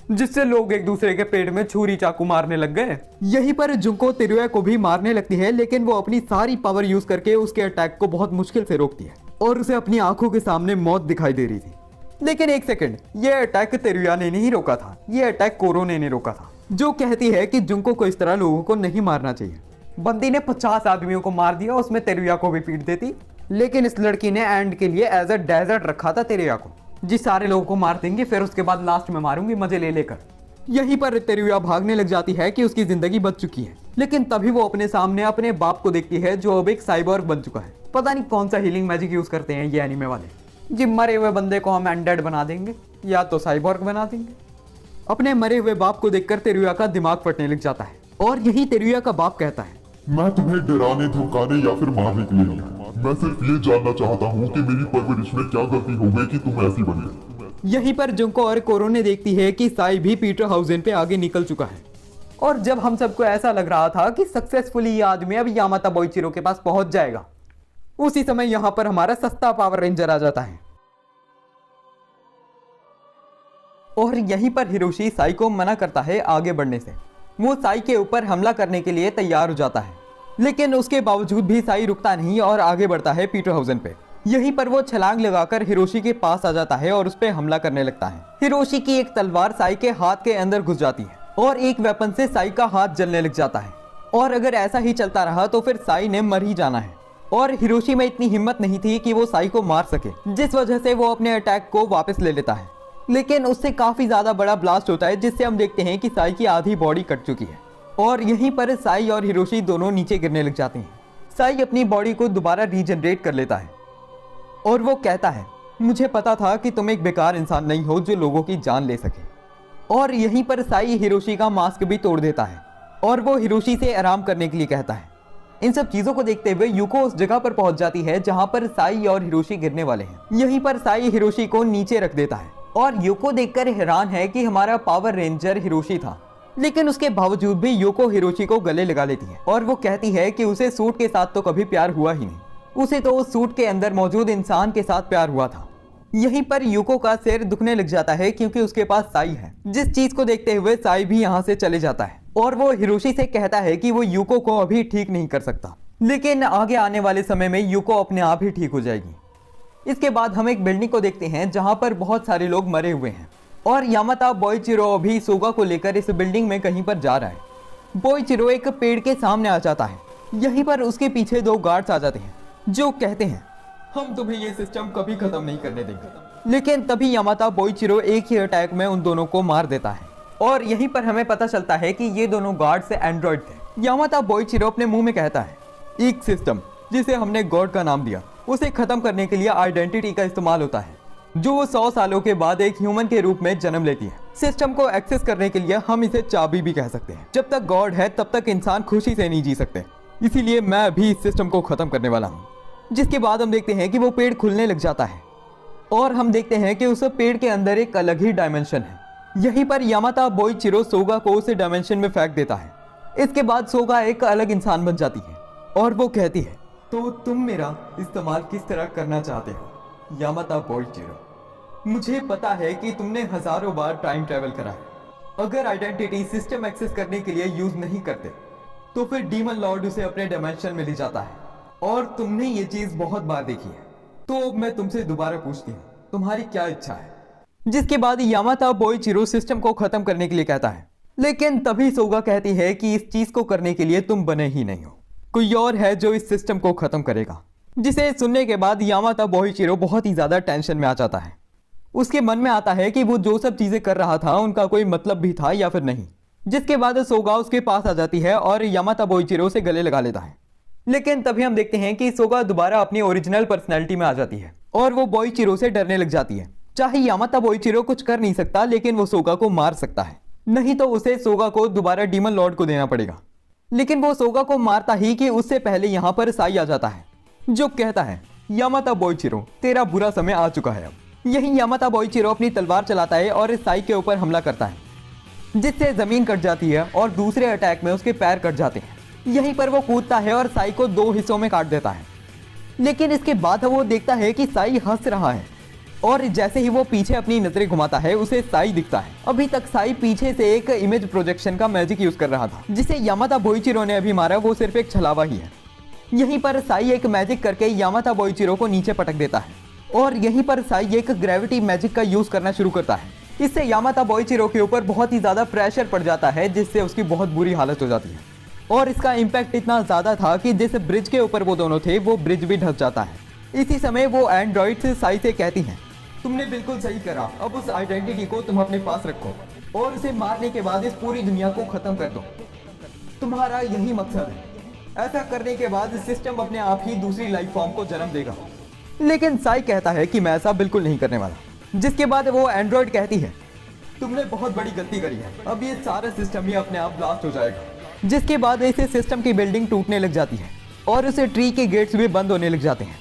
जिससे लोग एक दूसरे के पेट में छुरी चाकू मारने लग गए? यहीं पर जुंको तेरुया को भी मारने लगती है, लेकिन वो अपनी सारी पावर यूज करके उसके अटैक को बहुत मुश्किल से रोकती है और उसे अपनी आंखों के सामने मौत दिखाई दे रही थी। लेकिन एक सेकंड, ये अटैक तेरुया ने नहीं रोका था, ये अटैक कोरोने ने रोका था, जो कहती है कि जुंको को इस तरह लोगों को नहीं मारना चाहिए। बंदी ने 50 आदमियों को मार दिया, उसमें तेरुया को भी पीट देती, लेकिन इस लड़की ने एंड के लिए एज अ डेजर्ट रखा था तेरुया को, जिस सारे लोगों को मार देंगे फिर उसके बाद लास्ट में मारूंगी मजे ले लेकर। यहीं पर तेरुया भागने लग जाती है कि उसकी जिंदगी बच चुकी है, लेकिन तभी वो अपने सामने अपने बाप को देखती है जो अब एक साइबोर्ग बन चुका है। पता नहीं कौन सा हीलिंग मैजिक यूज करते हैं ये एनीमे वाले, जी मरे हुए बंदे को हम अनडेड बना देंगे या तो साइबोर्ग बना देंगे। अपने मरे हुए बाप को देखकर तेरुया का दिमाग फटने लग जाता है और यही तेरुया का बाप कहता है, मैं तुम्हें डराने, धमकाने या फिर मारने के लिए नहीं हूं। मैं सिर्फ ये जानना चाहता हूँ कि मेरी परवरिश में क्या गलती हो गई कि तुम ऐसी बने। यहीं पर जुंको और कोरोने देखती है कि साई भी पीटर हाउसेन पे आगे निकल चुका है। और जब हम सबको ऐसा लग रहा था कि सक्सेसफुली ये आदमी अब यामाता बोइचिरो के पास पहुंच जाएगा, उसी समय यहां पर हमारा सस्ता पावर रेंजर आ जाता है। और यहीं पर हिरोशी साई को मना करता है आगे बढ़ने से। वो साई के ऊपर हमला करने के लिए तैयार हो जाता है, लेकिन उसके बावजूद भी साई रुकता नहीं और आगे बढ़ता है पीटर हाउसेन पे। यहीं पर वो छलांग लगाकर हिरोशी के पास आ जाता है और उस पर हमला करने लगता है। हिरोशी की एक तलवार साई के हाथ के अंदर घुस जाती है और एक वेपन से साई का हाथ जलने लग जाता है। और अगर ऐसा ही चलता रहा तो फिर साई ने मर ही जाना है। और हिरोशी में इतनी हिम्मत नहीं थी कि वो साई को मार सके, जिस वजह से वो अपने अटैक को वापस ले लेता है। लेकिन उससे काफी ज्यादा बड़ा ब्लास्ट होता है, जिससे हम देखते हैं कि साई की आधी बॉडी कट चुकी है और यहीं पर साई और हिरोशी दोनों नीचे गिरने लग जाते हैं। साई अपनी बॉडी को दोबारा रीजनरेट कर लेता है और वो कहता है, मुझे पता था कि तुम एक बेकार इंसान नहीं हो जो लोगों की जान ले सके। और यहीं पर साई हिरोशी का मास्क भी तोड़ देता है और वो हिरोशी से आराम करने के लिए कहता है। इन सब चीजों को देखते हुए यूको उस जगह पर पहुंच जाती है जहां पर साई और हिरोशी गिरने वाले हैं। यहीं पर साई हिरोशी को नीचे रख देता है और यूको देखकर हैरान है कि हमारा पावर रेंजर हिरोशी था, लेकिन उसके बावजूद भी यूको हिरोशी को गले लगा लेती है और वो कहती है कि उसे सूट के साथ तो कभी प्यार हुआ ही नहीं, उसे तो उस सूट के अंदर मौजूद इंसान के साथ प्यार हुआ था। यहीं पर यूको का सिर दुखने लग जाता है क्योंकि उसके पास साई है, जिस चीज को देखते हुए साई भी यहाँ से चले जाता है और वो हिरोशी से कहता है कि वो यूको को अभी ठीक नहीं कर सकता, लेकिन आगे आने वाले समय में यूको अपने आप ही ठीक हो जाएगी। इसके बाद हम एक बिल्डिंग को देखते हैं जहां पर बहुत सारे लोग मरे हुए हैं और यामाता बोइचिरो अभी सोगा को लेकर इस बिल्डिंग में कहीं पर जा रहा है। बोइचिरो एक पेड़ के सामने आ जाता है। यहीं पर उसके पीछे 2 गार्ड्स आ जाते हैं जो कहते हैं, हम तुम्हें ये सिस्टम कभी खत्म नहीं करने देंगे। लेकिन तभी यामाता बोइचिरो एक ही अटैक में उन दोनों को मार देता है और यहीं पर हमें पता चलता है कि ये दोनों गार्ड्स एंड्रॉइड थे। यामाता बोइचिरो अपने मुंह में कहता है, एक सिस्टम जिसे हमने गॉड का नाम दिया, उसे खत्म करने के लिए आइडेंटिटी का इस्तेमाल होता है जो वो 100 सालों के बाद एक ह्यूमन के रूप में जन्म लेती है। सिस्टम को एक्सेस करने के लिए हम इसे चाबी भी कह सकते हैं। जब तक गॉड है तब तक इंसान खुशी से नहीं जी सकते, इसीलिए मैं भी इस सिस्टम को खत्म करने वाला हूँ। जिसके बाद हम देखते हैं कि वो पेड़ खुलने लग जाता है और हम देखते हैं कि उस पेड़ के अंदर एक अलग ही डायमेंशन है। यहीं पर यामाता बोइचिरो सोगा को उस डायमेंशन में फेंक देता है। इसके बाद सोगा एक अलग इंसान बन जाती है और वो कहती है, तो तुम मेरा इस्तेमाल किस तरह करना चाहते हो यामाता बोइचिरो? मुझे पता है कि तुमने हजारों बार टाइम ट्रेवल करा है। अगर आइडेंटिटी सिस्टम एक्सेस करने के लिए यूज नहीं करते तो फिर डीमन लॉर्ड उसे अपने डायमेंशन में ले जाता है और तुमने ये चीज बहुत बार देखी है। तो मैं तुमसे दोबारा पूछती हूँ, तुम्हारी क्या इच्छा है? जिसके बाद यामाता बोइचिरो सिस्टम को खत्म करने के लिए कहता है, लेकिन तभी सोगा कहती है कि इस चीज को करने के लिए तुम बने ही नहीं हो, कोई और है जो इस सिस्टम को खत्म करेगा। जिसे सुनने के बाद यामाता बोइचिरो बहुत ही ज्यादा टेंशन में आ जाता है। उसके मन में आता है कि वो जो सब चीजें कर रहा था उनका कोई मतलब भी था या फिर नहीं। जिसके बाद सोगा उसके पास आ जाती है और यामाता बोइचिरो से गले लगा लेता है। लेकिन तभी हम देखते हैं कि सोगा दोबारा अपनी ओरिजिनल पर्सनैलिटी में आ जाती है और वो बोइचिरो से डरने लग जाती है। चाहे यामाता बोइचिरो कुछ कर नहीं सकता, लेकिन वो सोगा को मार सकता है, नहीं तो उसे सोगा को दोबारा डीमन लॉर्ड को देना पड़ेगा। लेकिन वो सोगा को मारता ही कि उससे पहले यहाँ पर साई आ जाता है जो कहता है, यामाता बोइचिरो तेरा बुरा समय आ चुका है। अब यही यामाता बोइचिरो अपनी तलवार चलाता है और इस साई के ऊपर हमला करता है, जिससे जमीन कट जाती है और दूसरे अटैक में उसके पैर कट जाते हैं। यहीं पर वो कूदता है और साई को 2 हिस्सों में काट देता है। लेकिन इसके बाद वो देखता है कि साई हंस रहा है और जैसे ही वो पीछे अपनी नजरें घुमाता है उसे साई दिखता है। अभी तक साई पीछे से एक इमेज प्रोजेक्शन का मैजिक यूज कर रहा था, जिसे यामाता बोइचिरो ने अभी मारा वो सिर्फ एक छलावा ही है। यहीं पर साई एक मैजिक करके यामाता बोइचिरो को नीचे पटक देता है और यहीं पर साई एक ग्रेविटी मैजिक का यूज करना शुरू करता है। इससे यामाता बोइचिरो के ऊपर बहुत ही ज्यादा प्रेशर पड़ जाता है, जिससे उसकी बहुत बुरी हालत हो जाती है और इसका इम्पैक्ट इतना ज्यादा था कि जिस ब्रिज के ऊपर वो दोनों थे वो ब्रिज भी ढक जाता है। इसी समय वो एंड्रॉइड से साई से कहती हैं, तुमने बिल्कुल सही करा, अब उस आइडेंटिटी को तुम अपने पास रखो और उसे मारने के बाद इस पूरी दुनिया को खत्म कर दो। तुम्हारा यही मकसद है। ऐसा करने के बाद सिस्टम अपने आप ही दूसरी लाइफ फॉर्म को जन्म देगा। लेकिन साई कहता है कि मैं ऐसा बिल्कुल नहीं करने वाला। जिसके बाद वो एंड्रॉइड कहती है, तुमने बहुत बड़ी गलती करी है, अब ये सारा सिस्टम ही अपने आप ब्लास्ट हो जाएगा। जिसके बाद इसे सिस्टम की बिल्डिंग टूटने लग जाती है और उसे ट्री के गेट्स भी बंद होने लग जाते हैं।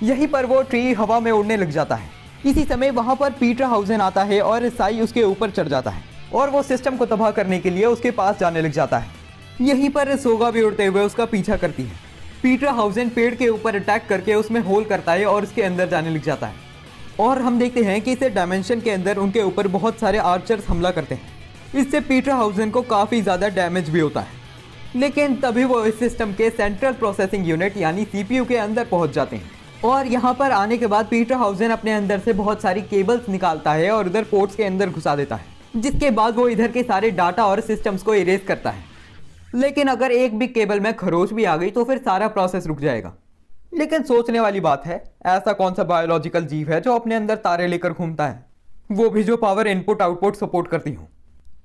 यहीं पर वो ट्री हवा में उड़ने लग जाता है। इसी समय वहां पर पीटर हाउसेन आता है और साई उसके ऊपर चढ़ जाता है और वो सिस्टम को तबाह करने के लिए उसके पास जाने लग जाता है। यहीं पर सोगा भी उड़ते हुए उसका पीछा करती है। पीटर हाउसेन पेड़ के ऊपर अटैक करके उसमें होल करता है और उसके अंदर जाने लग जाता है और हम देखते हैं कि इस डायमेंशन के अंदर उनके ऊपर बहुत सारे आर्चर्स हमला करते हैं। इससे पीटर हाउसेन को काफ़ी ज़्यादा डैमेज भी होता है। लेकिन तभी वो इस सिस्टम के सेंट्रल प्रोसेसिंग यूनिट यानी सीपीयू के अंदर पहुंच जाते हैं और यहाँ पर आने के बाद पीटर हाउसेन अपने अंदर से बहुत सारी केबल्स निकालता है और उधर पोर्ट्स के अंदर घुसा देता है, जिसके बाद वो इधर के सारे डाटा और सिस्टम्स को इरेज करता है। लेकिन अगर एक भी केबल में खरोच भी आ गई तो फिर सारा प्रोसेस रुक जाएगा। लेकिन सोचने वाली बात है, ऐसा कौन सा बायोलॉजिकल जीव है जो अपने अंदर तारे लेकर घूमता है, वो भी जो पावर इनपुट आउटपुट सपोर्ट करती हो।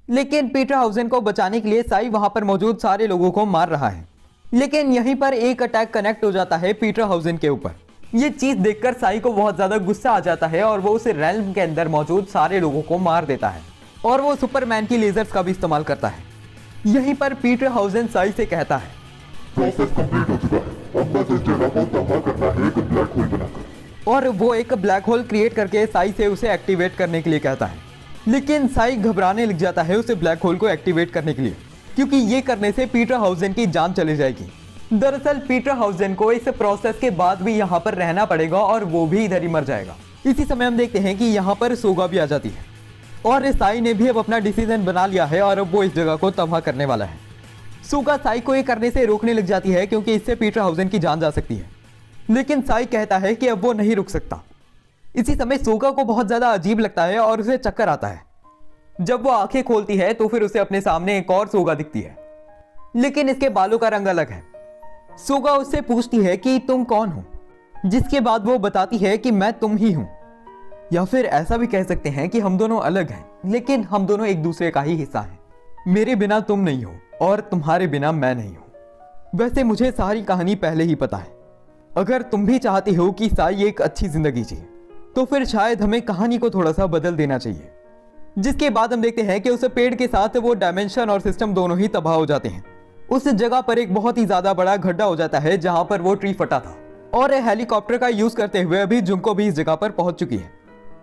लेकिन पीटरहाउसेन को बचाने के लिए साई वहां पर मौजूद सारे लोगों को मार रहा है। लेकिन यहीं पर एक अटैक कनेक्ट हो जाता है पीटरहाउसेन के ऊपर। ये चीज देखकर साई को बहुत ज्यादा गुस्सा आ जाता है और वो उस रेल्म के अंदर मौजूद सारे लोगों को मार देता है और वो सुपरमैन की लेजर्स का भी इस्तेमाल करता है। यहीं पर पीटरहाउसेन साई से कहता है, प्रोसेस कंप्लीट हो चुका है, अब बस इस जगह को तबाह करना है एक ब्लैक होल बनाकर। और वो एक ब्लैक होल क्रिएट करके साई से उसे एक्टिवेट करने के लिए कहता है। लेकिन साई घबराने लग जाता है उसे ब्लैक होल को एक्टिवेट करने के लिए, क्योंकि ये करने से पीटरहाउसेन की जान चली जाएगी। दरअसल पीटरहाउसेन को इस प्रोसेस के बाद भी यहाँ पर रहना पड़ेगा और वो भी इधर ही मर जाएगा। इसी समय हम देखते हैं कि यहाँ पर सोगा भी आ जाती है और साई ने भी अब अपना डिसीजन बना लिया है और अब वो इस जगह को तबाह करने वाला है। सोगा साई को ये करने से रोकने लग जाती है क्योंकि इससे पीटरहाउसेन की जान जा सकती है। लेकिन साई कहता है कि अब वो नहीं रुक सकता। इसी समय सोगा को बहुत ज्यादा अजीब लगता है और उसे चक्कर आता है। जब वो आंखें खोलती है तो फिर उसे अपने सामने एक और सोगा दिखती है, लेकिन इसके बालों का रंग अलग है। सोगा उससे पूछती है कि तुम कौन हो, जिसके बाद वो बताती है कि मैं तुम ही हूं। या फिर ऐसा भी कह सकते हैं कि हम दोनों अलग हैं, लेकिन हम दोनों एक दूसरे का ही हिस्सा हैं। मेरे बिना तुम नहीं हो और तुम्हारे बिना मैं नहीं हूं। वैसे मुझे सारी कहानी पहले ही पता है। अगर तुम भी चाहती हो कि साई एक अच्छी जिंदगी जिए तो फिर शायद हमें कहानी को थोड़ा सा बदल देना चाहिए। जिसके बाद हम देखते हैं कि उस पेड़ के साथ वो डायमेंशन और सिस्टम दोनों ही तबाह हो जाते हैं। उस जगह पर एक बहुत ही ज्यादा बड़ा गड्ढा हो जाता है जहां पर वो ट्री फटा था और हेलीकॉप्टर का यूज करते हुए अभी जुंको भी इस जगह पर पहुंच चुकी है।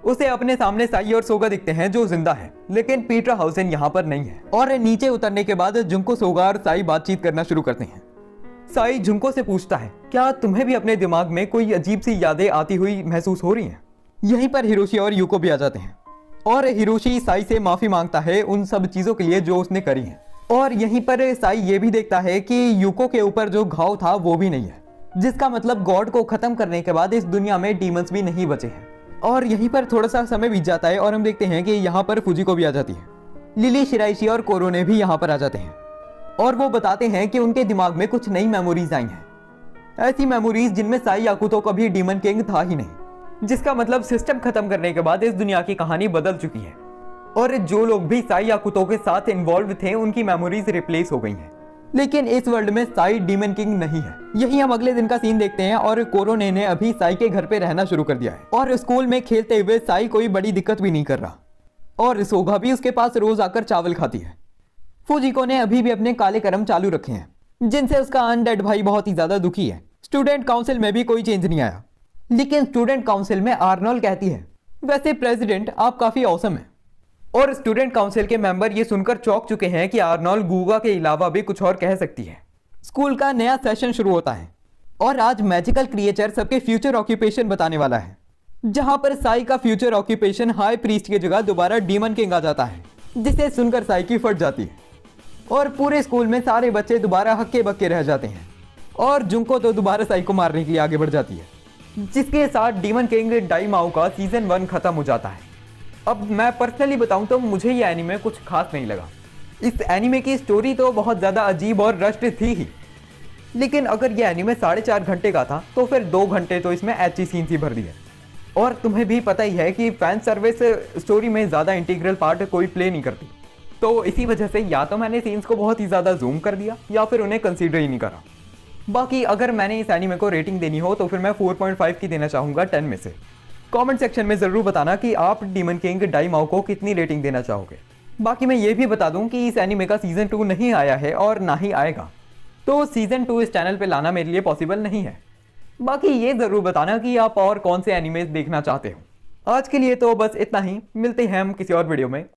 उसे अपने सामने साई और सोगा दिखते हैं जो जिंदा है, लेकिन पीटरहाउसेन यहाँ पर नहीं है। और नीचे उतरने के बाद जुंको, सोगा और साई बातचीत करना शुरू करते हैं। साई जुंको से पूछता है, क्या तुम्हें भी अपने दिमाग में कोई अजीब सी यादें आती हुई महसूस हो रही हैं? यहीं पर हिरोशी और यूको भी आ जाते हैं और हिरोशी साई से माफी मांगता है उन सब चीजों के लिए जो उसने करी है। और यहीं पर साई ये भी देखता है कि यूको के ऊपर जो घाव था वो भी नहीं है, जिसका मतलब गॉड को खत्म करने के बाद इस दुनिया में डीमंस भी नहीं बचे हैं। और यहीं पर थोड़ा सा समय बीत जाता है और हम देखते हैं कि यहाँ पर फुजिको भी आ जाती है। लिली, शिराइशी और कोरोने भी यहाँ पर आ जाते हैं और वो बताते हैं कि उनके दिमाग में कुछ नई मेमोरीज आई हैं, ऐसी मेमोरीज जिनमें साई याकुतो कभी डीमन किंग था ही नहीं, जिसका मतलब सिस्टम खत्म करने के बाद इस दुनिया की कहानी बदल चुकी है और जो लोग भी साई याकुतो के साथ इन्वॉल्व थे उनकी मेमोरीज रिप्लेस हो गई हैं। लेकिन इस वर्ल्ड में साई डीमन किंग नहीं है। यही हम अगले दिन का सीन देखते हैं और कोरोने ने अभी साई के घर पे रहना शुरू कर दिया है और स्कूल में खेलते हुए साई कोई बड़ी दिक्कत भी नहीं कर रहा और सोगा भी उसके पास रोज आकर चावल खाती है। फुजिको ने अभी भी अपने काले कर्म चालू रखे हैं जिनसे उसका अनडेड भाई बहुत ही ज्यादा दुखी है। स्टूडेंट काउंसिल में भी कोई चेंज नहीं आया, लेकिन स्टूडेंट काउंसिल में आर्नोल्ड कहती है, वैसे प्रेसिडेंट आप काफी औसम है। और स्टूडेंट काउंसिल के मेंबर ये सुनकर चौंक चुके हैं कि आर्नोल्ड गूगा के अलावा भी कुछ और कह सकती है। स्कूल का नया सेशन शुरू होता है और आज मैजिकल क्रिएचर सबके फ्यूचर ऑक्यूपेशन बताने वाला है, जहां पर साई का फ्यूचर ऑक्यूपेशन हाई प्रीस्ट की जगह दोबारा डीमन किंग आ जाता है, जिसे सुनकर साई की फट जाती है और पूरे स्कूल में सारे बच्चे दोबारा हक्के बक्के रह जाते हैं और जुंको तो दोबारा साई को मारने के लिए आगे बढ़ जाती है, जिसके साथ डीमन किंग डाइमाओ का सीजन 1 खत्म हो जाता है। अब मैं पर्सनली बताऊं तो मुझे ये एनीमे कुछ खास नहीं लगा। इस एनीमे की स्टोरी तो बहुत ज़्यादा अजीब और रश्ड थी ही, लेकिन अगर ये एनीमे 4.5 घंटे का था तो फिर 2 घंटे तो इसमें एची सीन्स ही भर दिए। और तुम्हें भी पता ही है कि फैन सर्विस स्टोरी में ज़्यादा इंटीग्रल पार्ट कोई प्ले नहीं करती, तो इसी वजह से या तो मैंने सीन्स को बहुत ही ज़्यादा जूम कर दिया या फिर उन्हें कंसीडर ही नहीं करा। बाकी अगर मैंने इस एनीमे को रेटिंग देनी हो तो फिर मैं 4.5 की देना चाहूँगा 10 में से। कमेंट सेक्शन में ज़रूर बताना कि आप डीमन किंग डाइमाओ को कितनी रेटिंग देना चाहोगे। बाकी मैं ये भी बता दूं कि इस एनीमे का सीज़न 2 नहीं आया है और ना ही आएगा, तो सीज़न 2 इस चैनल पे लाना मेरे लिए पॉसिबल नहीं है। बाकी ये ज़रूर बताना कि आप और कौन से एनीमेज देखना चाहते हो। आज के लिए तो बस इतना ही, मिलते हैं हम किसी और वीडियो में।